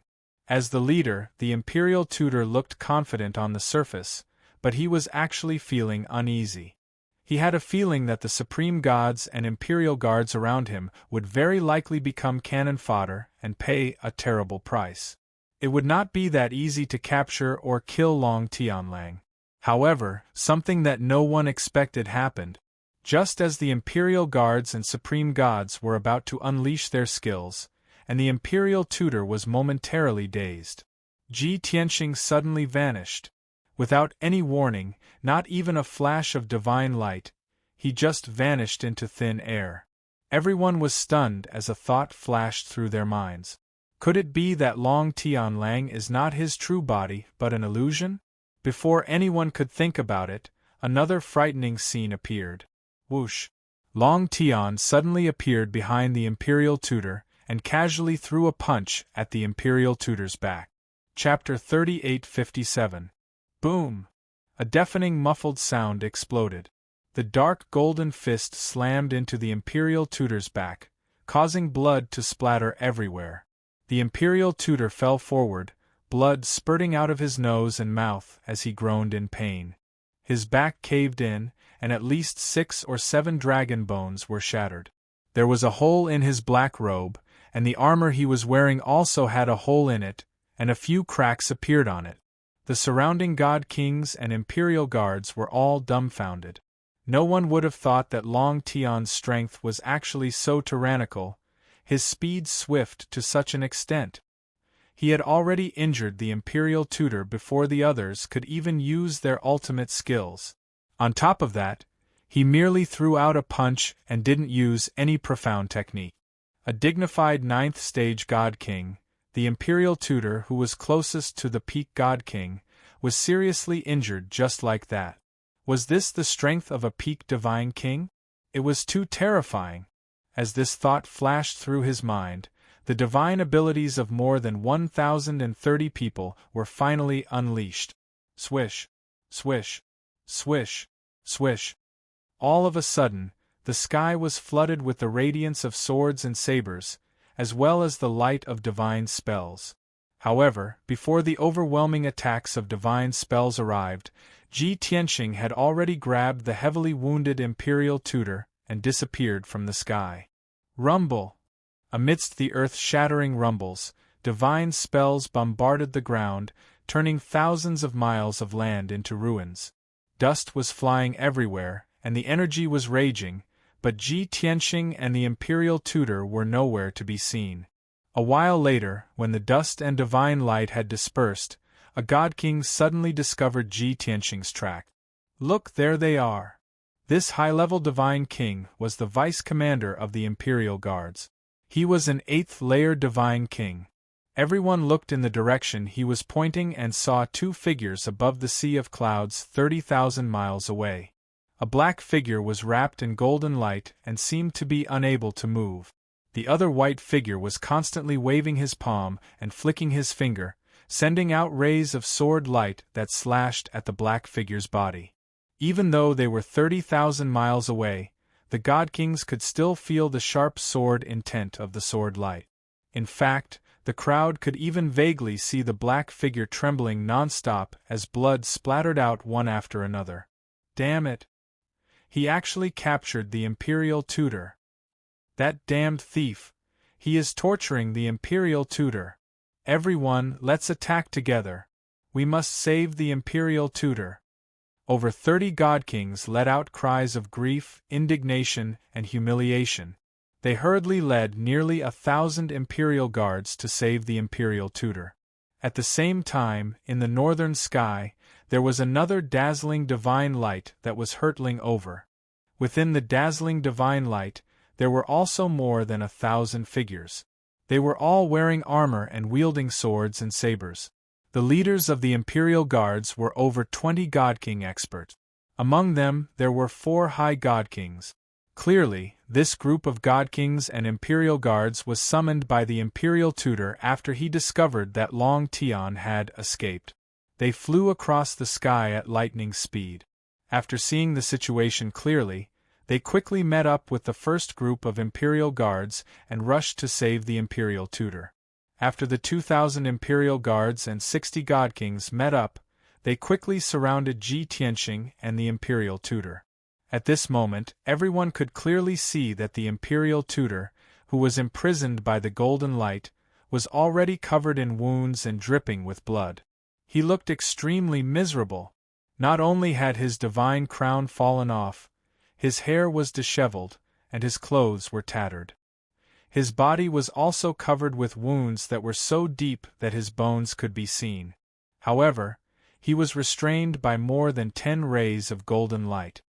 As the leader, the imperial tutor looked confident on the surface, but he was actually feeling uneasy. He had a feeling that the supreme gods and imperial guards around him would very likely become cannon fodder and pay a terrible price. It would not be that easy to capture or kill Long Tianlang. However, something that no one expected happened. Just as the imperial guards and supreme gods were about to unleash their skills, and the imperial tutor was momentarily dazed, Ji Tianxing suddenly vanished. Without any warning, not even a flash of divine light, he just vanished into thin air. Everyone was stunned as a thought flashed through their minds. Could it be that Long Tianlang is not his true body but an illusion? Before anyone could think about it, another frightening scene appeared. Whoosh! Long Tian suddenly appeared behind the imperial tutor and casually threw a punch at the imperial tutor's back. Chapter 3857. Boom! A deafening muffled sound exploded. The dark golden fist slammed into the imperial tutor's back, causing blood to splatter everywhere. The imperial tutor fell forward, blood spurting out of his nose and mouth as he groaned in pain. His back caved in, and at least 6 or 7 dragon bones were shattered. There was a hole in his black robe, and the armor he was wearing also had a hole in it, and a few cracks appeared on it. The surrounding god kings and imperial guards were all dumbfounded. No one would have thought that Long Tian's strength was actually so tyrannical, his speed swift to such an extent. He had already injured the imperial tutor before the others could even use their ultimate skills. On top of that, he merely threw out a punch and didn't use any profound technique. A dignified 9th stage god king, the imperial tutor who was closest to the peak god king, was seriously injured just like that. Was this the strength of a peak divine king? It was too terrifying. As this thought flashed through his mind, the divine abilities of more than 1,030 people were finally unleashed. Swish, swish, swish, swish. All of a sudden, the sky was flooded with the radiance of swords and sabers, as well as the light of divine spells. However, before the overwhelming attacks of divine spells arrived, Ji Tianxing had already grabbed the heavily wounded imperial tutor and disappeared from the sky. Rumble! Amidst the earth-shattering rumbles, divine spells bombarded the ground, turning thousands of miles of land into ruins. Dust was flying everywhere, and the energy was raging, but Ji Tianxing and the imperial tutor were nowhere to be seen. A while later, when the dust and divine light had dispersed, a god king suddenly discovered Ji Tianxing's track. Look, there they are! This high-level divine king was the vice-commander of the imperial guards. He was an 8th-layer divine king. Everyone looked in the direction he was pointing and saw 2 figures above the sea of clouds 30,000 miles away. A black figure was wrapped in golden light and seemed to be unable to move. The other white figure was constantly waving his palm and flicking his finger, sending out rays of sword light that slashed at the black figure's body. Even though they were 30,000 miles away, the god kings could still feel the sharp sword intent of the sword light. In fact, the crowd could even vaguely see the black figure trembling non-stop as blood splattered out one after another. Damn it! He actually captured the imperial tutor. That damned thief! He is torturing the imperial tutor. Everyone, let's attack together. We must save the imperial tutor. Over 30 god kings let out cries of grief, indignation, and humiliation. They hurriedly led nearly 1,000 imperial guards to save the imperial tutor. At the same time, in the northern sky, there was another dazzling divine light that was hurtling over. Within the dazzling divine light, there were also more than 1,000 figures. They were all wearing armor and wielding swords and sabers. The leaders of the imperial guards were over 20 god king experts. Among them, there were 4 high god kings. Clearly, this group of god kings and imperial guards was summoned by the imperial tutor after he discovered that Long Tian had escaped. They flew across the sky at lightning speed. After seeing the situation clearly, they quickly met up with the first group of imperial guards and rushed to save the imperial tutor. After the 2,000 imperial guards and 60 god kings met up, they quickly surrounded Ji Tianxing and the imperial tutor. At this moment, everyone could clearly see that the imperial tutor, who was imprisoned by the golden light, was already covered in wounds and dripping with blood. He looked extremely miserable. Not only had his divine crown fallen off, his hair was disheveled, and his clothes were tattered. His body was also covered with wounds that were so deep that his bones could be seen. However, he was restrained by more than 10 rays of golden light.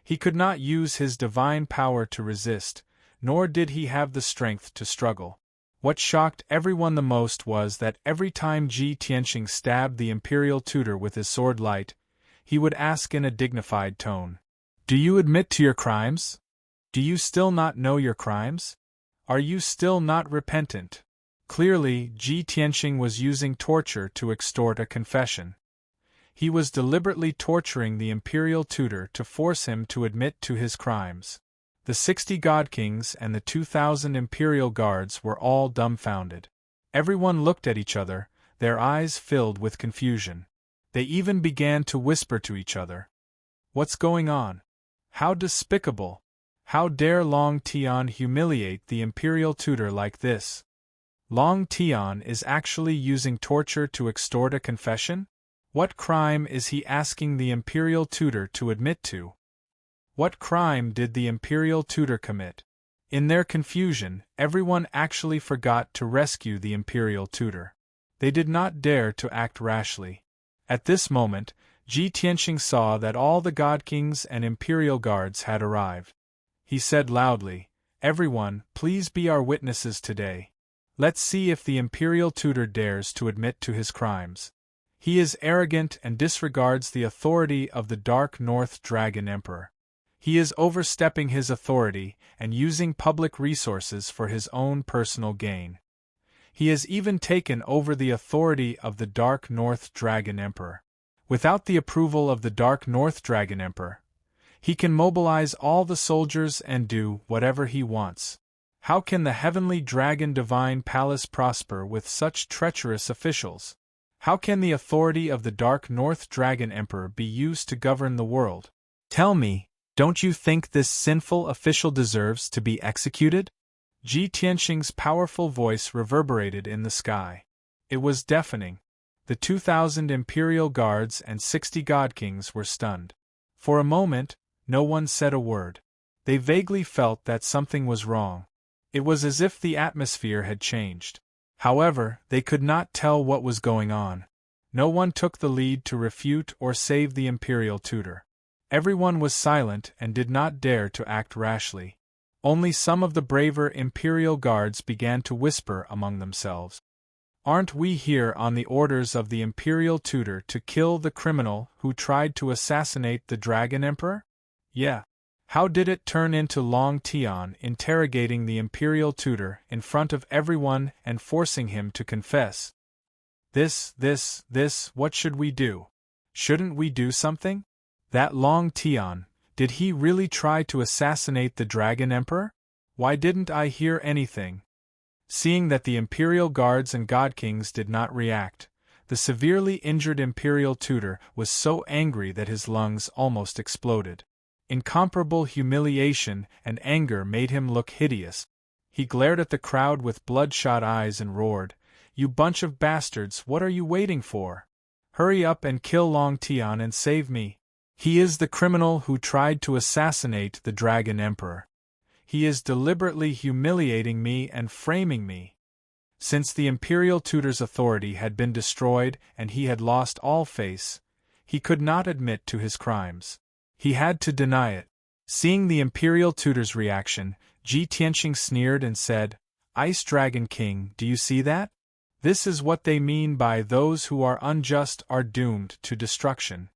He could not use his divine power to resist, nor did he have the strength to struggle. What shocked everyone the most was that every time Ji Tianxing stabbed the imperial tutor with his sword light, he would ask in a dignified tone, "Do you admit to your crimes? Do you still not know your crimes? Are you still not repentant?" Clearly, Ji Tianxing was using torture to extort a confession. He was deliberately torturing the imperial tutor to force him to admit to his crimes. The 60 god kings and the 2,000 imperial guards were all dumbfounded. Everyone looked at each other, their eyes filled with confusion. They even began to whisper to each other, "What's going on? How despicable! How dare Long Tian humiliate the imperial tutor like this? Long Tian is actually using torture to extort a confession? What crime is he asking the imperial tutor to admit to? What crime did the imperial tutor commit?" In their confusion, everyone actually forgot to rescue the imperial tutor. They did not dare to act rashly. At this moment, Ji Tianxing saw that all the god kings and imperial guards had arrived. He said loudly, "Everyone, please be our witnesses today. Let's see if the imperial tutor dares to admit to his crimes. He is arrogant and disregards the authority of the Dark North Dragon Emperor. He is overstepping his authority and using public resources for his own personal gain. He has even taken over the authority of the Dark North Dragon Emperor. Without the approval of the Dark North Dragon Emperor, he can mobilize all the soldiers and do whatever he wants. How can the Heavenly Dragon Divine Palace prosper with such treacherous officials? How can the authority of the Dark North Dragon Emperor be used to govern the world? Tell me, don't you think this sinful official deserves to be executed?" Ji Tianxing's powerful voice reverberated in the sky. It was deafening. The 2,000 imperial guards and 60 god kings were stunned. For a moment, no one said a word. They vaguely felt that something was wrong. It was as if the atmosphere had changed. However, they could not tell what was going on. No one took the lead to refute or save the imperial tutor. Everyone was silent and did not dare to act rashly. Only some of the braver imperial guards began to whisper among themselves. "Aren't we here on the orders of the imperial tutor to kill the criminal who tried to assassinate the Dragon Emperor? Yeah. How did it turn into Long Tian interrogating the imperial tutor in front of everyone and forcing him to confess? This, what should we do? Shouldn't we do something? That Long Tian, did he really try to assassinate the Dragon Emperor? Why didn't I hear anything?" Seeing that the imperial guards and god kings did not react, the severely injured imperial tutor was so angry that his lungs almost exploded. Incomparable humiliation and anger made him look hideous. He glared at the crowd with bloodshot eyes and roared, "You bunch of bastards, what are you waiting for? Hurry up and kill Long Tian and save me. He is the criminal who tried to assassinate the Dragon Emperor. He is deliberately humiliating me and framing me." Since the imperial tutor's authority had been destroyed and he had lost all face, he could not admit to his crimes. He had to deny it. Seeing the imperial tutor's reaction, Ji Tianxing sneered and said, "Ice Dragon King, do you see that? This is what they mean by those who are unjust are doomed to destruction.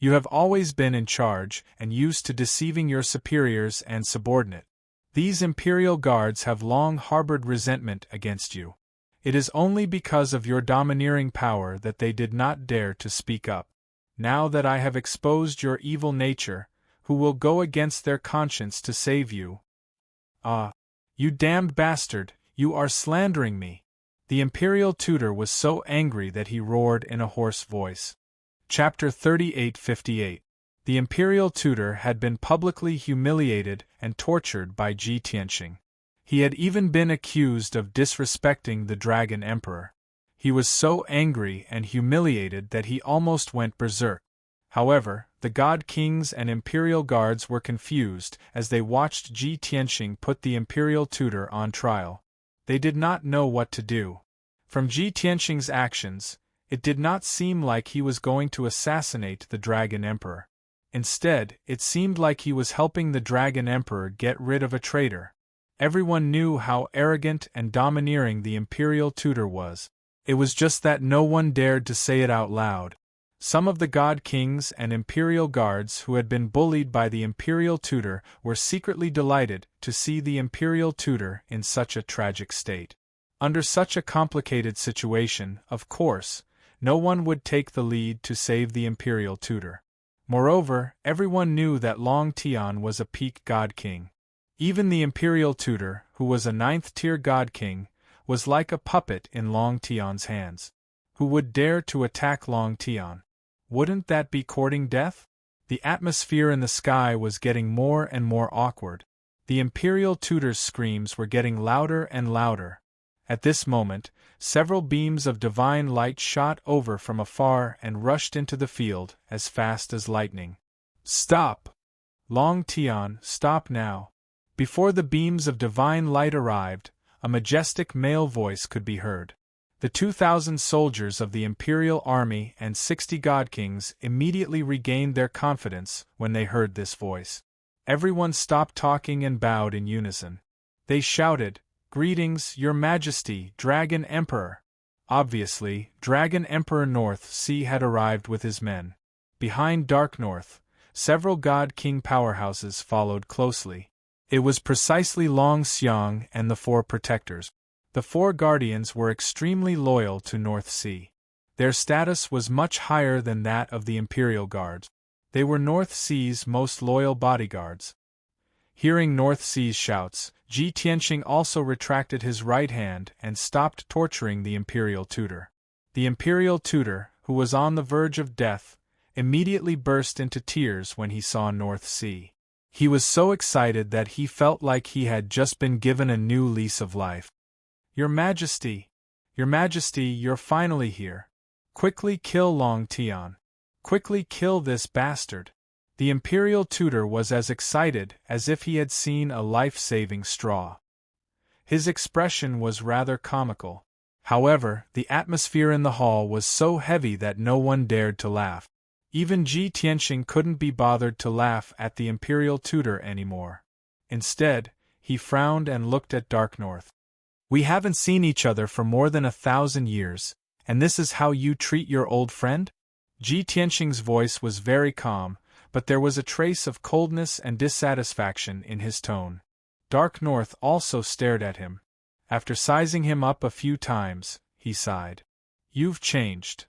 You have always been in charge and used to deceiving your superiors and subordinate. These imperial guards have long harbored resentment against you. It is only because of your domineering power that they did not dare to speak up. Now that I have exposed your evil nature, who will go against their conscience to save you? Ah! You damned bastard, you are slandering me! The imperial tutor was so angry that he roared in a hoarse voice. Chapter 38:58. The imperial tutor had been publicly humiliated and tortured by Ji Tianxing. He had even been accused of disrespecting the Dragon Emperor. He was so angry and humiliated that he almost went berserk. However, the God Kings and Imperial Guards were confused as they watched Ji Tianxing put the Imperial tutor on trial. They did not know what to do. From Ji Tianxing's actions, it did not seem like he was going to assassinate the Dragon Emperor. Instead, it seemed like he was helping the Dragon Emperor get rid of a traitor. Everyone knew how arrogant and domineering the Imperial tutor was. It was just that no one dared to say it out loud. Some of the God Kings and Imperial Guards who had been bullied by the Imperial tutor were secretly delighted to see the Imperial tutor in such a tragic state. Under such a complicated situation, of course, no one would take the lead to save the Imperial tutor. Moreover, everyone knew that Long Tian was a peak God King. Even the Imperial tutor, who was a 9th-tier God King, was like a puppet in Long Tian's hands. Who would dare to attack Long Tian? Wouldn't that be courting death? The atmosphere in the sky was getting more and more awkward. The Imperial tutor's screams were getting louder and louder. At this moment, several beams of divine light shot over from afar and rushed into the field as fast as lightning. Stop! Long Tian, stop now! Before the beams of divine light arrived, a majestic male voice could be heard. The 2,000 soldiers of the Imperial Army and 60 God Kings immediately regained their confidence when they heard this voice. Everyone stopped talking and bowed in unison. They shouted, "Greetings, Your Majesty, Dragon Emperor!" Obviously, Dragon Emperor North Sea had arrived with his men. Behind Dark North, several God King powerhouses followed closely. It was precisely Long Xiang and the 4 protectors. The 4 guardians were extremely loyal to North Sea. Their status was much higher than that of the Imperial Guards. They were North Sea's most loyal bodyguards. Hearing North Sea's shouts, Ji Tianxing also retracted his right hand and stopped torturing the Imperial tutor. The Imperial tutor, who was on the verge of death, immediately burst into tears when he saw North Sea. He was so excited that he felt like he had just been given a new lease of life. Your Majesty, you're finally here. Quickly kill Long Tian. Quickly kill this bastard. The Imperial tutor was as excited as if he had seen a life-saving straw. His expression was rather comical. However, the atmosphere in the hall was so heavy that no one dared to laugh. Even Ji Tianxing couldn't be bothered to laugh at the Imperial tutor anymore. Instead, he frowned and looked at Dark North. We haven't seen each other for more than 1,000 years, and this is how you treat your old friend? Ji Tianxing's voice was very calm, but there was a trace of coldness and dissatisfaction in his tone. Dark North also stared at him. After sizing him up a few times, he sighed. You've changed.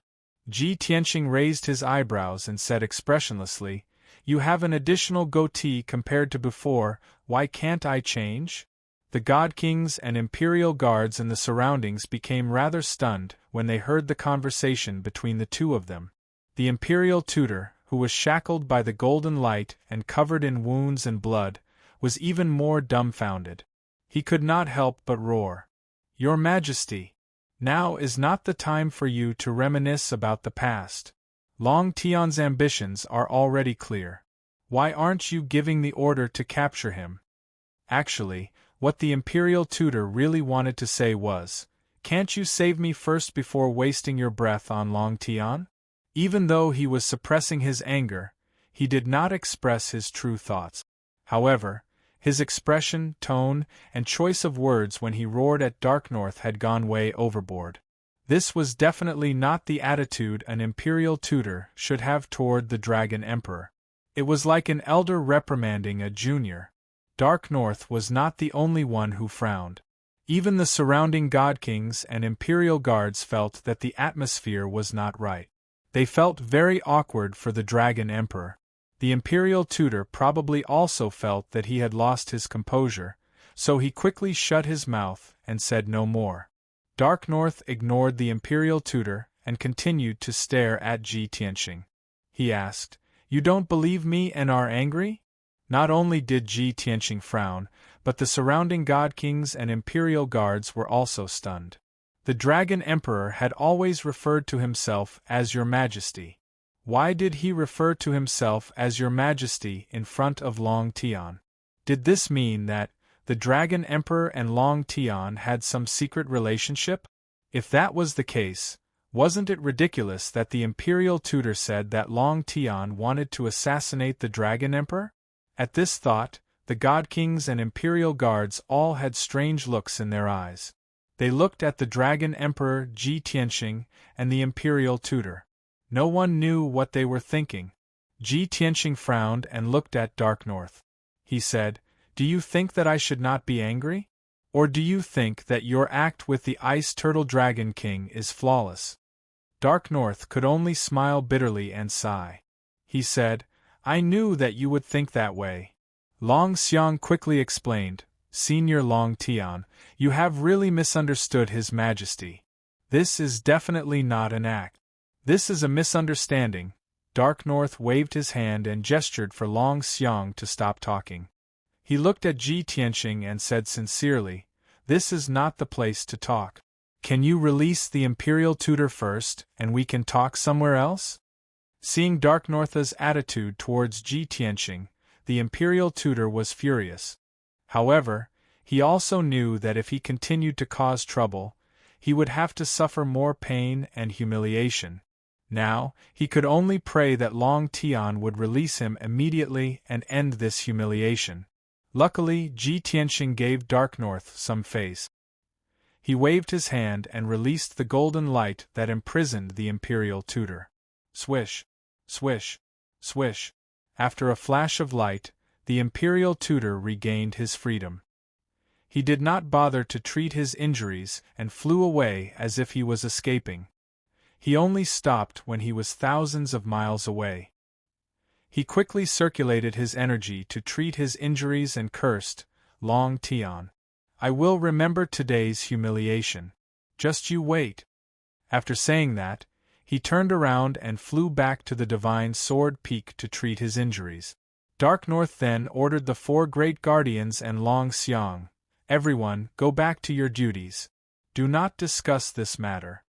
Ji Tianxing raised his eyebrows and said expressionlessly, You have an additional goatee compared to before, why can't I change? The God Kings and Imperial Guards in the surroundings became rather stunned when they heard the conversation between the two of them. The Imperial tutor, who was shackled by the golden light and covered in wounds and blood, was even more dumbfounded. He could not help but roar. Your Majesty! Now is not the time for you to reminisce about the past. Long Tian's ambitions are already clear. Why aren't you giving the order to capture him? Actually, what the Imperial tutor really wanted to say was, Can't you save me first before wasting your breath on Long Tian? Even though he was suppressing his anger, he did not express his true thoughts. However, his expression, tone, and choice of words when he roared at Dark North had gone way overboard. This was definitely not the attitude an imperial tutor should have toward the Dragon Emperor. It was like an elder reprimanding a junior. Dark North was not the only one who frowned. Even the surrounding god kings and imperial guards felt that the atmosphere was not right. They felt very awkward for the Dragon Emperor. The imperial tutor probably also felt that he had lost his composure, so he quickly shut his mouth and said no more. Dark North ignored the imperial tutor and continued to stare at Ji Tianxing. He asked, "You don't believe me and are angry?" Not only did Ji Tianxing frown, but the surrounding god kings and imperial guards were also stunned. The Dragon Emperor had always referred to himself as Your Majesty. Why did he refer to himself as Your Majesty in front of Long Tian? Did this mean that the Dragon Emperor and Long Tian had some secret relationship? If that was the case, wasn't it ridiculous that the imperial tutor said that Long Tian wanted to assassinate the Dragon Emperor? At this thought, the god kings and imperial guards all had strange looks in their eyes. They looked at the Dragon Emperor Ji Tianxing and the imperial tutor. No one knew what they were thinking. Ji Tianxing frowned and looked at Dark North. He said, "Do you think that I should not be angry? Or do you think that your act with the Ice Turtle Dragon King is flawless?" Dark North could only smile bitterly and sigh. He said, "I knew that you would think that way." Long Xiang quickly explained, "Senior Long Tian, you have really misunderstood His Majesty. This is definitely not an act. This is a misunderstanding." Dark North waved his hand and gestured for Long Xiang to stop talking. He looked at Ji Tianxing and said sincerely, "This is not the place to talk. Can you release the imperial tutor first, and we can talk somewhere else?" Seeing Dark North's attitude towards Ji Tianxing, the imperial tutor was furious. However, he also knew that if he continued to cause trouble, he would have to suffer more pain and humiliation. Now, he could only pray that Long Tian would release him immediately and end this humiliation. Luckily, Ji Tianxing gave Dark North some face. He waved his hand and released the golden light that imprisoned the imperial tutor. Swish, swish, swish. After a flash of light, the imperial tutor regained his freedom. He did not bother to treat his injuries and flew away as if he was escaping. He only stopped when he was thousands of miles away. He quickly circulated his energy to treat his injuries and cursed, "Long Tian, I will remember today's humiliation. Just you wait." After saying that, he turned around and flew back to the Divine Sword Peak to treat his injuries. Dark North then ordered the 4 great guardians and Long Xiang, "Everyone, go back to your duties. Do not discuss this matter."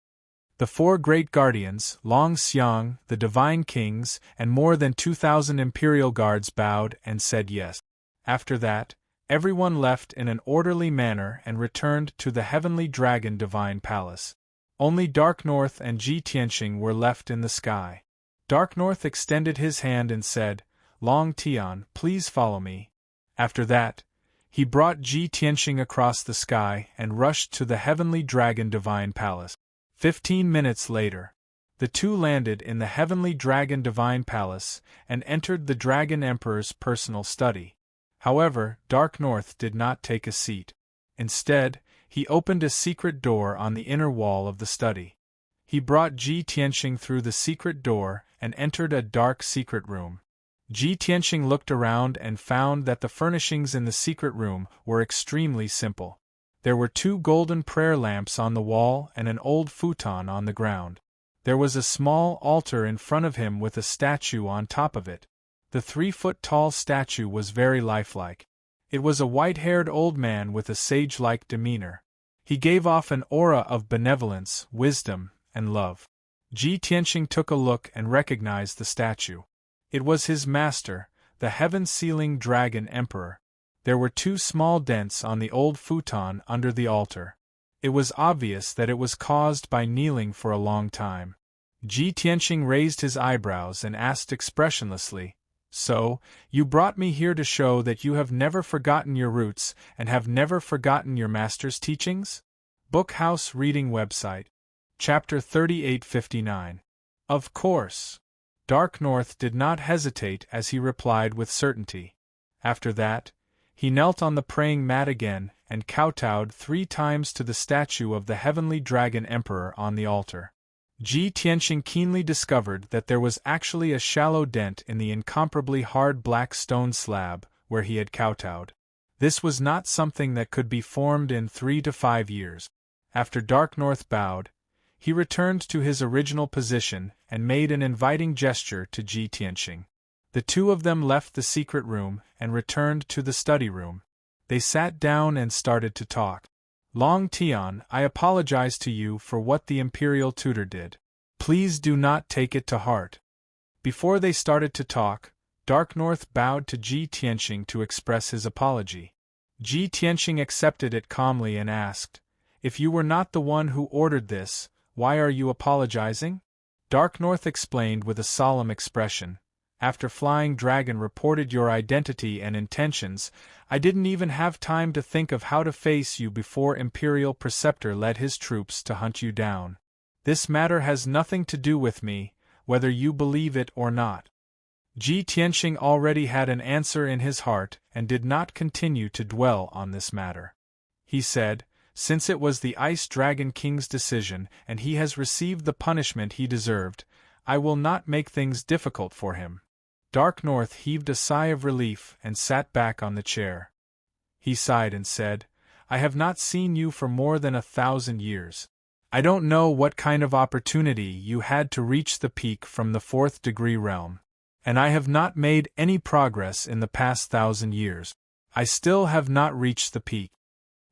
The 4 great guardians, Long Xiang, the divine kings, and more than 2,000 imperial guards bowed and said yes. After that, everyone left in an orderly manner and returned to the Heavenly Dragon Divine Palace. Only Dark North and Ji Tianxing were left in the sky. Dark North extended his hand and said, "Long Tian, please follow me." After that, he brought Ji Tianxing across the sky and rushed to the Heavenly Dragon Divine Palace. 15 minutes later, the two landed in the Heavenly Dragon Divine Palace and entered the Dragon Emperor's personal study. However, Dark North did not take a seat. Instead, he opened a secret door on the inner wall of the study. He brought Ji Tianxing through the secret door and entered a dark secret room. Ji Tianxing looked around and found that the furnishings in the secret room were extremely simple. There were 2 golden prayer lamps on the wall and an old futon on the ground. There was a small altar in front of him with a statue on top of it. The 3-foot-tall statue was very lifelike. It was a white-haired old man with a sage-like demeanor. He gave off an aura of benevolence, wisdom, and love. Ji Tianxing took a look and recognized the statue. It was his master, the heaven-sealing Dragon Emperor. There were 2 small dents on the old futon under the altar. It was obvious that it was caused by kneeling for a long time. Ji Tianxing raised his eyebrows and asked expressionlessly, "So, you brought me here to show that you have never forgotten your roots and have never forgotten your master's teachings?" Bookhouse Reading Website. Chapter 3859. Of course. Dark North did not hesitate as he replied with certainty. After that, he knelt on the praying mat again and kowtowed 3 times to the statue of the heavenly dragon emperor on the altar. Ji Tianxing keenly discovered that there was actually a shallow dent in the incomparably hard black stone slab where he had kowtowed. This was not something that could be formed in 3 to 5 years. After Dark North bowed, he returned to his original position and made an inviting gesture to Ji Tianxing. The two of them left the secret room and returned to the study room. They sat down and started to talk. Long Tian, I apologize to you for what the imperial tutor did. Please do not take it to heart. Before they started to talk, Dark North bowed to Ji Tianxing to express his apology. Ji Tianxing accepted it calmly and asked, "If you were not the one who ordered this, why are you apologizing?" Dark North explained with a solemn expression, "After Flying Dragon reported your identity and intentions, I didn't even have time to think of how to face you before Imperial Preceptor led his troops to hunt you down. This matter has nothing to do with me, whether you believe it or not." Ji Tianxing already had an answer in his heart and did not continue to dwell on this matter. He said, "Since it was the Ice Dragon King's decision and he has received the punishment he deserved, I will not make things difficult for him." Dark North heaved a sigh of relief and sat back on the chair. He sighed and said, "I have not seen you for more than 1,000 years. I don't know what kind of opportunity you had to reach the peak from the 4th degree realm. And I have not made any progress in the past 1,000 years. I still have not reached the peak."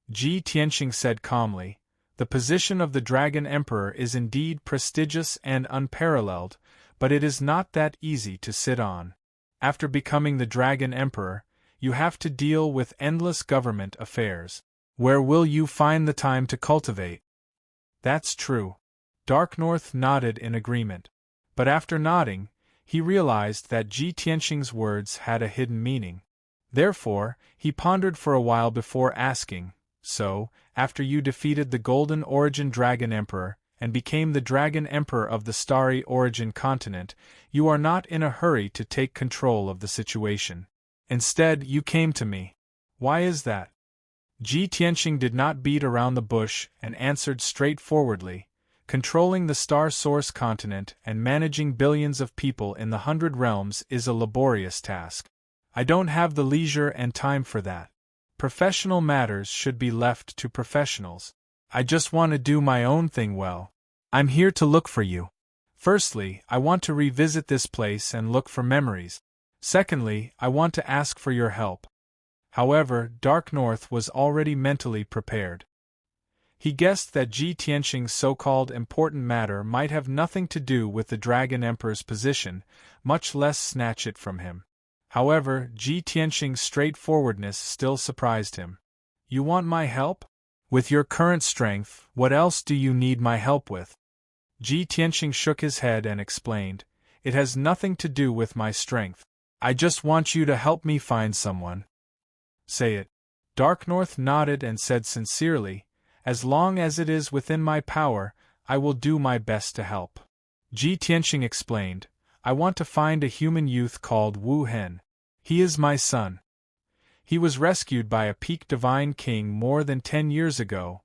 Ji Tianxing said calmly, "The position of the Dragon Emperor is indeed prestigious and unparalleled, but it is not that easy to sit on. After becoming the Dragon Emperor, you have to deal with endless government affairs. Where will you find the time to cultivate?" "That's true." Dark North nodded in agreement. But after nodding, he realized that Ji Tianxing's words had a hidden meaning. Therefore, he pondered for a while before asking, "So, after you defeated the Golden Origin Dragon Emperor, and became the Dragon Emperor of the Starry Origin continent, you are not in a hurry to take control of the situation. Instead, you came to me. Why is that?" Ji Tianxing did not beat around the bush and answered straightforwardly, "Controlling the Star Source continent and managing billions of people in the 100 realms is a laborious task. I don't have the leisure and time for that. Professional matters should be left to professionals. I just want to do my own thing well. I'm here to look for you. Firstly, I want to revisit this place and look for memories. Secondly, I want to ask for your help." However, Dark North was already mentally prepared. He guessed that Ji Tianxing's so-called important matter might have nothing to do with the Dragon Emperor's position, much less snatch it from him. However, Ji Tianxing's straightforwardness still surprised him. "You want my help? With your current strength, what else do you need my help with?" Ji Tianxing shook his head and explained, "It has nothing to do with my strength. I just want you to help me find someone." "Say it." Dark North nodded and said sincerely, "As long as it is within my power, I will do my best to help." Ji Tianxing explained, "I want to find a human youth called Wu Hen. He is my son. He was rescued by a peak divine king more than 10 years ago."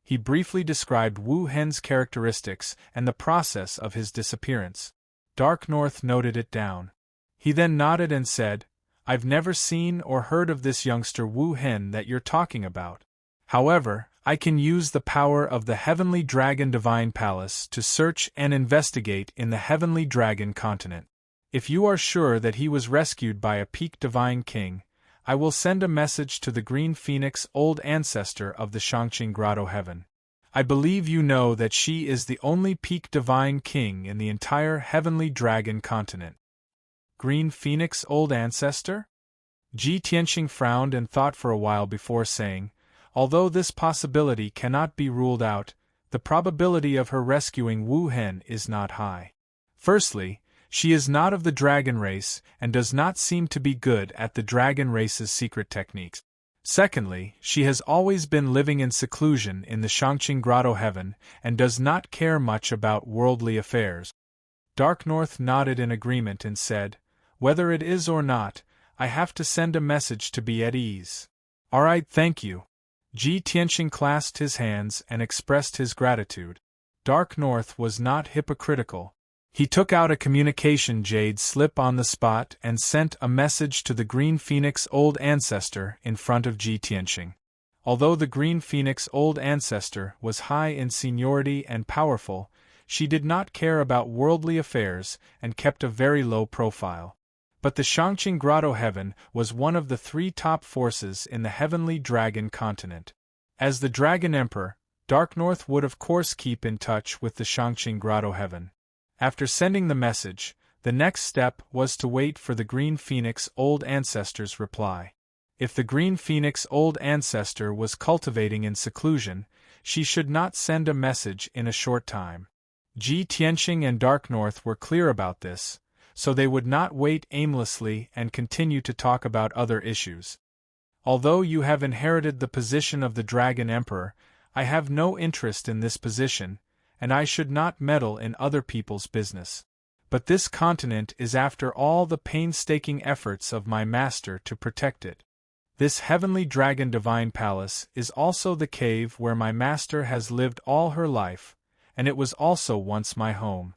He briefly described Wu Hen's characteristics and the process of his disappearance. Dark North noted it down. He then nodded and said, "I've never seen or heard of this youngster Wu Hen that you're talking about. However, I can use the power of the Heavenly Dragon Divine Palace to search and investigate in the Heavenly Dragon continent. If you are sure that he was rescued by a peak divine king, I will send a message to the Green Phoenix, old ancestor of the Shangqing Grotto Heaven. I believe you know that she is the only peak divine king in the entire Heavenly Dragon continent." "Green Phoenix, old ancestor?" Ji Tianxing frowned and thought for a while before saying, "Although this possibility cannot be ruled out, the probability of her rescuing Wu Hen is not high. Firstly, she is not of the dragon race and does not seem to be good at the dragon race's secret techniques. Secondly, she has always been living in seclusion in the Shangqing Grotto heaven and does not care much about worldly affairs. Dark North nodded in agreement and said, "Whether it is or not, I have to send a message to be at ease." "All right, thank you." Ji Tianxing clasped his hands and expressed his gratitude. Dark North was not hypocritical. He took out a communication jade slip on the spot and sent a message to the Green Phoenix Old Ancestor in front of Ji Tianxing. Although the Green Phoenix Old Ancestor was high in seniority and powerful, she did not care about worldly affairs and kept a very low profile. But the Shangqing Grotto Heaven was one of the 3 top forces in the Heavenly Dragon continent. As the Dragon Emperor, Dark North would of course keep in touch with the Shangqing Grotto Heaven. After sending the message, the next step was to wait for the Green Phoenix Old Ancestor's reply. If the Green Phoenix Old Ancestor was cultivating in seclusion, she should not send a message in a short time. Ji Tianxing and Dark North were clear about this, so they would not wait aimlessly and continue to talk about other issues. "Although you have inherited the position of the Dragon Emperor, I have no interest in this position, and I should not meddle in other people's business. But this continent is after all the painstaking efforts of my master to protect it. This Heavenly Dragon Divine Palace is also the cave where my master has lived all her life, and it was also once my home."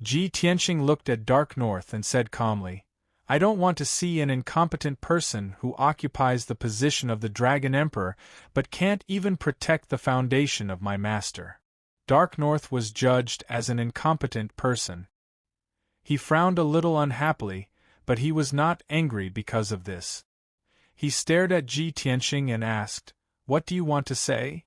Ji Tianxing looked at Dark North and said calmly, "I don't want to see an incompetent person who occupies the position of the Dragon Emperor but can't even protect the foundation of my master." Dark North was judged as an incompetent person. He frowned a little unhappily, but he was not angry because of this. He stared at Ji Tianxing and asked, "What do you want to say?"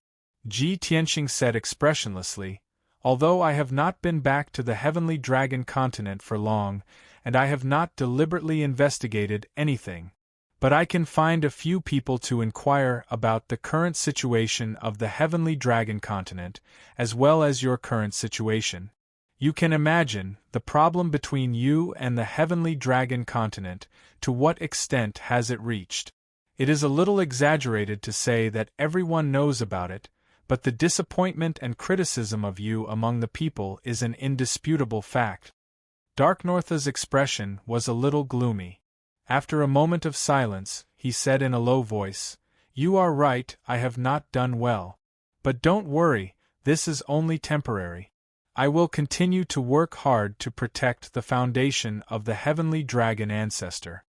Ji Tianxing said expressionlessly, "Although I have not been back to the Heavenly Dragon continent for long, and I have not deliberately investigated anything, but I can find a few people to inquire about the current situation of the Heavenly Dragon continent, as well as your current situation. You can imagine the problem between you and the Heavenly Dragon continent. To what extent has it reached? It is a little exaggerated to say that everyone knows about it, but the disappointment and criticism of you among the people is an indisputable fact." Dark North's expression was a little gloomy. After a moment of silence, he said in a low voice, "You are right, I have not done well. But don't worry, this is only temporary. I will continue to work hard to protect the foundation of the Heavenly Dragon Ancestor."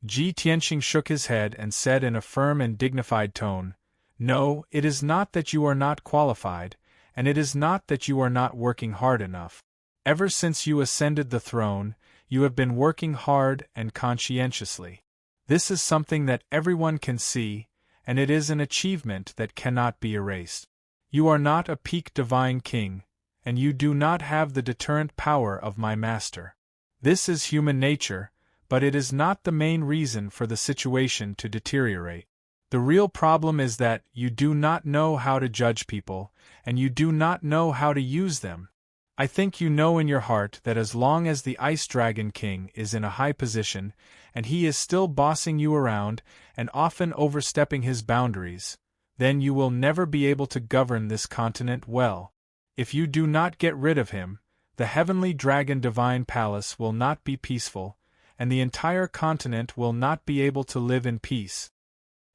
Ji Tianxing shook his head and said in a firm and dignified tone, "No, it is not that you are not qualified, and it is not that you are not working hard enough. Ever since you ascended the throne, you have been working hard and conscientiously. This is something that everyone can see, and it is an achievement that cannot be erased. You are not a peak divine king, and you do not have the deterrent power of my master. This is human nature, but it is not the main reason for the situation to deteriorate. The real problem is that you do not know how to judge people, and you do not know how to use them. I think you know in your heart that as long as the Ice Dragon King is in a high position, and he is still bossing you around and often overstepping his boundaries, then you will never be able to govern this continent well. If you do not get rid of him, the Heavenly Dragon Divine Palace will not be peaceful, and the entire continent will not be able to live in peace."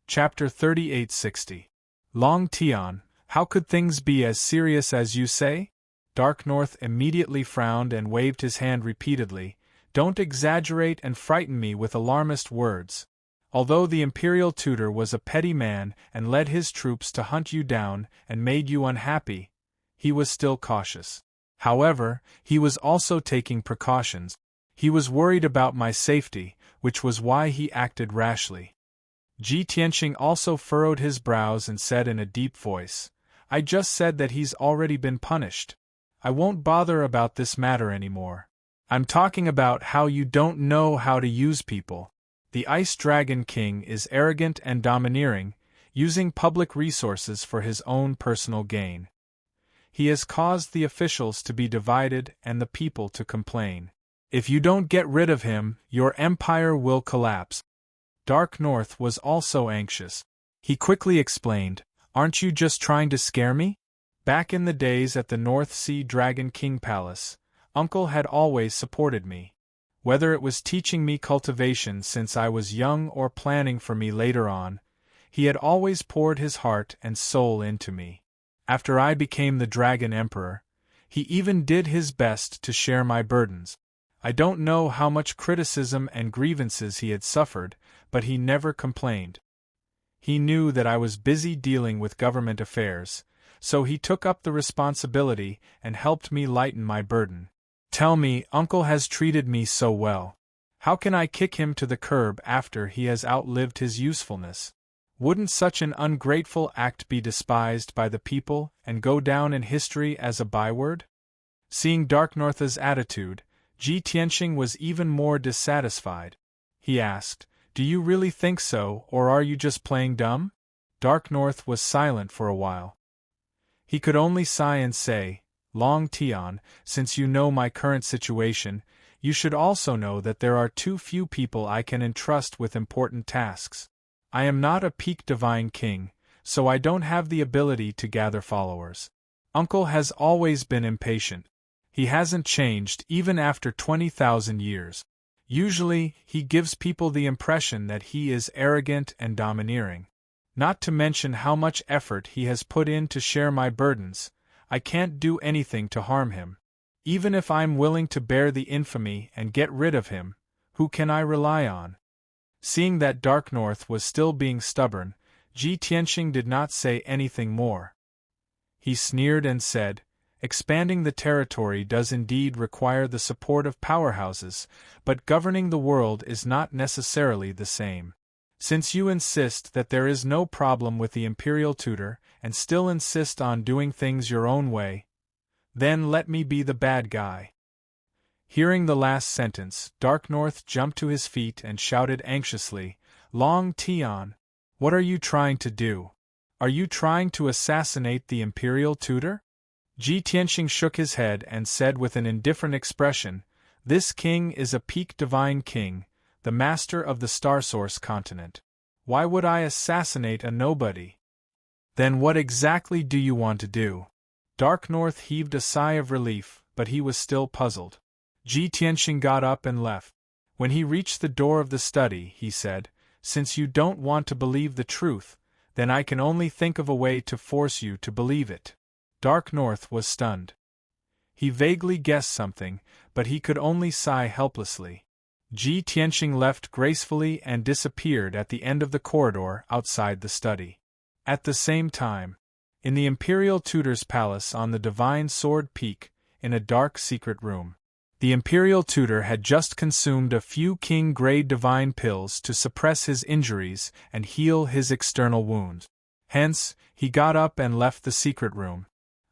Chapter 3860. Long Tian, how could things be as serious as you say? Dark North immediately frowned and waved his hand repeatedly. "Don't exaggerate and frighten me with alarmist words. Although the imperial tutor was a petty man and led his troops to hunt you down and made you unhappy, he was still cautious. However, he was also taking precautions. He was worried about my safety, which was why he acted rashly." Ji Tianxing also furrowed his brows and said in a deep voice, "I just said that he's already been punished. I won't bother about this matter anymore. I'm talking about how you don't know how to use people. The Ice Dragon King is arrogant and domineering, using public resources for his own personal gain. He has caused the officials to be divided and the people to complain. If you don't get rid of him, your empire will collapse." Dark North was also anxious. He quickly explained, "Aren't you just trying to scare me?" Back in the days at the North Sea Dragon King Palace, Uncle had always supported me. Whether it was teaching me cultivation since I was young or planning for me later on, he had always poured his heart and soul into me. After I became the Dragon Emperor, he even did his best to share my burdens. I don't know how much criticism and grievances he had suffered, but he never complained. He knew that I was busy dealing with government affairs, so he took up the responsibility and helped me lighten my burden. Tell me, Uncle has treated me so well. How can I kick him to the curb after he has outlived his usefulness? Wouldn't such an ungrateful act be despised by the people and go down in history as a byword? Seeing Darknorth's attitude, Ji Tianxing was even more dissatisfied. He asked, "Do you really think so, or are you just playing dumb?" Darknorth was silent for a while. He could only sigh and say, "Long Tian, since you know my current situation, you should also know that there are too few people I can entrust with important tasks. I am not a peak divine king, so I don't have the ability to gather followers. Uncle has always been impatient. He hasn't changed even after 20,000 years. Usually, he gives people the impression that he is arrogant and domineering. Not to mention how much effort he has put in to share my burdens, I can't do anything to harm him. Even if I'm willing to bear the infamy and get rid of him, who can I rely on?" Seeing that Darknorth was still being stubborn, Ji Tianxing did not say anything more. He sneered and said, "Expanding the territory does indeed require the support of powerhouses, but governing the world is not necessarily the same. Since you insist that there is no problem with the imperial tutor and still insist on doing things your own way, then let me be the bad guy." Hearing the last sentence, Darknorth jumped to his feet and shouted anxiously, "Long Tian, what are you trying to do? Are you trying to assassinate the imperial tutor?" Ji Tianxing shook his head and said with an indifferent expression, "This king is a peak divine king, the master of the Starsource continent. Why would I assassinate a nobody?" "Then what exactly do you want to do?" Darknorth heaved a sigh of relief, but he was still puzzled. Ji Tianxing got up and left. When he reached the door of the study, he said, "Since you don't want to believe the truth, then I can only think of a way to force you to believe it." Darknorth was stunned. He vaguely guessed something, but he could only sigh helplessly. Ji Tianxing left gracefully and disappeared at the end of the corridor outside the study. At the same time, in the Imperial Tutor's palace on the Divine Sword Peak, in a dark secret room, the Imperial Tutor had just consumed a few king-grade divine pills to suppress his injuries and heal his external wounds. Hence, he got up and left the secret room.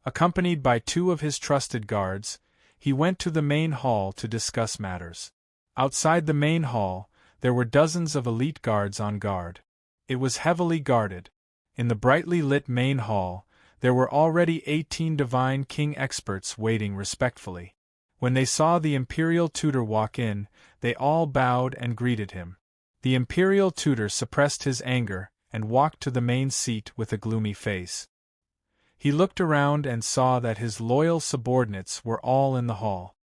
Accompanied by two of his trusted guards, he went to the main hall to discuss matters. Outside the main hall, there were dozens of elite guards on guard. It was heavily guarded. In the brightly lit main hall, there were already 18 divine king experts waiting respectfully. When they saw the Imperial Tutor walk in, they all bowed and greeted him. The Imperial Tutor suppressed his anger and walked to the main seat with a gloomy face. He looked around and saw that his loyal subordinates were all in the hall.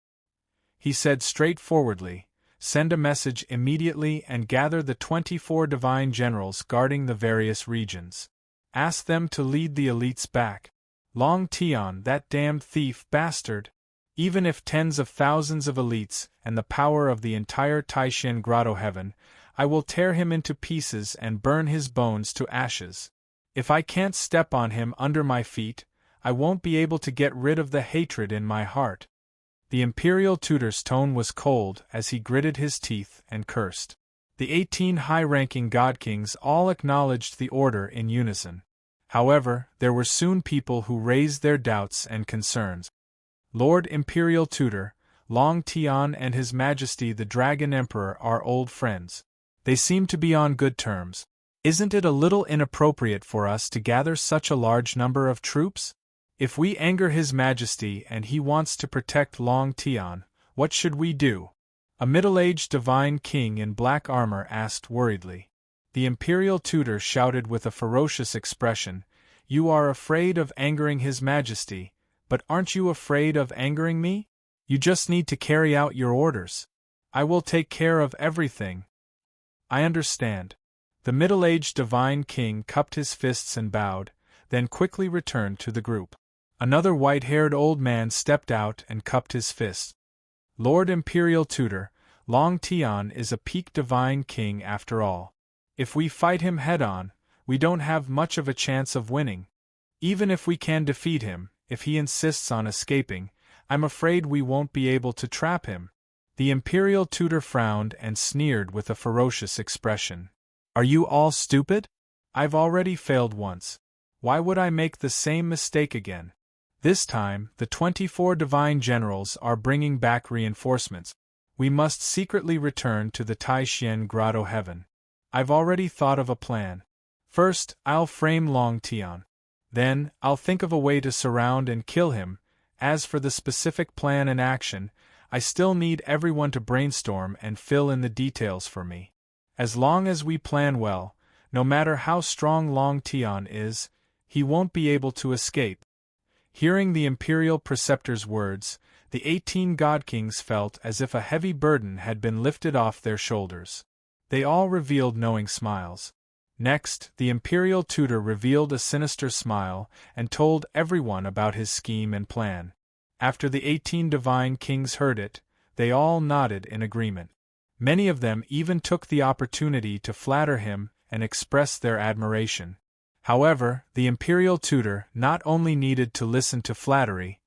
He said straightforwardly, "Send a message immediately and gather the 24 divine generals guarding the various regions. Ask them to lead the elites back. Long Tian, that damned thief bastard. Even if tens of thousands of elites and the power of the entire Taishan Grotto heaven, I will tear him into pieces and burn his bones to ashes. If I can't step on him under my feet, I won't be able to get rid of the hatred in my heart." The Imperial Tutor's tone was cold as he gritted his teeth and cursed. The 18 high-ranking godkings all acknowledged the order in unison. However, there were soon people who raised their doubts and concerns. "Lord Imperial Tutor, Long Tian and His Majesty the Dragon Emperor are old friends. They seem to be on good terms. Isn't it a little inappropriate for us to gather such a large number of troops? If we anger His Majesty and he wants to protect Long Tian, what should we do?" A middle-aged divine king in black armor asked worriedly. The imperial tutor shouted with a ferocious expression, "You are afraid of angering His Majesty, but aren't you afraid of angering me? You just need to carry out your orders. I will take care of everything." "I understand." The middle-aged divine king cupped his fists and bowed, then quickly returned to the group. Another white-haired old man stepped out and cupped his fists. "Lord Imperial Tutor, Long Tian is a peak divine king after all. If we fight him head-on, we don't have much of a chance of winning. Even if we can defeat him, if he insists on escaping, I'm afraid we won't be able to trap him." The imperial tutor frowned and sneered with a ferocious expression. "Are you all stupid? I've already failed once. Why would I make the same mistake again? This time, the 24 divine generals are bringing back reinforcements. We must secretly return to the Taishian Grotto Heaven. I've already thought of a plan. First, I'll frame Long Tian. Then, I'll think of a way to surround and kill him. As for the specific plan and action, I still need everyone to brainstorm and fill in the details for me. As long as we plan well, no matter how strong Long Tian is, he won't be able to escape." Hearing the imperial preceptor's words, the 18 god kings felt as if a heavy burden had been lifted off their shoulders. They all revealed knowing smiles. Next, the imperial tutor revealed a sinister smile and told everyone about his scheme and plan. After the 18 divine kings heard it, they all nodded in agreement. Many of them even took the opportunity to flatter him and express their admiration. However, the imperial tutor not only needed to listen to flattery,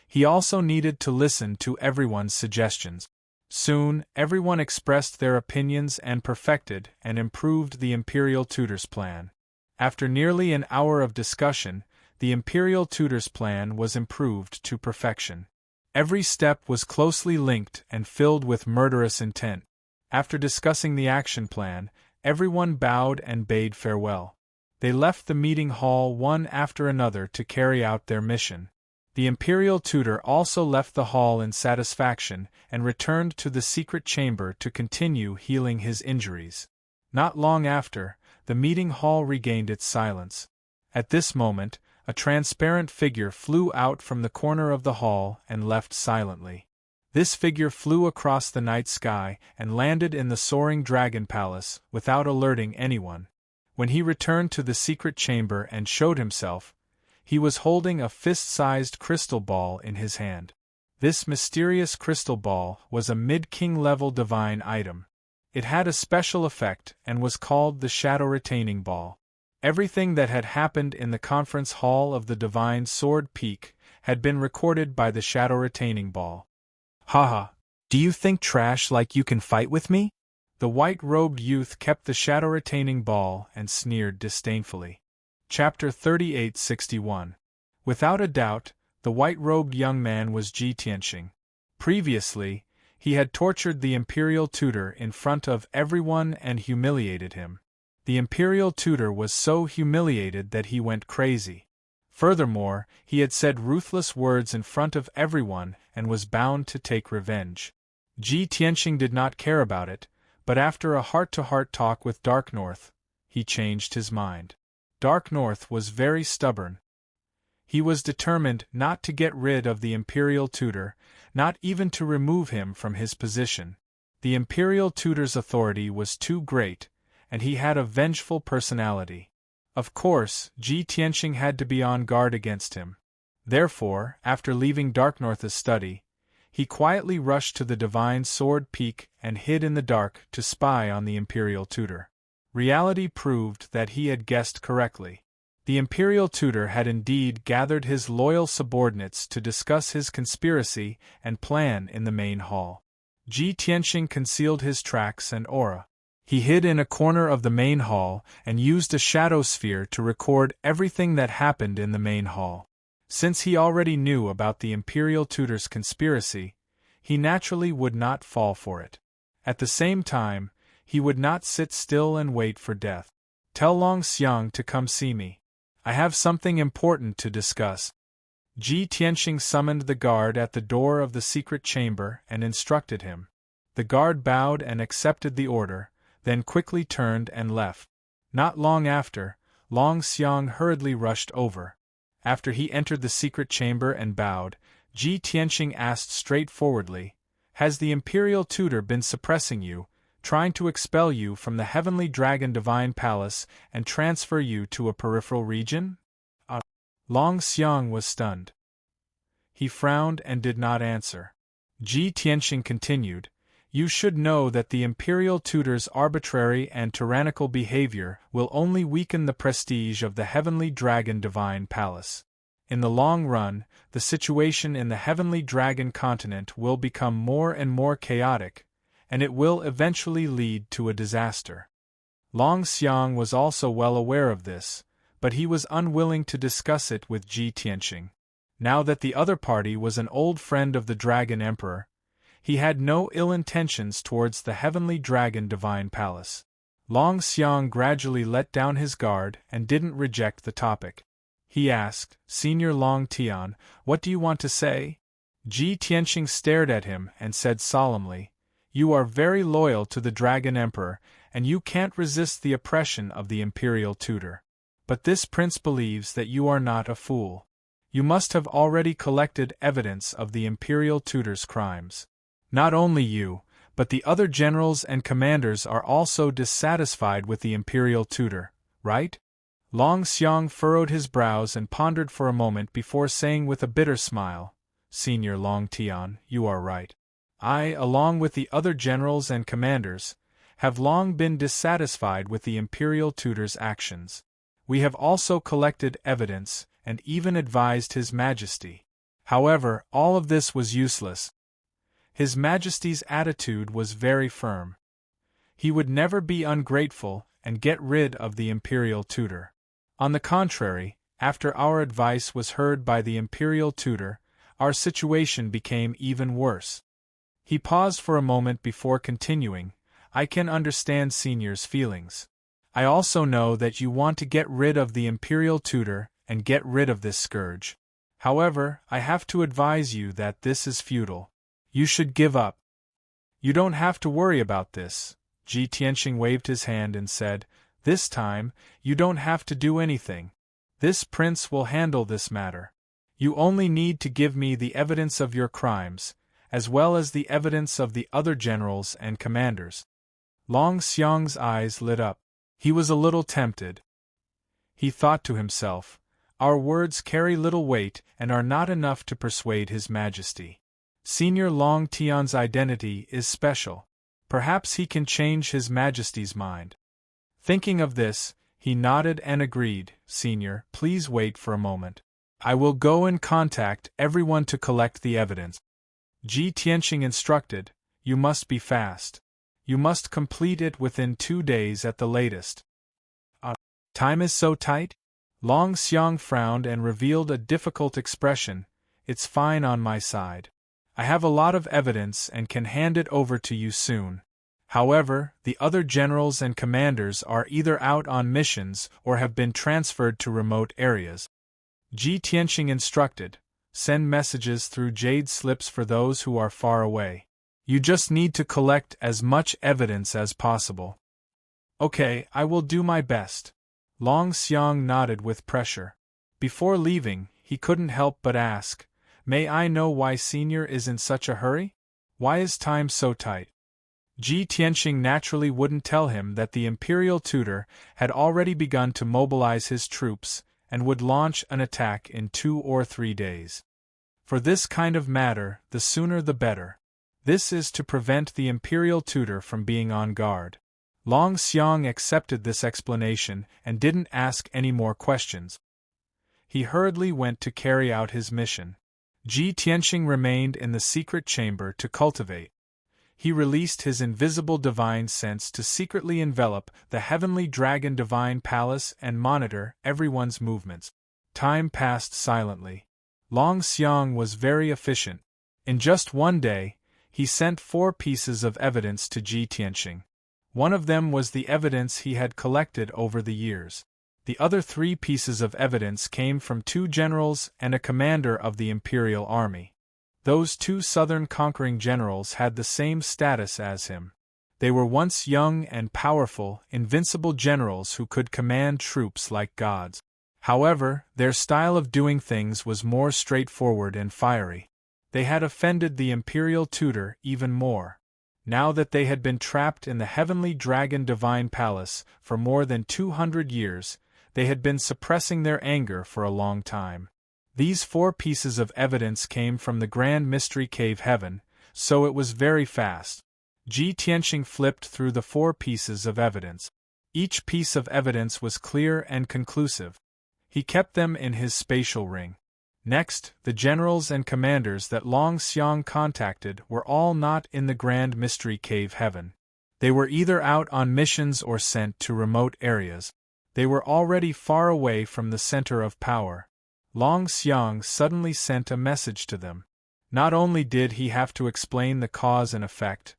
he also needed to listen to everyone's suggestions. Soon, everyone expressed their opinions and perfected and improved the imperial tutor's plan. After nearly an hour of discussion, the imperial tutor's plan was improved to perfection. Every step was closely linked and filled with murderous intent. After discussing the action plan, everyone bowed and bade farewell. They left the meeting hall one after another to carry out their mission. The imperial tutor also left the hall in satisfaction and returned to the secret chamber to continue healing his injuries. Not long after, the meeting hall regained its silence. At this moment, a transparent figure flew out from the corner of the hall and left silently. This figure flew across the night sky and landed in the soaring dragon palace without alerting anyone. When he returned to the secret chamber and showed himself, he was holding a fist-sized crystal ball in his hand. This mysterious crystal ball was a mid-king level divine item. It had a special effect and was called the Shadow Retaining Ball. Everything that had happened in the conference hall of the Divine Sword Peak had been recorded by the Shadow Retaining Ball. "Haha, do you think trash like you can fight with me?" The white-robed youth kept the Shadow Retaining Ball and sneered disdainfully. Chapter 3861. Without a doubt, the white-robed young man was Ji Tianxing. Previously, he had tortured the imperial tutor in front of everyone and humiliated him. The imperial tutor was so humiliated that he went crazy. Furthermore, he had said ruthless words in front of everyone and was bound to take revenge. Ji Tianxing did not care about it, but after a heart-to-heart talk with Dark North, he changed his mind. Dark North was very stubborn. He was determined not to get rid of the imperial tutor, not even to remove him from his position. The imperial tutor's authority was too great, and he had a vengeful personality. Of course, Ji Tianxing had to be on guard against him. Therefore, after leaving Dark North's study, he quietly rushed to the Divine Sword Peak and hid in the dark to spy on the imperial tutor. Reality proved that he had guessed correctly. The imperial tutor had indeed gathered his loyal subordinates to discuss his conspiracy and plan in the main hall. Ji Tianxing concealed his tracks and aura. He hid in a corner of the main hall and used a shadow sphere to record everything that happened in the main hall. Since he already knew about the imperial tutor's conspiracy, he naturally would not fall for it. At the same time, he would not sit still and wait for death. "Tell Long Xiang to come see me. I have something important to discuss." Ji Tianxing summoned the guard at the door of the secret chamber and instructed him. The guard bowed and accepted the order, then quickly turned and left. Not long after, Long Xiang hurriedly rushed over. After he entered the secret chamber and bowed, Ji Tianxing asked straightforwardly, "Has the imperial tutor been suppressing you, trying to expel you from the heavenly dragon divine palace and transfer you to a peripheral region?" Long Xiang was stunned. He frowned and did not answer. Ji Tianxing continued, "You should know that the imperial tutor's arbitrary and tyrannical behavior will only weaken the prestige of the heavenly dragon divine palace. In the long run, the situation in the heavenly dragon continent will become more and more chaotic, and it will eventually lead to a disaster." Long Xiang was also well aware of this, but he was unwilling to discuss it with Ji Tianxing. Now that the other party was an old friend of the Dragon Emperor, he had no ill intentions towards the heavenly dragon divine palace. Long Xiang gradually let down his guard and didn't reject the topic. He asked, "Senior Long Tian, what do you want to say?" Ji Tianxing stared at him and said solemnly, "You are very loyal to the Dragon Emperor, and you can't resist the oppression of the imperial tutor. But this prince believes that you are not a fool. You must have already collected evidence of the imperial tutor's crimes. Not only you, but the other generals and commanders are also dissatisfied with the imperial tutor, right?" Long Xiang furrowed his brows and pondered for a moment before saying with a bitter smile, "Senior Long Tian, you are right. I, along with the other generals and commanders, have long been dissatisfied with the imperial tutor's actions. We have also collected evidence, and even advised His Majesty. However, all of this was useless. His Majesty's attitude was very firm. He would never be ungrateful and get rid of the imperial tutor. On the contrary, after our advice was heard by the imperial tutor, our situation became even worse." He paused for a moment before continuing, "I can understand Senior's feelings. I also know that you want to get rid of the imperial tutor and get rid of this scourge. However, I have to advise you that this is futile. You should give up." "You don't have to worry about this." Ji Tianxing waved his hand and said, "This time, you don't have to do anything. This prince will handle this matter. You only need to give me the evidence of your crimes, as well as the evidence of the other generals and commanders." Long Xiang's eyes lit up. He was a little tempted. He thought to himself, "Our words carry little weight and are not enough to persuade His Majesty. Senior Long Tian's identity is special. Perhaps he can change His Majesty's mind." Thinking of this, he nodded and agreed, "Senior, please wait for a moment. I will go and contact everyone to collect the evidence." Ji Tianxing instructed, "You must be fast. You must complete it within 2 days at the latest." Time is so tight?" Long Xiang frowned and revealed a difficult expression. "It's fine on my side. I have a lot of evidence and can hand it over to you soon. However, the other generals and commanders are either out on missions or have been transferred to remote areas." Ji Tianxing instructed, "Send messages through jade slips for those who are far away. You just need to collect as much evidence as possible." "Okay, I will do my best." Long Xiang nodded with pressure. Before leaving, he couldn't help but ask, "May I know why Senior is in such a hurry? Why is time so tight?" Ji Tianxing naturally wouldn't tell him that the imperial tutor had already begun to mobilize his troops and would launch an attack in 2 or 3 days. For this kind of matter, the sooner the better. This is to prevent the imperial tutor from being on guard. Long Xiang accepted this explanation and didn't ask any more questions. He hurriedly went to carry out his mission. Ji Tianxing remained in the secret chamber to cultivate. He released his invisible divine sense to secretly envelop the heavenly dragon divine palace and monitor everyone's movements. Time passed silently. Long Xiang was very efficient. In just 1 day, he sent 4 pieces of evidence to Ji Tianxing. One of them was the evidence he had collected over the years. The other 3 pieces of evidence came from 2 generals and a commander of the imperial army. Those 2 southern conquering generals had the same status as him. They were once young and powerful, invincible generals who could command troops like gods. However, their style of doing things was more straightforward and fiery. They had offended the imperial tutor even more. Now that they had been trapped in the heavenly dragon divine palace for more than 200 years, they had been suppressing their anger for a long time. These 4 pieces of evidence came from the Grand Mystery Cave Heaven, so it was very fast. Ji Tianqing flipped through the 4 pieces of evidence. Each piece of evidence was clear and conclusive. He kept them in his spatial ring. Next, the generals and commanders that Long Xiang contacted were all not in the Grand Mystery Cave Heaven. They were either out on missions or sent to remote areas. They were already far away from the center of power. Long Xiang suddenly sent a message to them. Not only did he have to explain the cause and effect,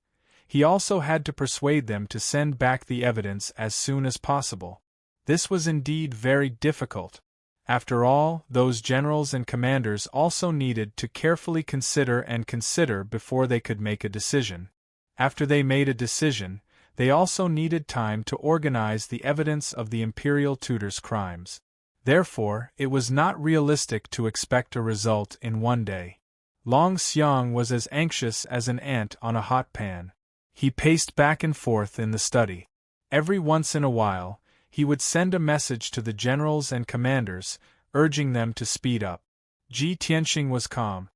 he also had to persuade them to send back the evidence as soon as possible. This was indeed very difficult. After all, those generals and commanders also needed to carefully consider before they could make a decision. After they made a decision, they also needed time to organize the evidence of the imperial tutor's crimes. Therefore, it was not realistic to expect a result in one day. Long Xiang was as anxious as an ant on a hot pan. He paced back and forth in the study. Every once in a while, he would send a message to the generals and commanders, urging them to speed up. Ji Tianqing was calm.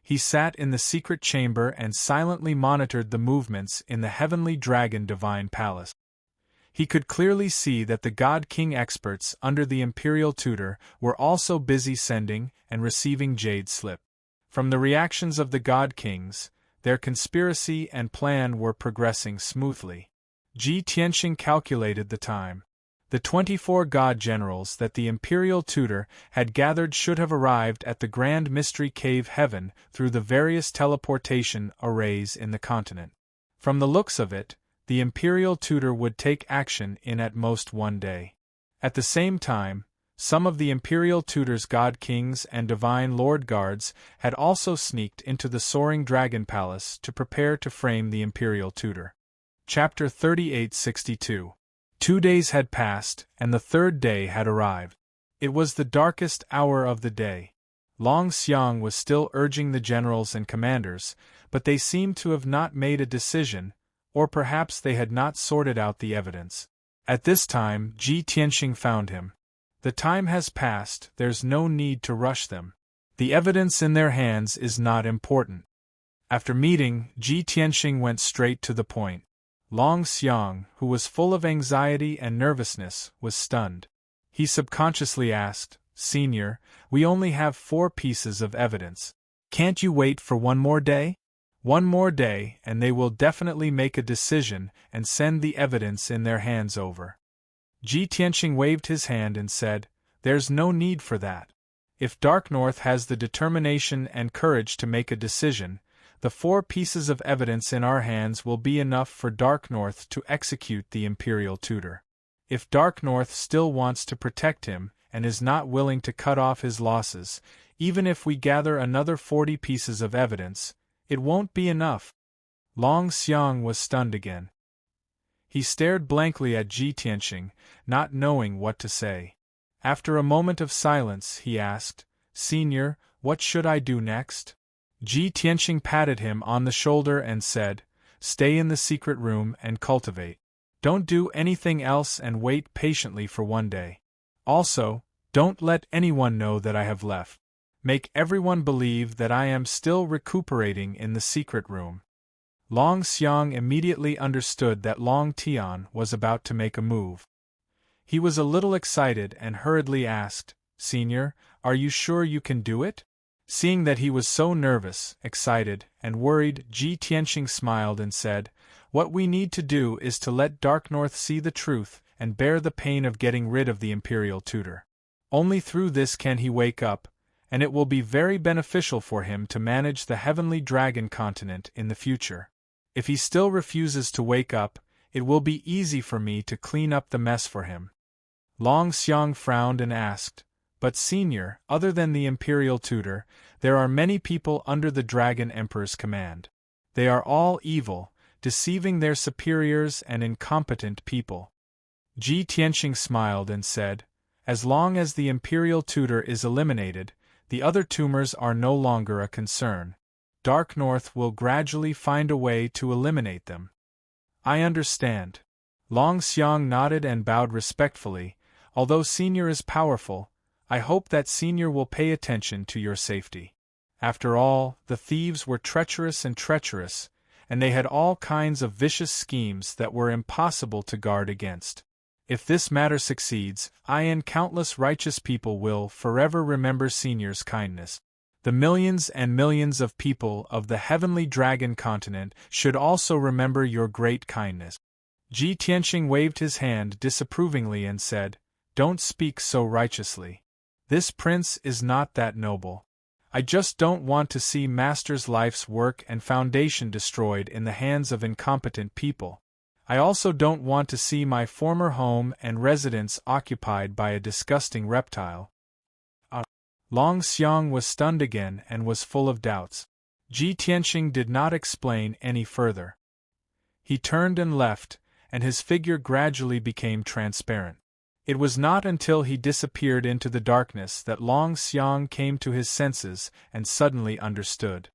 He sat in the secret chamber and silently monitored the movements in the heavenly dragon divine palace. He could clearly see that the God King experts under the imperial tutor were also busy sending and receiving jade slip. From the reactions of the God Kings, their conspiracy and plan were progressing smoothly. Ji Tianqing calculated the time. The 24 god generals that the imperial tutor had gathered should have arrived at the Grand Mystery Cave Heaven through the various teleportation arrays in the continent. From the looks of it, the imperial tutor would take action in at most one day. At the same time, some of the imperial tutor's god kings and divine lord guards had also sneaked into the soaring dragon palace to prepare to frame the imperial tutor. Chapter 3862. 2 days had passed, and the 3rd day had arrived. It was the darkest hour of the day. Long Xiang was still urging the generals and commanders, but they seemed to have not made a decision, or perhaps they had not sorted out the evidence. At this time, Ji Tianqing found him. The time has passed, there's no need to rush them. The evidence in their hands is not important. After meeting, Ji Tianqing went straight to the point. Long Xiang, who was full of anxiety and nervousness, was stunned. He subconsciously asked, "Senior, we only have 4 pieces of evidence. Can't you wait for one more day?" "One more day, and they will definitely make a decision and send the evidence in their hands over." Ji Tianqing waved his hand and said, "There's no need for that. If Dark North has the determination and courage to make a decision, the 4 pieces of evidence in our hands will be enough for Dark North to execute the imperial tutor. If Dark North still wants to protect him and is not willing to cut off his losses, even if we gather another 40 pieces of evidence, it won't be enough." Long Xiang was stunned again. He stared blankly at Ji Tianqing, not knowing what to say. After a moment of silence, he asked, "Senior, what should I do next?" Ji Tianqing patted him on the shoulder and said, "Stay in the secret room and cultivate. Don't do anything else and wait patiently for one day. Also, don't let anyone know that I have left. Make everyone believe that I am still recuperating in the secret room." Long Xiang immediately understood that Long Tian was about to make a move. He was a little excited and hurriedly asked, "Senior, are you sure you can do it?" Seeing that he was so nervous, excited, and worried, Ji Tianqing smiled and said, "What we need to do is to let Dark North see the truth and bear the pain of getting rid of the imperial tutor. Only through this can he wake up, and it will be very beneficial for him to manage the heavenly dragon continent in the future. If he still refuses to wake up, it will be easy for me to clean up the mess for him." Long Xiang frowned and asked, "But senior, other than the imperial tutor, there are many people under the Dragon Emperor's command. They are all evil, deceiving their superiors and incompetent people. Ji Tianqing smiled and said, "As long as the imperial tutor is eliminated, the other tumors are no longer a concern. Dark North will gradually find a way to eliminate them." "I understand." Long Xiang nodded and bowed respectfully. "Although Senior is powerful, I hope that Senior will pay attention to your safety. After all, the thieves were treacherous, and they had all kinds of vicious schemes that were impossible to guard against. If this matter succeeds, I and countless righteous people will forever remember Senior's kindness. The millions and millions of people of the Heavenly Dragon continent should also remember your great kindness." Ji Tianqing waved his hand disapprovingly and said, "Don't speak so righteously. This prince is not that noble. I just don't want to see Master's life's work and foundation destroyed in the hands of incompetent people. I also don't want to see my former home and residence occupied by a disgusting reptile." Long Xiang was stunned again and was full of doubts. Ji Tianqing did not explain any further. He turned and left, and his figure gradually became transparent. It was not until he disappeared into the darkness that Long Xiang came to his senses and suddenly understood.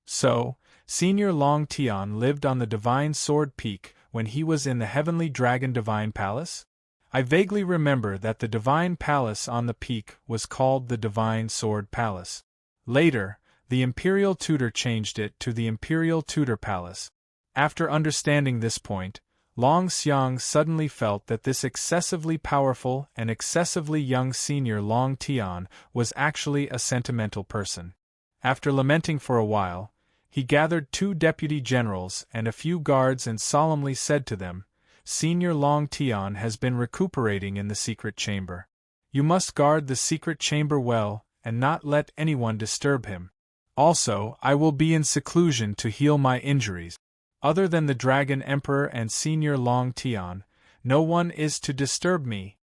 So, Senior Long Tian lived on the Divine Sword Peak when he was in the Heavenly Dragon Divine Palace? I vaguely remember that the Divine Palace on the peak was called the Divine Sword Palace. Later, the Imperial Tutor changed it to the Imperial Tutor Palace. After understanding this point, Long Xiang suddenly felt that this excessively powerful and excessively young Senior Long Tian was actually a sentimental person. After lamenting for a while, he gathered 2 deputy generals and a few guards and solemnly said to them, "Senior Long Tian has been recuperating in the secret chamber. You must guard the secret chamber well, and not let anyone disturb him. Also, I will be in seclusion to heal my injuries. Other than the Dragon Emperor and Senior Long Tian, no one is to disturb me."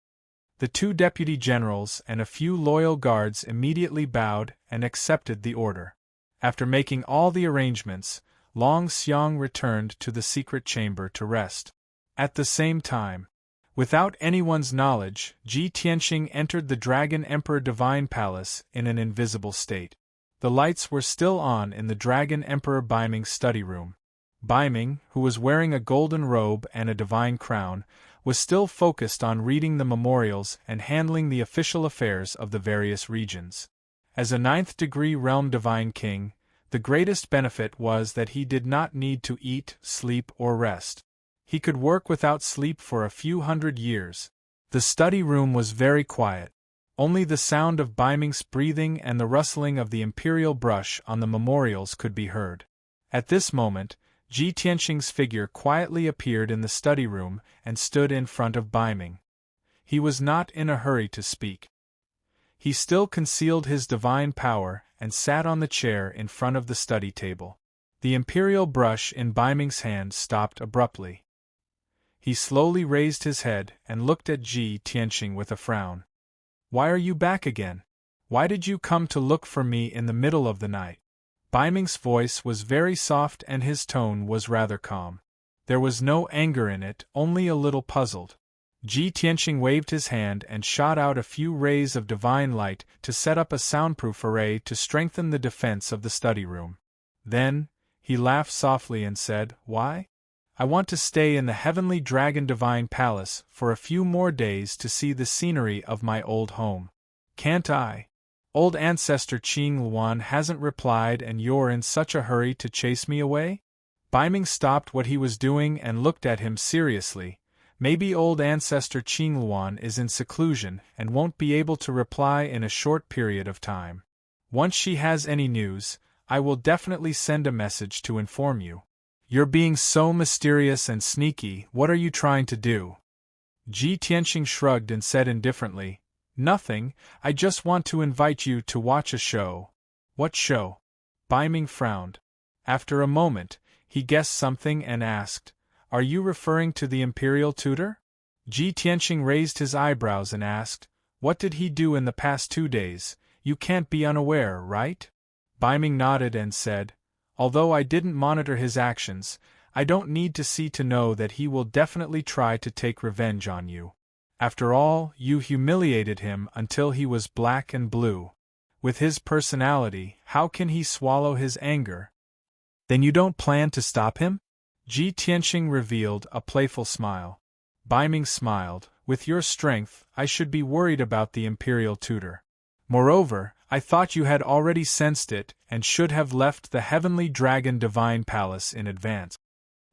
The 2 deputy generals and a few loyal guards immediately bowed and accepted the order. After making all the arrangements, Long Xiang returned to the secret chamber to rest. At the same time, without anyone's knowledge, Ji Tianqing entered the Dragon Emperor Divine Palace in an invisible state. The lights were still on in the Dragon Emperor Baiming's study room. Baiming, who was wearing a golden robe and a divine crown, was still focused on reading the memorials and handling the official affairs of the various regions. As a 9th-degree realm divine king, the greatest benefit was that he did not need to eat, sleep, or rest. He could work without sleep for a few hundred years. The study room was very quiet. Only the sound of Baiming's breathing and the rustling of the imperial brush on the memorials could be heard. At this moment, Ji Tianqing's figure quietly appeared in the study room and stood in front of Baiming. He was not in a hurry to speak. He still concealed his divine power and sat on the chair in front of the study table. The imperial brush in Baiming's hand stopped abruptly. He slowly raised his head and looked at Ji Tianqing with a frown. "Why are you back again? Why did you come to look for me in the middle of the night?" Baiming's voice was very soft and his tone was rather calm. There was no anger in it, only a little puzzled. Ji Tianqing waved his hand and shot out a few rays of divine light to set up a soundproof array to strengthen the defense of the study room. Then, he laughed softly and said, "Why? I want to stay in the Heavenly Dragon Divine Palace for a few more days to see the scenery of my old home. Can't I? Old ancestor Qing Luan hasn't replied and you're in such a hurry to chase me away?" Baiming stopped what he was doing and looked at him seriously. Maybe old ancestor Qing Luan is in seclusion and won't be able to reply in a short period of time. Once she has any news, I will definitely send a message to inform you. You're being so mysterious and sneaky, what are you trying to do? Ji Tianqing shrugged and said indifferently, "Nothing, I just want to invite you to watch a show." "What show?" Baiming frowned. After a moment, he guessed something and asked, "Are you referring to the Imperial Tutor?" Ji Tianqing raised his eyebrows and asked, "What did he do in the past 2 days? You can't be unaware, right?" Baiming nodded and said, "Although I didn't monitor his actions, I don't need to see to know that he will definitely try to take revenge on you. After all, you humiliated him until he was black and blue. With his personality, how can he swallow his anger? Then you don't plan to stop him? Ji Tianxing revealed a playful smile. Bai Ming smiled. With your strength, I should be worried about the imperial tutor. Moreover, I thought you had already sensed it and should have left the heavenly dragon divine palace in advance.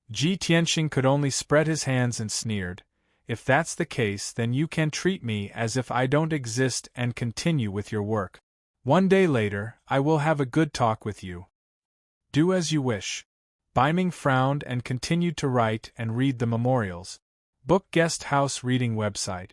Ji Tianxing could only spread his hands and sneered. If that's the case, then you can treat me as if I don't exist and continue with your work. One day later, I will have a good talk with you. Do as you wish. Bai Ming frowned and continued to write and read the memorials. Book Guest House Reading Website.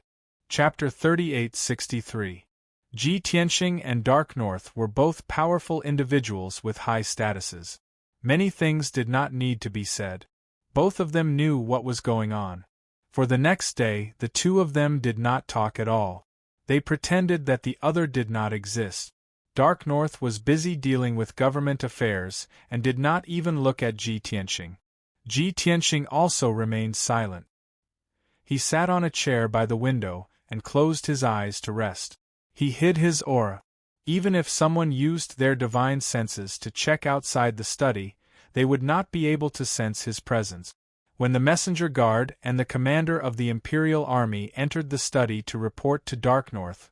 Chapter 3863. Ji Tianxing and Dark North were both powerful individuals with high statuses. Many things did not need to be said. Both of them knew what was going on. For the next day, the two of them did not talk at all. They pretended that the other did not exist. Dark North was busy dealing with government affairs and did not even look at Ji Tianxing. Ji Tianxing also remained silent. He sat on a chair by the window and closed his eyes to rest. He hid his aura. Even if someone used their divine senses to check outside the study, they would not be able to sense his presence. When the messenger guard and the commander of the Imperial Army entered the study to report to Dark North,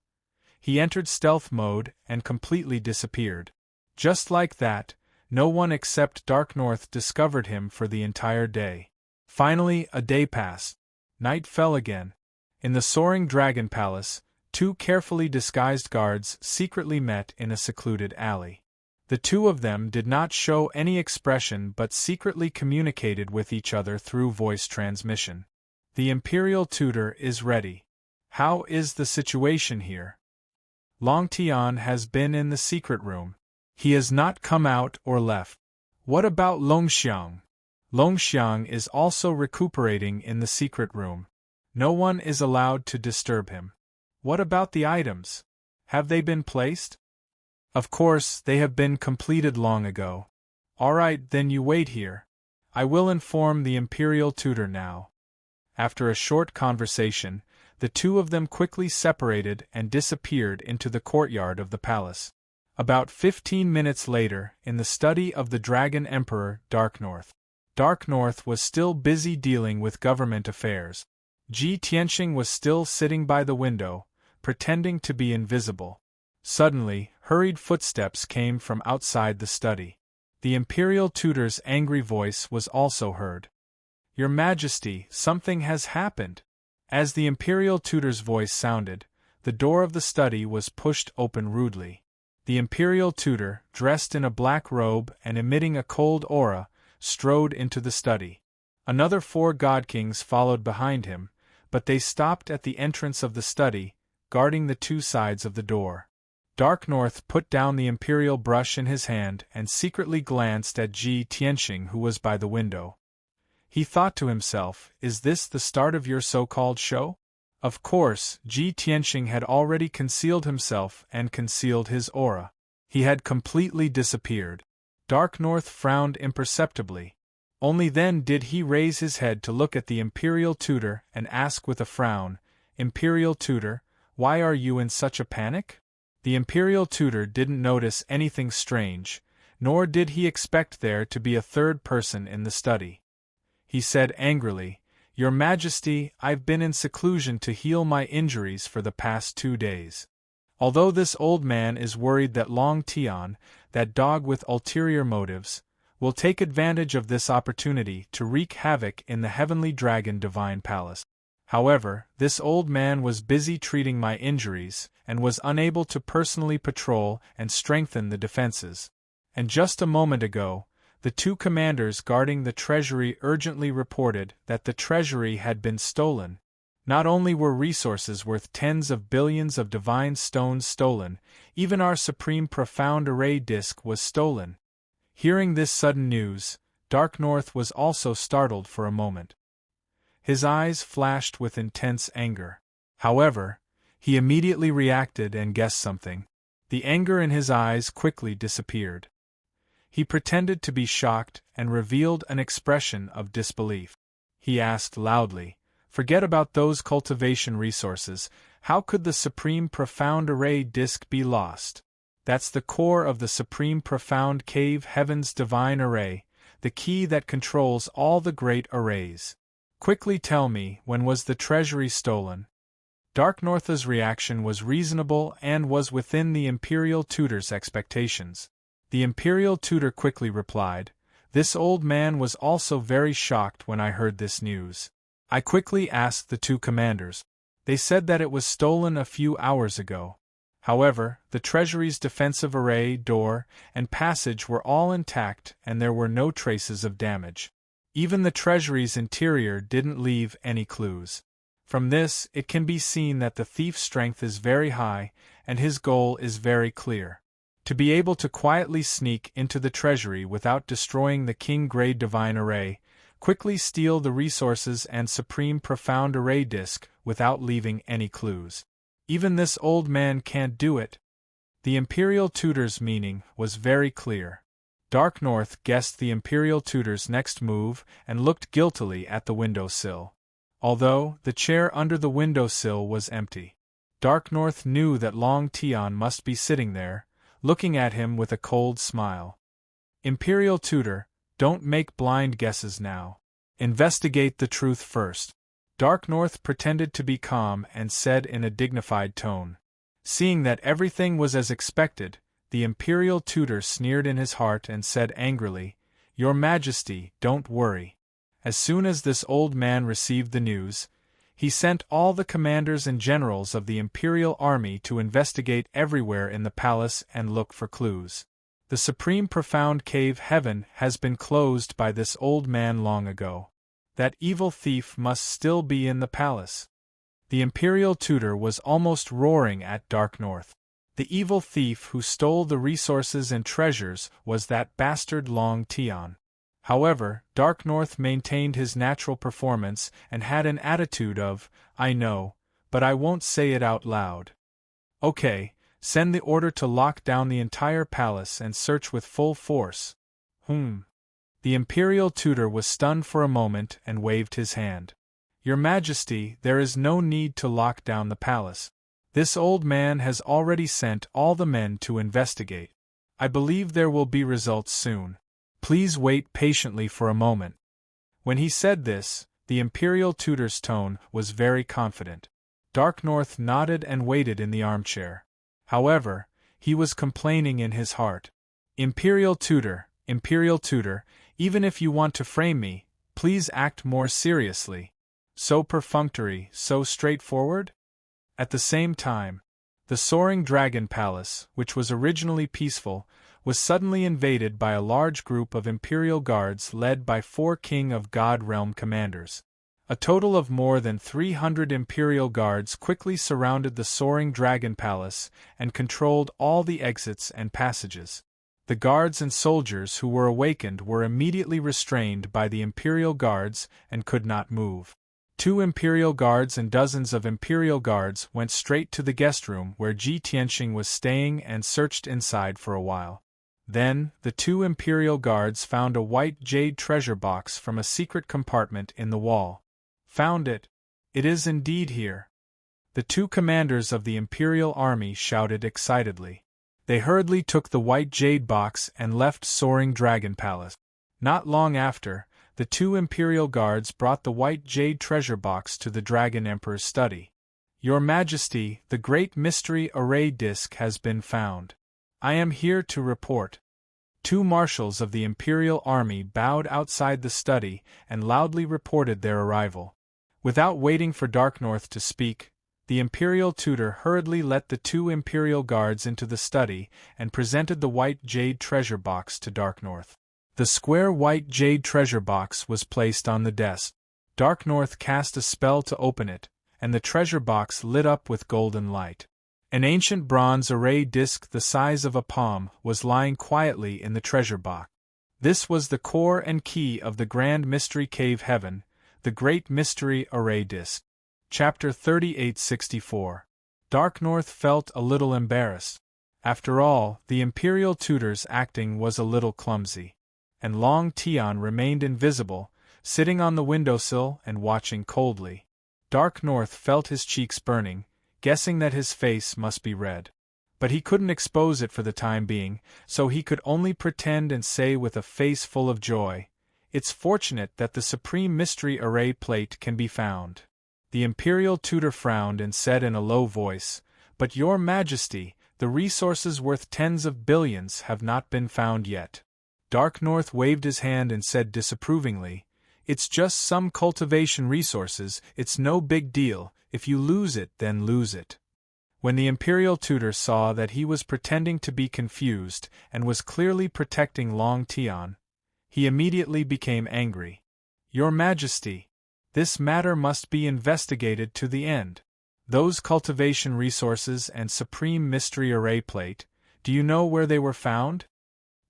he entered stealth mode and completely disappeared. Just like that, no one except Dark North discovered him for the entire day. Finally, a day passed. Night fell again. In the soaring dragon palace, two carefully disguised guards secretly met in a secluded alley. The two of them did not show any expression but secretly communicated with each other through voice transmission. The Imperial Tutor is ready. How is the situation here? Long Tian has been in the secret room. He has not come out or left. What about Longxiang? Longxiang is also recuperating in the secret room. No one is allowed to disturb him. What about the items? Have they been placed? Of course, they have been completed long ago. All right, then you wait here. I will inform the Imperial Tutor now. After a short conversation, the two of them quickly separated and disappeared into the courtyard of the palace. About 15 minutes later, in the study of the Dragon Emperor, Dark North. Dark North was still busy dealing with government affairs. Ji Tianxing was still sitting by the window, pretending to be invisible. Suddenly, hurried footsteps came from outside the study. The Imperial Tutor's angry voice was also heard. Your Majesty, something has happened. As the Imperial Tutor's voice sounded, the door of the study was pushed open rudely. The Imperial Tutor, dressed in a black robe and emitting a cold aura, strode into the study. Another 4 God Kings followed behind him, but they stopped at the entrance of the study, guarding the two sides of the door. Dark North put down the imperial brush in his hand and secretly glanced at Ji Tianxing, who was by the window. He thought to himself, is this the start of your so-called show? Of course, Ji Tianxing had already concealed himself and concealed his aura. He had completely disappeared. Dark North frowned imperceptibly. Only then did he raise his head to look at the Imperial Tutor and ask with a frown, Imperial Tutor, why are you in such a panic? The Imperial Tutor didn't notice anything strange, nor did he expect there to be a third person in the study. He said angrily, Your Majesty, I've been in seclusion to heal my injuries for the past 2 days. Although this old man is worried that Long Tian, that dog with ulterior motives, will take advantage of this opportunity to wreak havoc in the Heavenly Dragon Divine Palace. However, this old man was busy treating my injuries and was unable to personally patrol and strengthen the defenses. And just a moment ago, the 2 commanders guarding the treasury urgently reported that the treasury had been stolen. Not only were resources worth tens of billions of divine stones stolen, even our supreme profound array disk was stolen. Hearing this sudden news, Dark North was also startled for a moment. His eyes flashed with intense anger. However, he immediately reacted and guessed something. The anger in his eyes quickly disappeared. He pretended to be shocked and revealed an expression of disbelief. He asked loudly, "Forget about those cultivation resources, how could the Supreme Profound Array Disk be lost? That's the core of the Supreme Profound Cave Heaven's Divine Array, the key that controls all the great arrays. Quickly tell me, when was the treasury stolen?" Darknorth's reaction was reasonable and was within the Imperial Tutor's expectations. The Imperial Tutor quickly replied, "This old man was also very shocked when I heard this news. I quickly asked the two commanders. They said that it was stolen a few hours ago. However, the treasury's defensive array, door, and passage were all intact and there were no traces of damage. Even the treasury's interior didn't leave any clues. From this, it can be seen that the thief's strength is very high and his goal is very clear. To be able to quietly sneak into the treasury without destroying the King-grade Divine Array, quickly steal the resources and Supreme Profound Array Disk without leaving any clues. Even this old man can't do it." The Imperial Tutor's meaning was very clear. Darknorth guessed the Imperial Tutor's next move and looked guiltily at the windowsill. Although the chair under the windowsill was empty, Darknorth knew that Long Tian must be sitting there, looking at him with a cold smile. "Imperial Tutor, don't make blind guesses now. Investigate the truth first." Darknorth pretended to be calm and said in a dignified tone. Seeing that everything was as expected, the Imperial Tutor sneered in his heart and said angrily, "Your Majesty, don't worry." As soon as this old man received the news, he sent all the commanders and generals of the Imperial Army to investigate everywhere in the palace and look for clues. The Supreme Profound Cave Heaven has been closed by this old man long ago. That evil thief must still be in the palace. The Imperial Tutor was almost roaring at Darknorth. The evil thief who stole the resources and treasures was that bastard Long Tian. However, Darknorth maintained his natural performance and had an attitude of, "I know, but I won't say it out loud." "Okay, send the order to lock down the entire palace and search with full force." The Imperial Tutor was stunned for a moment and waved his hand. "Your Majesty, there is no need to lock down the palace. This old man has already sent all the men to investigate. I believe there will be results soon. Please wait patiently for a moment." When he said this, the Imperial Tutor's tone was very confident. Darknorth nodded and waited in the armchair. However, he was complaining in his heart. Imperial Tutor, even if you want to frame me, please act more seriously. So perfunctory, so straightforward?" At the same time, the Soaring Dragon Palace, which was originally peaceful, was suddenly invaded by a large group of Imperial Guards led by 4 King of God Realm commanders. A total of more than 300 Imperial Guards quickly surrounded the Soaring Dragon Palace and controlled all the exits and passages. The guards and soldiers who were awakened were immediately restrained by the Imperial Guards and could not move. 2 Imperial Guards and dozens of Imperial Guards went straight to the guest room where Ji Tianxing was staying and searched inside for a while. Then, the 2 Imperial Guards found a white jade treasure box from a secret compartment in the wall. "Found it! It is indeed here!" The 2 commanders of the Imperial Army shouted excitedly. They hurriedly took the white jade box and left Soaring Dragon Palace. Not long after, the 2 Imperial Guards brought the white jade treasure box to the Dragon Emperor's study. "Your Majesty, the Great Mystery Array Disk has been found. I am here to report." 2 marshals of the Imperial Army bowed outside the study and loudly reported their arrival. Without waiting for Darknorth to speak, the Imperial Tutor hurriedly let the 2 Imperial Guards into the study and presented the white jade treasure box to Darknorth. The square white jade treasure box was placed on the desk. Darknorth cast a spell to open it, and the treasure box lit up with golden light. An ancient bronze array disk the size of a palm was lying quietly in the treasure box. This was the core and key of the Grand Mystery Cave Heaven, the Great Mystery Array Disk. Chapter 3864. Darknorth felt a little embarrassed. After all, the imperial tutor's acting was a little clumsy. And Long Tian remained invisible, sitting on the windowsill and watching coldly. Dark North felt his cheeks burning, guessing that his face must be red. But he couldn't expose it for the time being, so he could only pretend and say with a face full of joy, "It's fortunate that the Supreme Mystery Array plate can be found." The imperial tutor frowned and said in a low voice, "But Your Majesty, the resources worth tens of billions have not been found yet." Dark North waved his hand and said disapprovingly, "It's just some cultivation resources, it's no big deal, if you lose it then lose it." When the imperial tutor saw that he was pretending to be confused and was clearly protecting Long Tian, he immediately became angry. "Your Majesty, this matter must be investigated to the end. Those cultivation resources and Supreme Mystery Array plate, do you know where they were found?"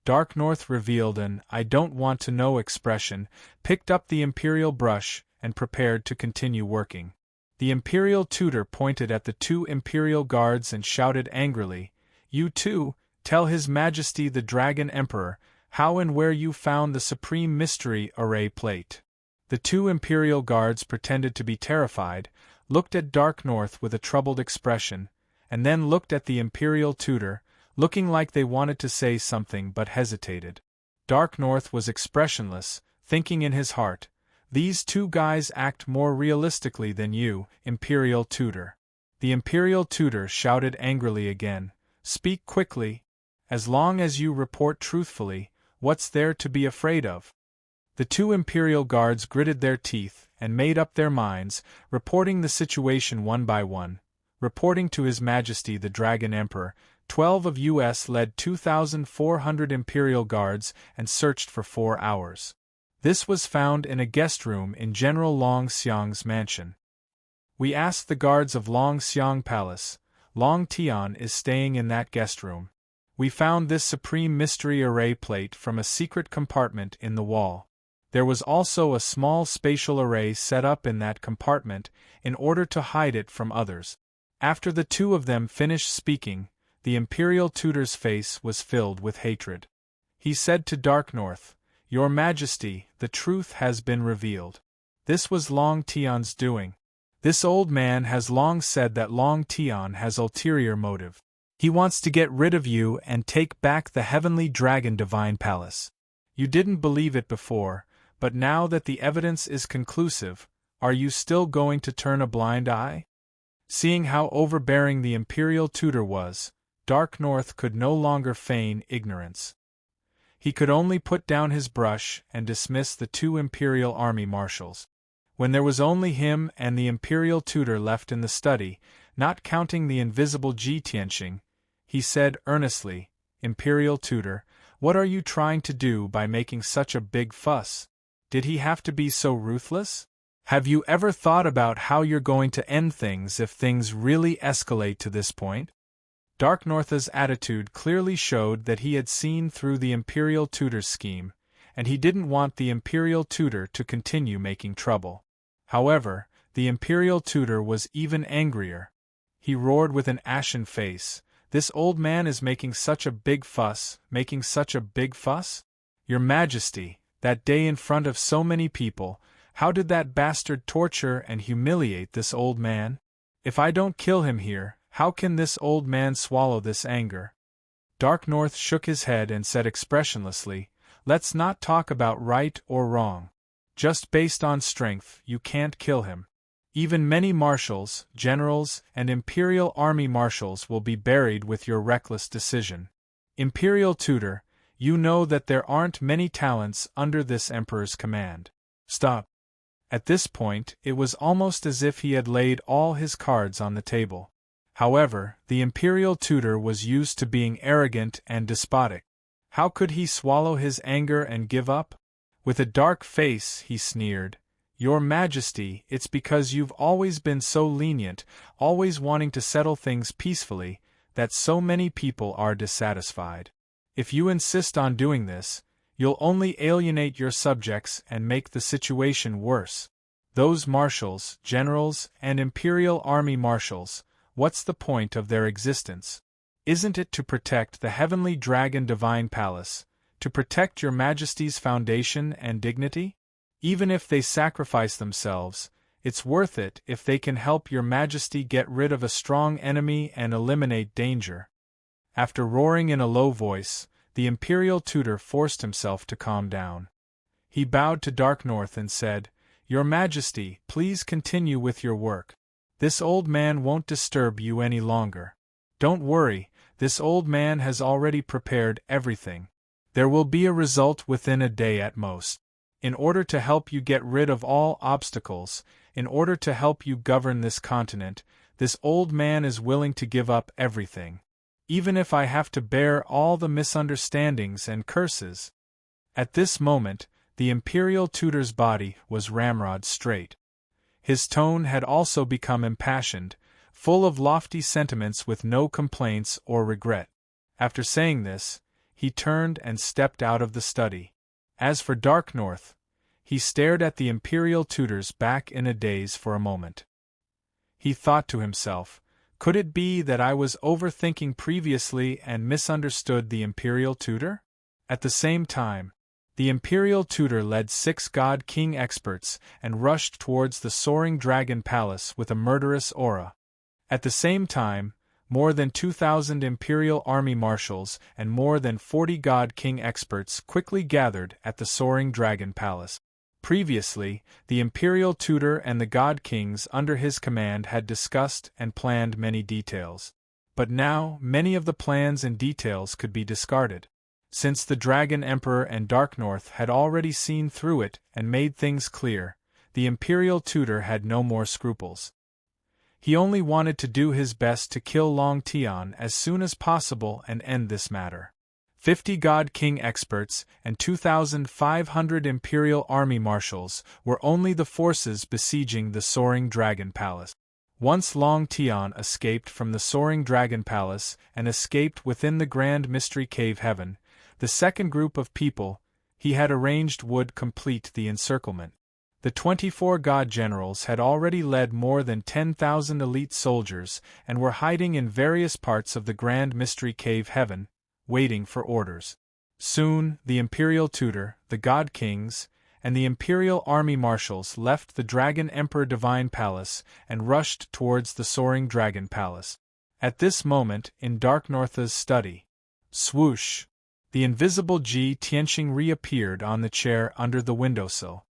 Dark North revealed an "I don't want to know" expression, picked up the imperial brush, and prepared to continue working. The imperial tutor pointed at the two imperial guards and shouted angrily, "You two, tell His Majesty the Dragon Emperor how and where you found the Supreme Mystery Array plate." The two imperial guards pretended to be terrified, looked at Dark North with a troubled expression, and then looked at the imperial tutor, looking like they wanted to say something but hesitated. Dark North was expressionless, thinking in his heart, "These two guys act more realistically than you, imperial tutor." The imperial tutor shouted angrily again, "Speak quickly. As long as you report truthfully, what's there to be afraid of?" The two imperial guards gritted their teeth and made up their minds, reporting the situation one by one. Reporting to His Majesty the Dragon Emperor, 12 of U.S. led 2,400 imperial guards and searched for 4 hours. This was found in a guest room in General Long Xiang's mansion. "We asked the guards of Long Xiang Palace. Long Tian is staying in that guest room. We found this Supreme Mystery Array plate from a secret compartment in the wall. There was also a small spatial array set up in that compartment in order to hide it from others." After the two of them finished speaking, the imperial tutor's face was filled with hatred. He said to Dark North, "Your Majesty, the truth has been revealed. This was Long Tian's doing. This old man has long said that Long Tian has ulterior motive. He wants to get rid of you and take back the Heavenly Dragon Divine Palace. You didn't believe it before, but now that the evidence is conclusive, are you still going to turn a blind eye?" Seeing how overbearing the imperial tutor was, Dark North could no longer feign ignorance. He could only put down his brush and dismiss the two imperial army marshals. When there was only him and the imperial tutor left in the study, not counting the invisible Ji Tianxing, he said earnestly, "Imperial tutor, what are you trying to do by making such a big fuss? Did he have to be so ruthless? Have you ever thought about how you're going to end things if things really escalate to this point?" Dark North's attitude clearly showed that he had seen through the imperial tutor's scheme, and he didn't want the imperial tutor to continue making trouble. However, the imperial tutor was even angrier. He roared with an ashen face, "This old man is making such a big fuss, making such a big fuss? Your Majesty, that day in front of so many people, how did that bastard torture and humiliate this old man? If I don't kill him here, how can this old man swallow this anger?" Dark North shook his head and said expressionlessly, "Let's not talk about right or wrong. Just based on strength, you can't kill him. Even many marshals, generals, and imperial army marshals will be buried with your reckless decision. Imperial tutor, you know that there aren't many talents under this emperor's command. Stop." At this point, it was almost as if he had laid all his cards on the table. However, the imperial tutor was used to being arrogant and despotic. How could he swallow his anger and give up? With a dark face, he sneered, "Your Majesty, it's because you've always been so lenient, always wanting to settle things peacefully, that so many people are dissatisfied. If you insist on doing this, you'll only alienate your subjects and make the situation worse. Those marshals, generals, and imperial army marshals, what's the point of their existence? Isn't it to protect the heavenly dragon divine palace, to protect your Majesty's foundation and dignity? Even if they sacrifice themselves, it's worth it if they can help your Majesty get rid of a strong enemy and eliminate danger. After roaring in a low voice, the Imperial Tutor forced himself to calm down. He bowed to Dark North and said, "Your Majesty, please continue with your work. This old man won't disturb you any longer. Don't worry, this old man has already prepared everything. There will be a result within a day at most. In order to help you get rid of all obstacles, in order to help you govern this continent, this old man is willing to give up everything. Even if I have to bear all the misunderstandings and curses." At this moment, the Imperial Tutor's body was ramrod straight. His tone had also become impassioned, full of lofty sentiments with no complaints or regret. After saying this, he turned and stepped out of the study. As for Dark North, he stared at the Imperial Tutor's back in a daze for a moment. He thought to himself, could it be that I was overthinking previously and misunderstood the Imperial Tutor? At the same time, the Imperial Tutor led 6 God King experts and rushed towards the soaring dragon palace with a murderous aura. At the same time, more than 2,000 Imperial Army marshals and more than 40 God King experts quickly gathered at the soaring dragon palace. Previously, the Imperial Tutor and the God Kings under his command had discussed and planned many details. But now, many of the plans and details could be discarded. Since the Dragon Emperor and Dark North had already seen through it and made things clear, the Imperial Tutor had no more scruples. He only wanted to do his best to kill Long Tian as soon as possible and end this matter. 50 God King experts and 2,500 Imperial Army marshals were only the forces besieging the Soaring Dragon Palace. Once Long Tian escaped from the Soaring Dragon Palace and escaped within the Grand Mystery Cave Heaven, the second group of people he had arranged would complete the encirclement. The 24 God generals had already led more than 10,000 elite soldiers and were hiding in various parts of the Grand Mystery Cave Heaven, waiting for orders. Soon, the Imperial Tutor, the God Kings, and the Imperial Army marshals left the Dragon Emperor Divine Palace and rushed towards the Soaring Dragon Palace. At this moment, in Dark North's study, swoosh! The invisible Ji Tianxing reappeared on the chair under the windowsill.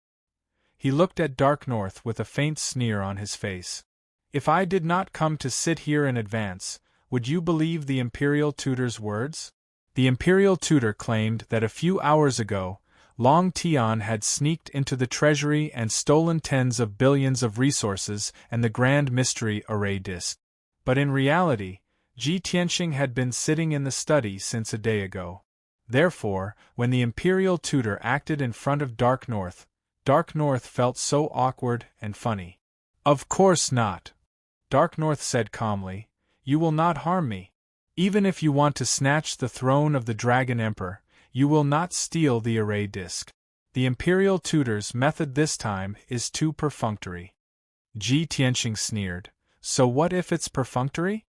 He looked at Dark North with a faint sneer on his face. "If I did not come to sit here in advance, would you believe the Imperial Tutor's words?" The Imperial Tutor claimed that a few hours ago, Long Tian had sneaked into the treasury and stolen tens of billions of resources and the Grand Mystery Array Disk. But in reality, Ji Tianxing had been sitting in the study since a day ago. Therefore, when the Imperial Tutor acted in front of Dark North felt so awkward and funny. "Of course not," Dark North said calmly. "You will not harm me. Even if you want to snatch the throne of the Dragon Emperor, you will not steal the array disk. The Imperial Tutor's method this time is too perfunctory." Ji Tianxing sneered. "So what if it's perfunctory?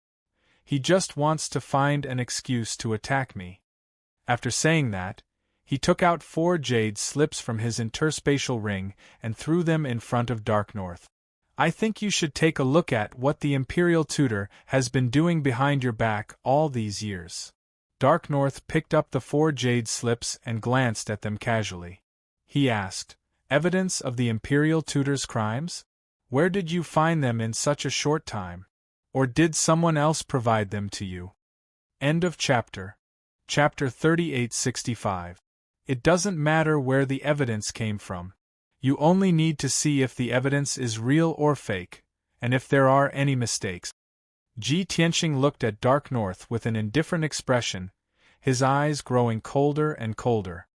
He just wants to find an excuse to attack me." After saying that, he took out 4 jade slips from his interspatial ring and threw them in front of Dark North. "I think you should take a look at what the Imperial Tutor has been doing behind your back all these years." Dark North picked up the 4 jade slips and glanced at them casually. He asked, "Evidence of the Imperial Tutor's crimes? Where did you find them in such a short time? Or did someone else provide them to you?" End of chapter. Chapter 3865. It doesn't matter where the evidence came from. You only need to see if the evidence is real or fake, and if there are any mistakes. Ji Tianxing looked at Dark North with an indifferent expression, his eyes growing colder and colder.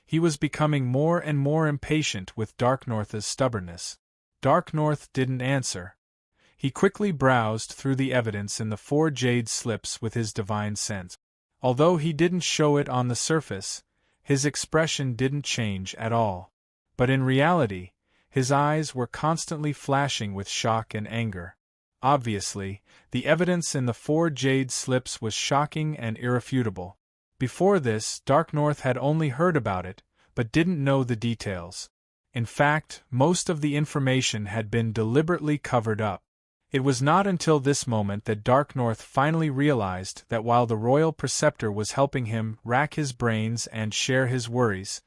He was becoming more and more impatient with Dark North's stubbornness. Dark North didn't answer. He quickly browsed through the evidence in the 4 jade slips with his divine sense. Although he didn't show it on the surface, his expression didn't change at all. But in reality, his eyes were constantly flashing with shock and anger. Obviously, the evidence in the 4 jade slips was shocking and irrefutable. Before this, Dark North had only heard about it, but didn't know the details. In fact, most of the information had been deliberately covered up. It was not until this moment that Dark North finally realized that while the royal preceptor was helping him rack his brains and share his worries,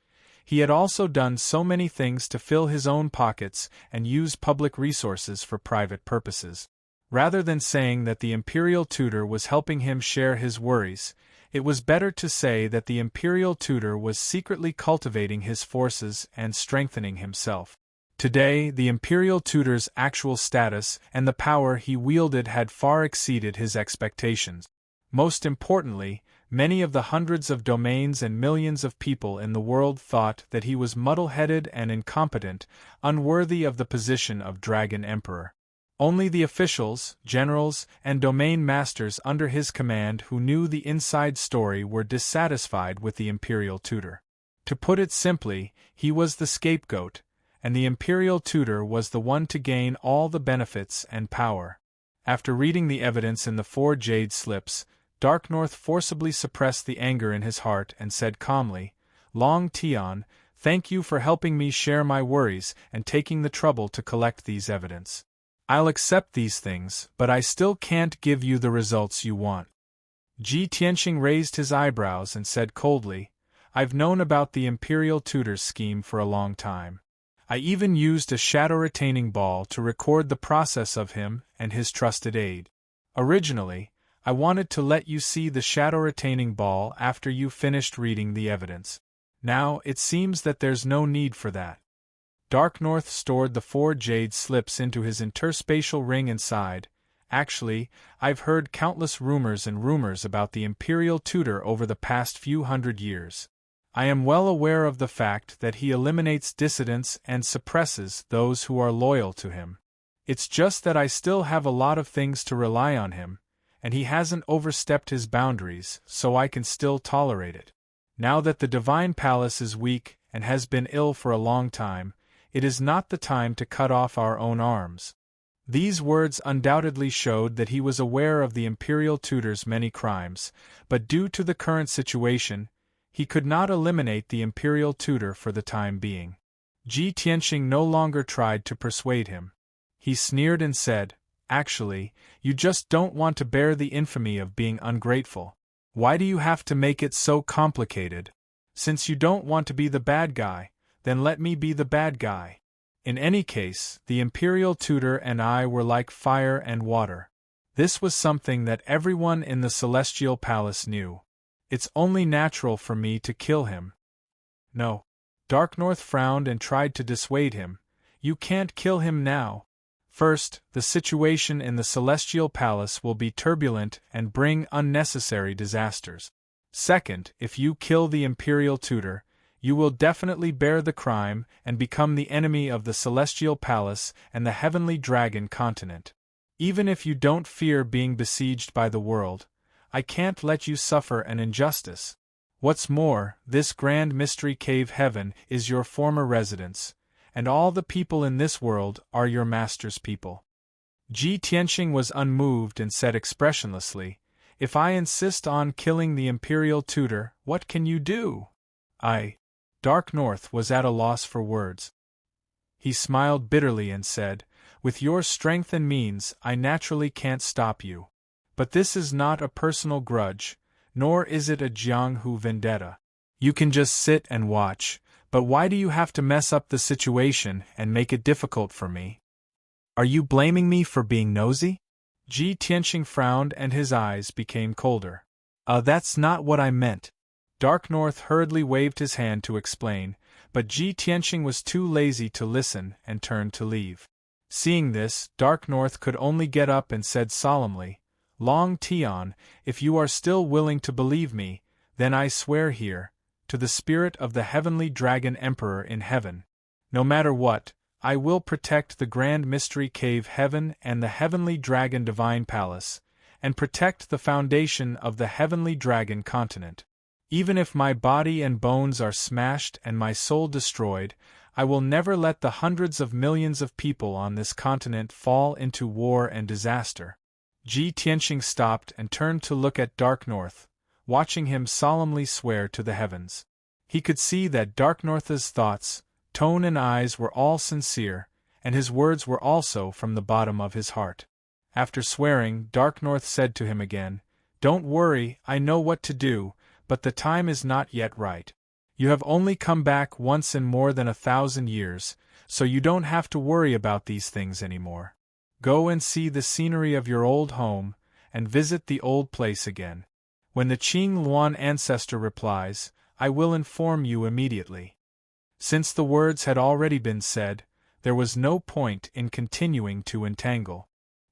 he had also done so many things to fill his own pockets and use public resources for private purposes. Rather than saying that the imperial tutor was helping him share his worries, it was better to say that the imperial tutor was secretly cultivating his forces and strengthening himself. Today, the imperial tutor's actual status and the power he wielded had far exceeded his expectations. Most importantly, many of the hundreds of domains and millions of people in the world thought that he was muddle-headed and incompetent, unworthy of the position of Dragon Emperor. Only the officials, generals, and domain masters under his command who knew the inside story were dissatisfied with the imperial tutor. To put it simply, he was the scapegoat, and the imperial tutor was the one to gain all the benefits and power. After reading the evidence in the 4 jade slips, Dark North forcibly suppressed the anger in his heart and said calmly, "Long Tion, thank you for helping me share my worries and taking the trouble to collect these evidence. I'll accept these things, but I still can't give you the results you want." Ji Tianxing raised his eyebrows and said coldly, "I've known about the imperial tutor's scheme for a long time. I even used a shadow-retaining ball to record the process of him and his trusted aide. Originally, I wanted to let you see the shadow-retaining ball after you finished reading the evidence. Now, it seems that there's no need for that." Dark North stored the 4 jade slips into his interspatial ring and sighed. "Actually, I've heard countless rumors about the imperial tutor over the past few hundred years. I am well aware of the fact that he eliminates dissidents and suppresses those who are loyal to him. It's just that I still have a lot of things to rely on him, and he hasn't overstepped his boundaries, so I can still tolerate it. Now that the divine palace is weak and has been ill for a long time, it is not the time to cut off our own arms." These words undoubtedly showed that he was aware of the imperial tutor's many crimes, but due to the current situation, he could not eliminate the imperial tutor for the time being. Ji Tianxing no longer tried to persuade him. He sneered and said, "Actually, you just don't want to bear the infamy of being ungrateful. Why do you have to make it so complicated? Since you don't want to be the bad guy, then let me be the bad guy. In any case, the imperial tutor and I were like fire and water. This was something that everyone in the celestial palace knew. It's only natural for me to kill him." "No." Dark North frowned and tried to dissuade him. "You can't kill him now. First, the situation in the celestial palace will be turbulent and bring unnecessary disasters. Second, if you kill the imperial tutor, you will definitely bear the crime and become the enemy of the celestial palace and the heavenly dragon continent. Even if you don't fear being besieged by the world, I can't let you suffer an injustice. What's more, this grand mystery cave heaven is your former residence, and all the people in this world are your master's people." Ji Tianxing was unmoved and said expressionlessly, "If I insist on killing the imperial tutor, what can you do?" Dark North was at a loss for words. He smiled bitterly and said, "With your strength and means, I naturally can't stop you. But this is not a personal grudge, nor is it a Jianghu vendetta. You can just sit and watch, but why do you have to mess up the situation and make it difficult for me? Are you blaming me for being nosy?" Ji Tianxing frowned and his eyes became colder. That's not what I meant." Dark North hurriedly waved his hand to explain, but Ji Tianxing was too lazy to listen and turned to leave. Seeing this, Dark North could only get up and said solemnly, "Long Tion, if you are still willing to believe me, then I swear here, to the spirit of the heavenly dragon emperor in heaven. No matter what, I will protect the grand mystery cave heaven and the heavenly dragon divine palace, and protect the foundation of the heavenly dragon continent. Even if my body and bones are smashed and my soul destroyed, I will never let the hundreds of millions of people on this continent fall into war and disaster. Ji Tianxing stopped and turned to look at Dark North, watching him solemnly swear to the heavens. He could see that Dark North's thoughts, tone and eyes were all sincere, and his words were also from the bottom of his heart. After swearing, Dark North said to him again, "Don't worry, I know what to do, but the time is not yet right. You have only come back once in more than 1,000 years, so you don't have to worry about these things anymore. Go and see the scenery of your old home, and visit the old place again. When the Qing Luan ancestor replies, I will inform you immediately." Since the words had already been said, there was no point in continuing to entangle.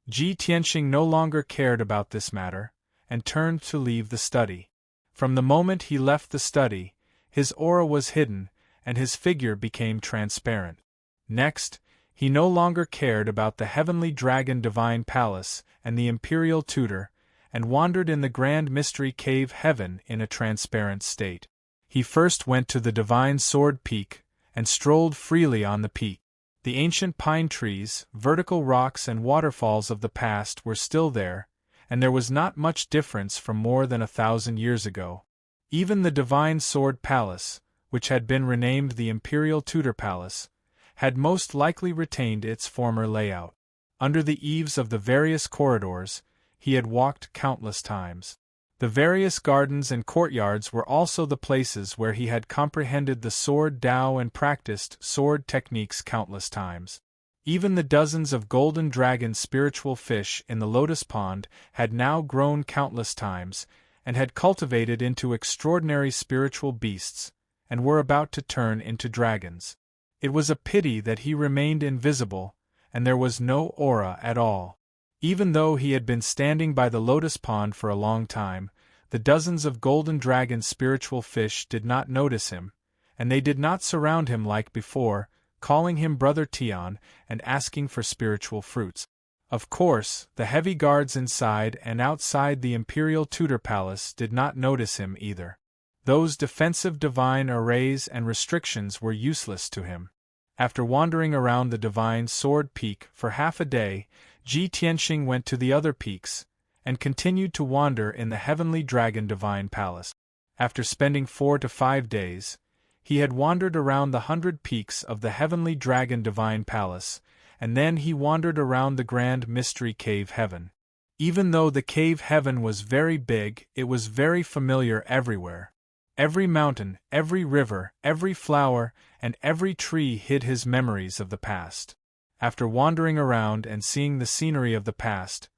Ji Tianxing no longer cared about this matter, and turned to leave the study. From the moment he left the study, his aura was hidden, and his figure became transparent. Next, he no longer cared about the heavenly dragon divine palace and the imperial tutor, and wandered in the grand mystery cave heaven in a transparent state. He first went to the divine sword peak, and strolled freely on the peak. The ancient pine trees, vertical rocks and waterfalls of the past were still there, and there was not much difference from more than 1,000 years ago. Even the divine sword palace, which had been renamed the Imperial Tudor Palace, had most likely retained its former layout. Under the eaves of the various corridors, he had walked countless times. The various gardens and courtyards were also the places where he had comprehended the sword Tao and practiced sword techniques countless times. Even the dozens of golden dragon spiritual fish in the lotus pond had now grown countless times, and had cultivated into extraordinary spiritual beasts, and were about to turn into dragons. It was a pity that he remained invisible, and there was no aura at all. Even though he had been standing by the lotus pond for a long time, the dozens of golden dragon spiritual fish did not notice him, and they did not surround him like before, calling him Brother Tian and asking for spiritual fruits. Of course, the heavy guards inside and outside the Imperial Tudor Palace did not notice him either. Those defensive divine arrays and restrictions were useless to him. After wandering around the divine sword peak for half a day, Ji Tianxing went to the other peaks, and continued to wander in the heavenly dragon divine palace. After spending 4 to 5 days, he had wandered around the 100 peaks of the heavenly dragon divine palace, and then he wandered around the grand mystery cave heaven. Even though the cave heaven was very big, it was very familiar everywhere. Every mountain, every river, every flower, and every tree hid his memories of the past. After wandering around and seeing the scenery of the past,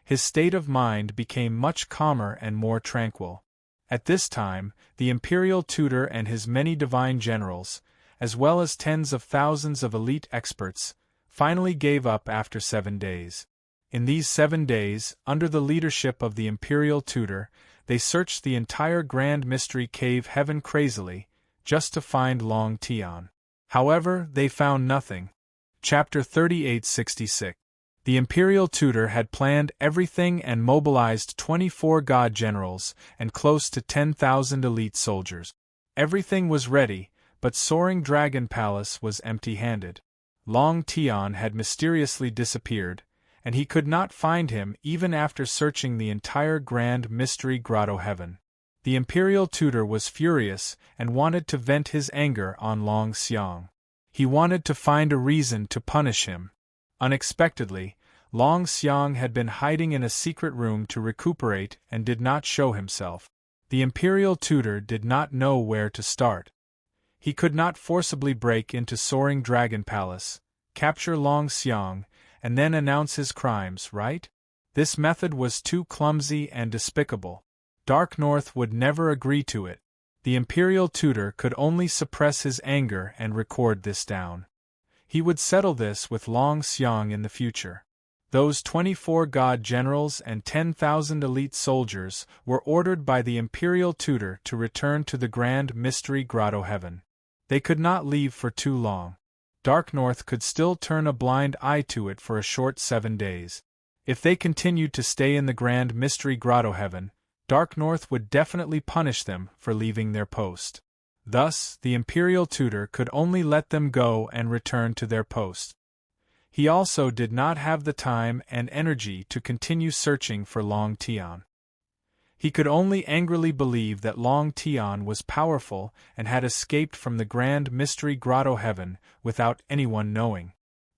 his state of mind became much calmer and more tranquil. At this time, the imperial tutor and his many divine generals, as well as tens of thousands of elite experts, finally gave up after 7 days. In these 7 days, under the leadership of the imperial tutor, they searched the entire grand mystery cave heaven crazily, just to find Long Tian. However, they found nothing. Chapter 3866. The imperial tutor had planned everything and mobilized 24 god generals and close to 10,000 elite soldiers. Everything was ready, but Soaring Dragon Palace was empty-handed. Long Tian had mysteriously disappeared, and he could not find him even after searching the entire grand mystery grotto heaven. The imperial tutor was furious and wanted to vent his anger on Long Xiang. He wanted to find a reason to punish him. Unexpectedly, Long Xiang had been hiding in a secret room to recuperate and did not show himself. The imperial tutor did not know where to start. He could not forcibly break into Soaring Dragon Palace, capture Long Xiang, and then announce his crimes, right? This method was too clumsy and despicable. Dark North would never agree to it. The imperial tutor could only suppress his anger and record this down. He would settle this with Long Xiang in the future. Those 24 god generals and 10,000 elite soldiers were ordered by the imperial tutor to return to the grand mystery grotto heaven. They could not leave for too long. Dark North could still turn a blind eye to it for a short 7 days. If they continued to stay in the grand mystery grotto heaven, Dark North would definitely punish them for leaving their post. Thus, the imperial tutor could only let them go and return to their posts. He also did not have the time and energy to continue searching for Long Tian. He could only angrily believe that Long Tian was powerful and had escaped from the grand mystery grotto heaven without anyone knowing.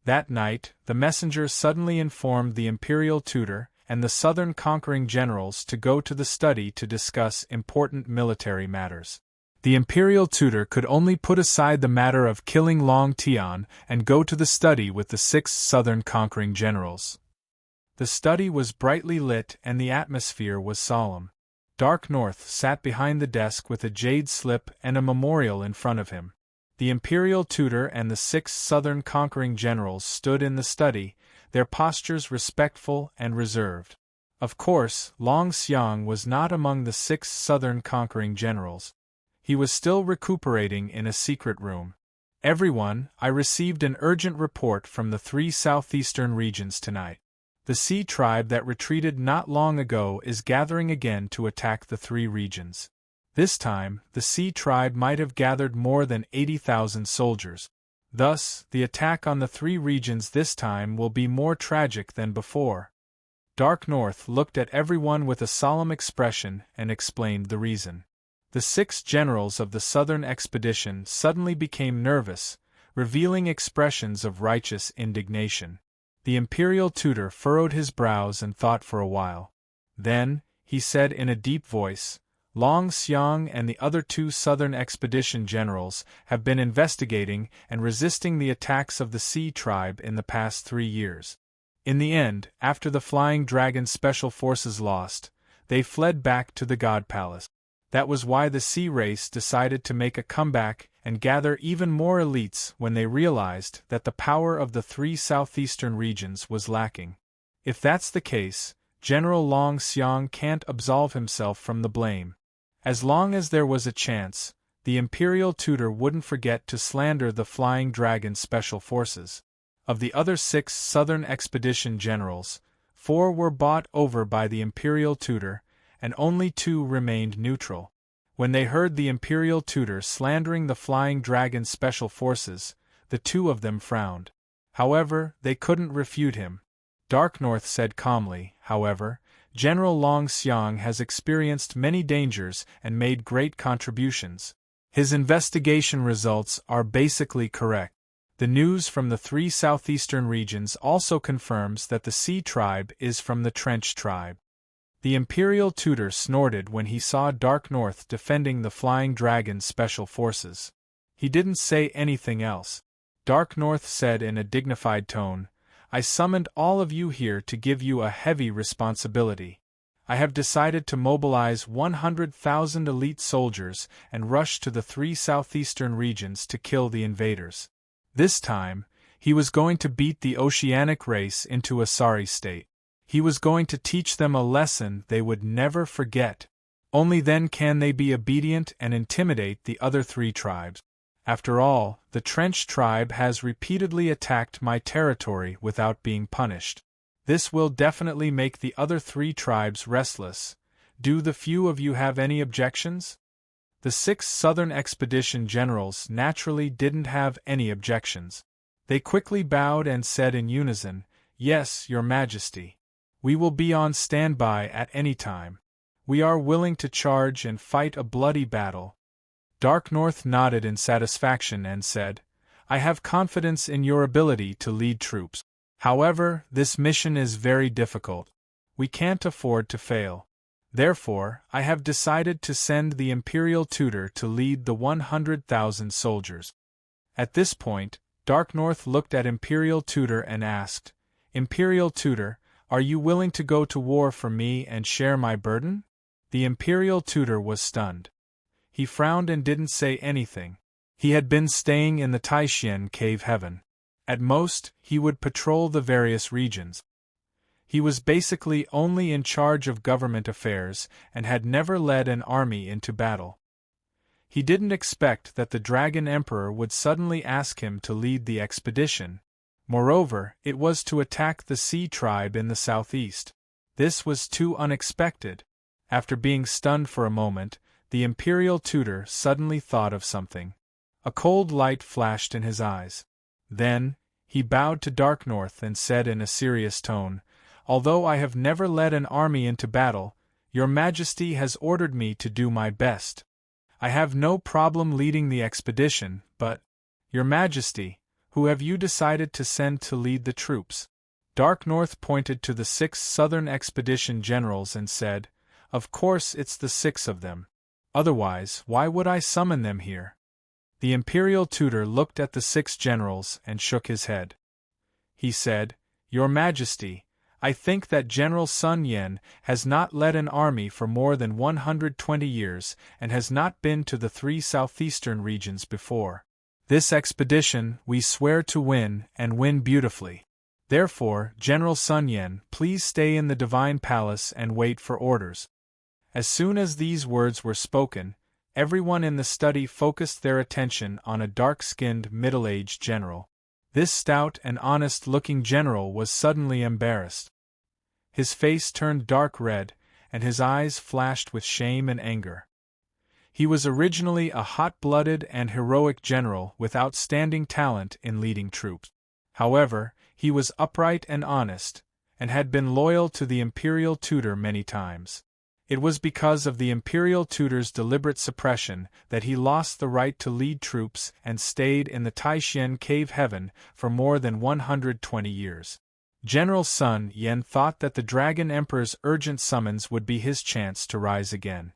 That night, the messenger suddenly informed the imperial tutor and the southern conquering generals to go to the study to discuss important military matters. The imperial tutor could only put aside the matter of killing Long Tian and go to the study with the 6 southern conquering generals. The study was brightly lit and the atmosphere was solemn. Dark North sat behind the desk with a jade slip and a memorial in front of him. The imperial tutor and the 6 southern conquering generals stood in the study, their postures respectful and reserved. Of course, Long Xiang was not among the 6 southern conquering generals. He was still recuperating in a secret room. Everyone, I received an urgent report from the 3 southeastern regions tonight. The Sea tribe that retreated not long ago is gathering again to attack the 3 regions. This time, the Sea tribe might have gathered more than 80,000 soldiers. Thus, the attack on the 3 regions this time will be more tragic than before. Dark North looked at everyone with a solemn expression and explained the reason. The 6 generals of the southern expedition suddenly became nervous, revealing expressions of righteous indignation. The imperial tutor furrowed his brows and thought for a while. Then, he said in a deep voice, Long Xiang and the other 2 southern expedition generals have been investigating and resisting the attacks of the Sea tribe in the past 3 years. In the end, after the Flying Dragon Special Forces lost, they fled back to the God Palace. That was why the Sea race decided to make a comeback and gather even more elites when they realized that the power of the 3 southeastern regions was lacking. If that's the case, General Long Xiang can't absolve himself from the blame. As long as there was a chance, the imperial tutor wouldn't forget to slander the Flying Dragon Special Forces. Of the other 6 southern expedition generals, 4 were bought over by the imperial tutor, and only 2 remained neutral. When they heard the imperial tutor slandering the Flying Dragon Special Forces, the 2 of them frowned. However, they couldn't refute him. Dark North said calmly, however, General Long Xiang has experienced many dangers and made great contributions. His investigation results are basically correct. The news from the 3 southeastern regions also confirms that the Sea tribe is from the Trench tribe. The imperial tutor snorted when he saw Dark North defending the Flying Dragon Special Forces. He didn't say anything else. Dark North said in a dignified tone, I summoned all of you here to give you a heavy responsibility. I have decided to mobilize 100,000 elite soldiers and rush to the 3 southeastern regions to kill the invaders. This time, he was going to beat the oceanic race into a sorry state. He was going to teach them a lesson they would never forget. Only then can they be obedient and intimidate the other 3 tribes. After all, the Trench tribe has repeatedly attacked my territory without being punished. This will definitely make the other 3 tribes restless. Do the few of you have any objections? The 6 southern expedition generals naturally didn't have any objections. They quickly bowed and said in unison, Yes, Your Majesty. We will be on standby at any time. We are willing to charge and fight a bloody battle. Dark North nodded in satisfaction and said, I have confidence in your ability to lead troops. However, this mission is very difficult. We can't afford to fail. Therefore, I have decided to send the imperial tutor to lead the 100,000 soldiers. At this point, Dark North looked at imperial tutor and asked, Imperial tutor, are you willing to go to war for me and share my burden? The imperial tutor was stunned. He frowned and didn't say anything. He had been staying in the Taishan cave heaven. At most, he would patrol the various regions. He was basically only in charge of government affairs and had never led an army into battle. He didn't expect that the Dragon Emperor would suddenly ask him to lead the expedition. Moreover, it was to attack the Sea tribe in the southeast. This was too unexpected. After being stunned for a moment, the imperial tutor suddenly thought of something. A cold light flashed in his eyes. Then, he bowed to Dark North and said in a serious tone, "Although I have never led an army into battle, Your Majesty has ordered me to do my best. I have no problem leading the expedition, but, Your Majesty, who have you decided to send to lead the troops?" Dark North pointed to the 6 Southern Expedition generals and said, "Of course it's the 6 of them. Otherwise, why would I summon them here?" The imperial tutor looked at the 6 generals and shook his head. He said, "Your Majesty, I think that General Sun Yen has not led an army for more than 120 years and has not been to the 3 southeastern regions before. This expedition we swear to win and win beautifully. Therefore, General Sun Yen, please stay in the Divine Palace and wait for orders." As soon as these words were spoken, everyone in the study focused their attention on a dark-skinned, middle-aged general. This stout and honest-looking general was suddenly embarrassed. His face turned dark red, and his eyes flashed with shame and anger. He was originally a hot-blooded and heroic general with outstanding talent in leading troops. However, he was upright and honest, and had been loyal to the imperial tutor many times. It was because of the imperial tutor's deliberate suppression that he lost the right to lead troops and stayed in the Taishan cave heaven for more than 120 years. General Sun Yen thought that the Dragon Emperor's urgent summons would be his chance to rise again.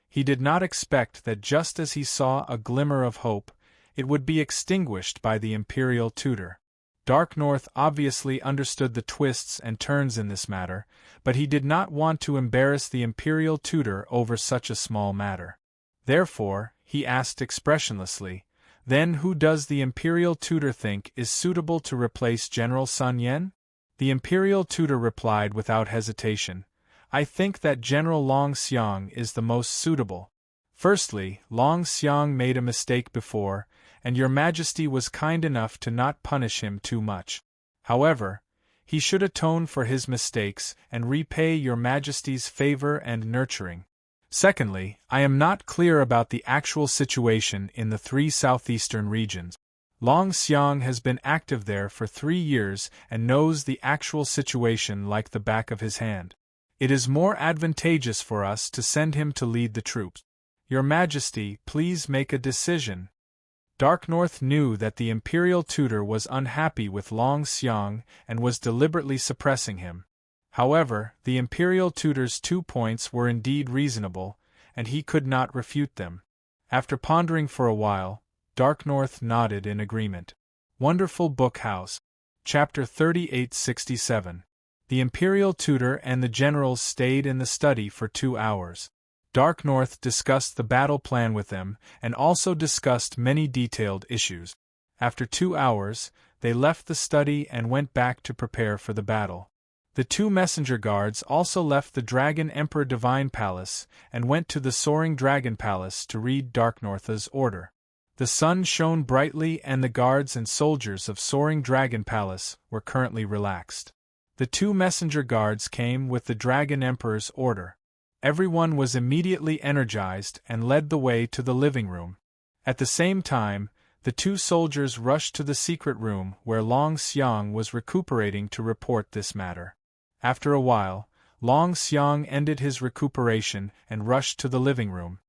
He did not expect that just as he saw a glimmer of hope, it would be extinguished by the imperial tutor. Dark North obviously understood the twists and turns in this matter, but he did not want to embarrass the imperial tutor over such a small matter. Therefore, he asked expressionlessly, "Then who does the imperial tutor think is suitable to replace General Sun Yen?" The imperial tutor replied without hesitation, "I think that General Long Xiang is the most suitable. Firstly, Long Xiang made a mistake before, and Your Majesty was kind enough to not punish him too much. However, he should atone for his mistakes and repay Your Majesty's favor and nurturing. Secondly, I am not clear about the actual situation in the 3 southeastern regions. Long Xiang has been active there for 3 years and knows the actual situation like the back of his hand. It is more advantageous for us to send him to lead the troops. Your Majesty, please make a decision." Dark North knew that the imperial tutor was unhappy with Long Xiang and was deliberately suppressing him. However, the imperial tutor's 2 points were indeed reasonable, and he could not refute them. After pondering for a while, Dark North nodded in agreement. Wonderful Book House. Chapter 3867. The imperial tutor and the generals stayed in the study for 2 hours. Dark North discussed the battle plan with them and also discussed many detailed issues. After 2 hours, they left the study and went back to prepare for the battle. The 2 messenger guards also left the Dragon Emperor Divine Palace and went to the Soaring Dragon Palace to read Dark North's order. The sun shone brightly and the guards and soldiers of Soaring Dragon Palace were currently relaxed. The 2 messenger guards came with the Dragon Emperor's order. Everyone was immediately energized and led the way to the living room. At the same time, the 2 soldiers rushed to the secret room where Long Xiang was recuperating to report this matter. After a while, Long Xiang ended his recuperation and rushed to the living room.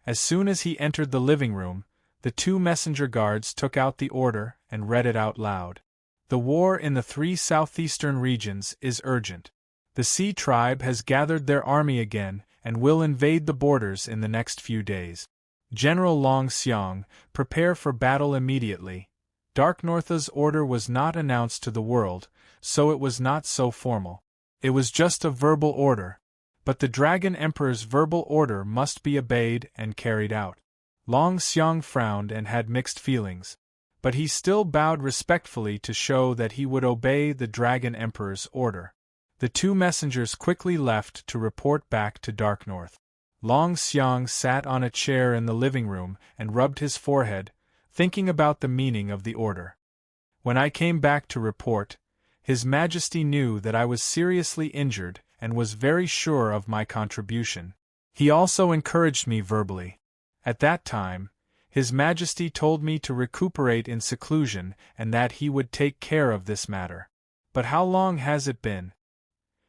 As soon as he entered the living room, the 2 messenger guards took out the order and read it out loud. The war in the 3 southeastern regions is urgent. The Sea Tribe has gathered their army again and will invade the borders in the next few days. General Long Xiang, prepare for battle immediately. Dark North's order was not announced to the world, so it was not so formal. It was just a verbal order. But the Dragon Emperor's verbal order must be obeyed and carried out. Long Xiang frowned and had mixed feelings. But he still bowed respectfully to show that he would obey the Dragon Emperor's order. The 2 messengers quickly left to report back to Dark North. Long Xiang sat on a chair in the living room and rubbed his forehead, thinking about the meaning of the order. When I came back to report, His Majesty knew that I was seriously injured and was very sure of my contribution. He also encouraged me verbally. At that time, His Majesty told me to recuperate in seclusion and that he would take care of this matter. But how long has it been?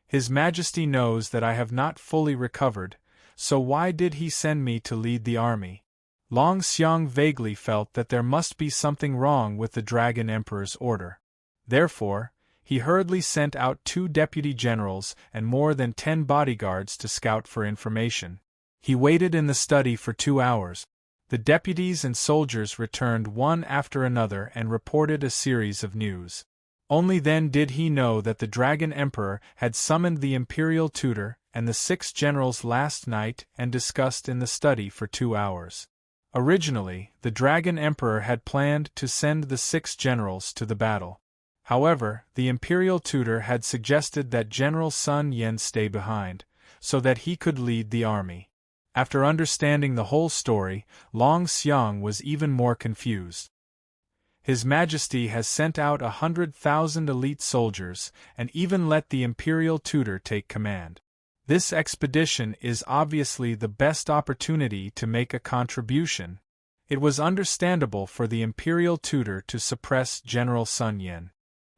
His Majesty knows that I have not fully recovered, so why did he send me to lead the army? Long Xiang vaguely felt that there must be something wrong with the Dragon Emperor's order. Therefore, he hurriedly sent out 2 deputy generals and more than 10 bodyguards to scout for information. He waited in the study for 2 hours. The deputies and soldiers returned one after another and reported a series of news. Only then did he know that the Dragon Emperor had summoned the imperial tutor and the 6 generals last night and discussed in the study for 2 hours. Originally, the Dragon Emperor had planned to send the 6 generals to the battle. However, the imperial tutor had suggested that General Sun Yen stay behind, so that he could lead the army. After understanding the whole story, Long Xiang was even more confused. His Majesty has sent out 100,000 elite soldiers and even let the imperial tutor take command. This expedition is obviously the best opportunity to make a contribution. It was understandable for the imperial tutor to suppress General Sun Yen.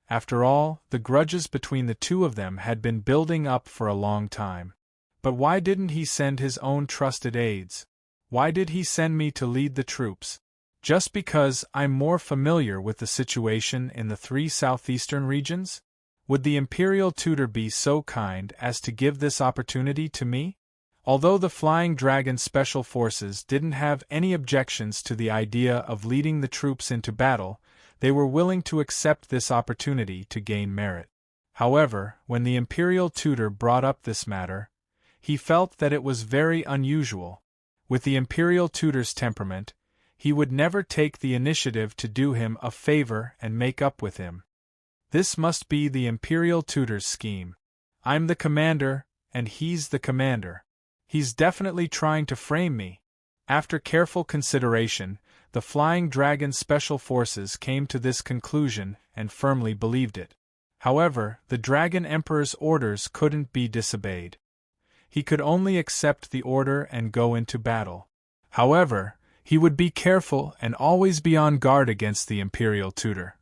After all, the grudges between the two of them had been building up for a long time. But why didn't he send his own trusted aides? Why did he send me to lead the troops? Just because I'm more familiar with the situation in the 3 southeastern regions? Would the imperial tutor be so kind as to give this opportunity to me? Although the Flying Dragon Special Forces didn't have any objections to the idea of leading the troops into battle, they were willing to accept this opportunity to gain merit. However, when the imperial tutor brought up this matter, he felt that it was very unusual. With the imperial tutor's temperament, he would never take the initiative to do him a favor and make up with him. This must be the imperial tutor's scheme. I'm the commander, and he's the commander. He's definitely trying to frame me. After careful consideration, the Flying Dragon Special Forces came to this conclusion and firmly believed it. However, the Dragon Emperor's orders couldn't be disobeyed. He could only accept the order and go into battle. However, he would be careful and always be on guard against the imperial tutor.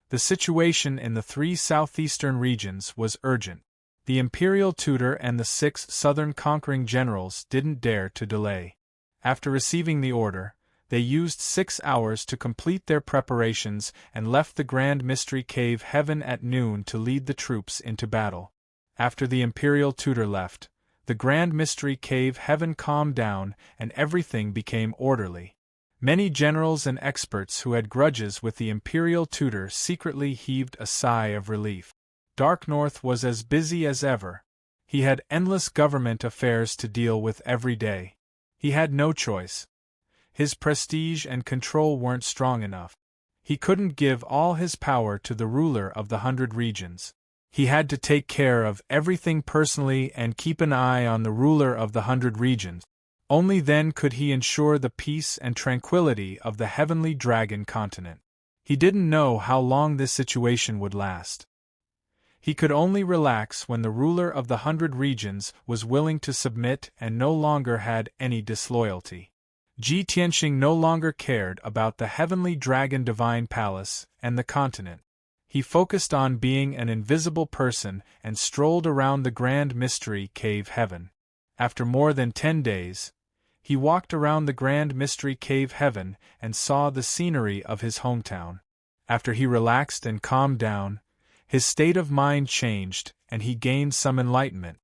The situation in the 3 southeastern regions was urgent. The imperial tutor and the 6 southern conquering generals didn't dare to delay. After receiving the order, they used 6 hours to complete their preparations and left the Grand Mystery Cave Heaven at noon to lead the troops into battle. After the imperial tutor left, the Grand Mystery Cave Heaven calmed down and everything became orderly. Many generals and experts who had grudges with the imperial tutor secretly heaved a sigh of relief. Dark North was as busy as ever. He had endless government affairs to deal with every day. He had no choice. His prestige and control weren't strong enough. He couldn't give all his power to the ruler of the 100 regions. He had to take care of everything personally and keep an eye on the ruler of the 100 regions. Only then could he ensure the peace and tranquility of the heavenly dragon continent. He didn't know how long this situation would last. He could only relax when the ruler of the 100 regions was willing to submit and no longer had any disloyalty. Ji Tianxing no longer cared about the heavenly dragon divine palace and the continent. He focused on being an invisible person and strolled around the Grand Mystery Cave Heaven. After more than 10 days, he walked around the Grand Mystery Cave Heaven and saw the scenery of his hometown. After he relaxed and calmed down, his state of mind changed and he gained some enlightenment.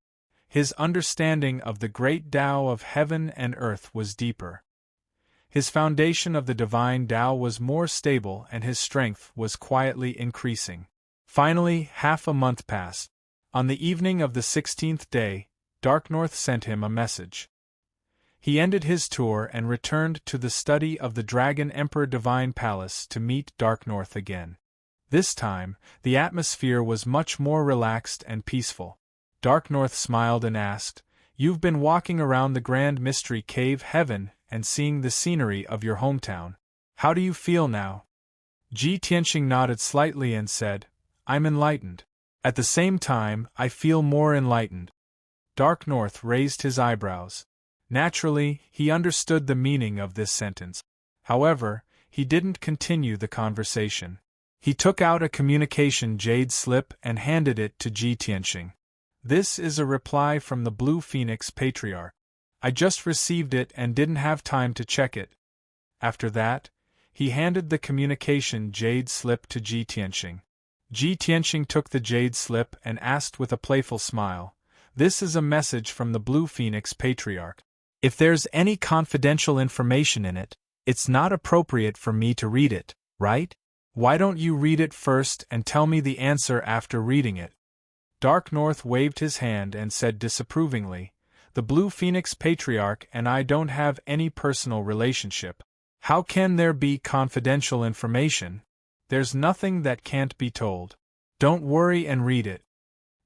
His understanding of the great Tao of heaven and earth was deeper. His foundation of the divine Tao was more stable and his strength was quietly increasing. Finally, half a month passed. On the evening of the 16th day, Dark North sent him a message. He ended his tour and returned to the study of the Dragon Emperor Divine Palace to meet Dark North again. This time, the atmosphere was much more relaxed and peaceful. Dark North smiled and asked, "You've been walking around the Grand Mystery Cave Heaven and seeing the scenery of your hometown. How do you feel now?" Ji Tianxing nodded slightly and said, "I'm enlightened. At the same time, I feel more enlightened." Dark North raised his eyebrows. Naturally, he understood the meaning of this sentence. However, he didn't continue the conversation. He took out a communication jade slip and handed it to Ji Tianxing. This is a reply from the Blue Phoenix Patriarch. I just received it and didn't have time to check it. After that, he handed the communication jade slip to Ji Tianxing. Ji Tianxing took the jade slip and asked with a playful smile, "This is a message from the Blue Phoenix Patriarch. If there's any confidential information in it, it's not appropriate for me to read it, right? Why don't you read it first and tell me the answer after reading it?" Dark North waved his hand and said disapprovingly, "The Blue Phoenix Patriarch and I don't have any personal relationship. How can there be confidential information? There's nothing that can't be told. Don't worry and read it."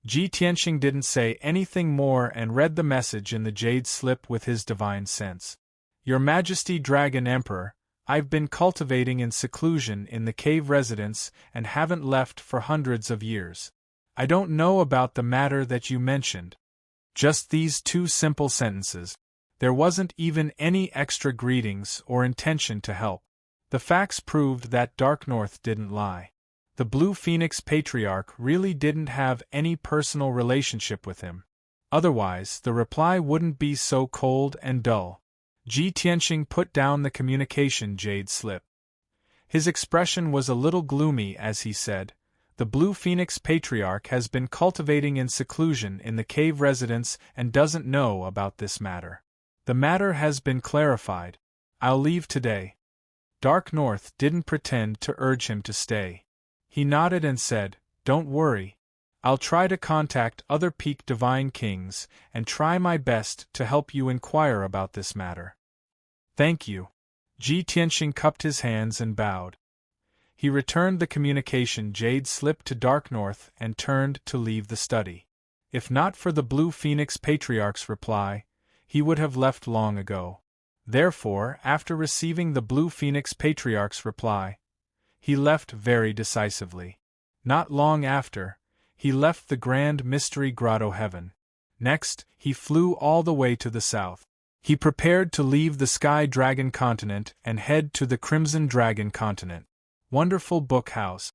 Ji Tianxing didn't say anything more and read the message in the jade slip with his divine sense. "Your Majesty Dragon Emperor, I've been cultivating in seclusion in the cave residence and haven't left for hundreds of years. I don't know about the matter that you mentioned." Just these two simple sentences. There wasn't even any extra greetings or intention to help. The facts proved that Dark North didn't lie. The Blue Phoenix Patriarch really didn't have any personal relationship with him. Otherwise, the reply wouldn't be so cold and dull. Ji Tianxing put down the communication jade slip. His expression was a little gloomy as he said, "The Blue Phoenix Patriarch has been cultivating in seclusion in the cave residence and doesn't know about this matter. The matter has been clarified. I'll leave today." Dark North didn't pretend to urge him to stay. He nodded and said, "Don't worry. I'll try to contact other peak divine kings and try my best to help you inquire about this matter." "Thank you." Ji Tianxing cupped his hands and bowed. He returned the communication jade slip to Dark North and turned to leave the study. If not for the Blue Phoenix Patriarch's reply, he would have left long ago. Therefore, after receiving the Blue Phoenix Patriarch's reply, he left very decisively. Not long after, he left the Grand Mystery Grotto Heaven. Next, he flew all the way to the south. He prepared to leave the Sky Dragon continent and head to the Crimson Dragon continent. Wonderful Book House.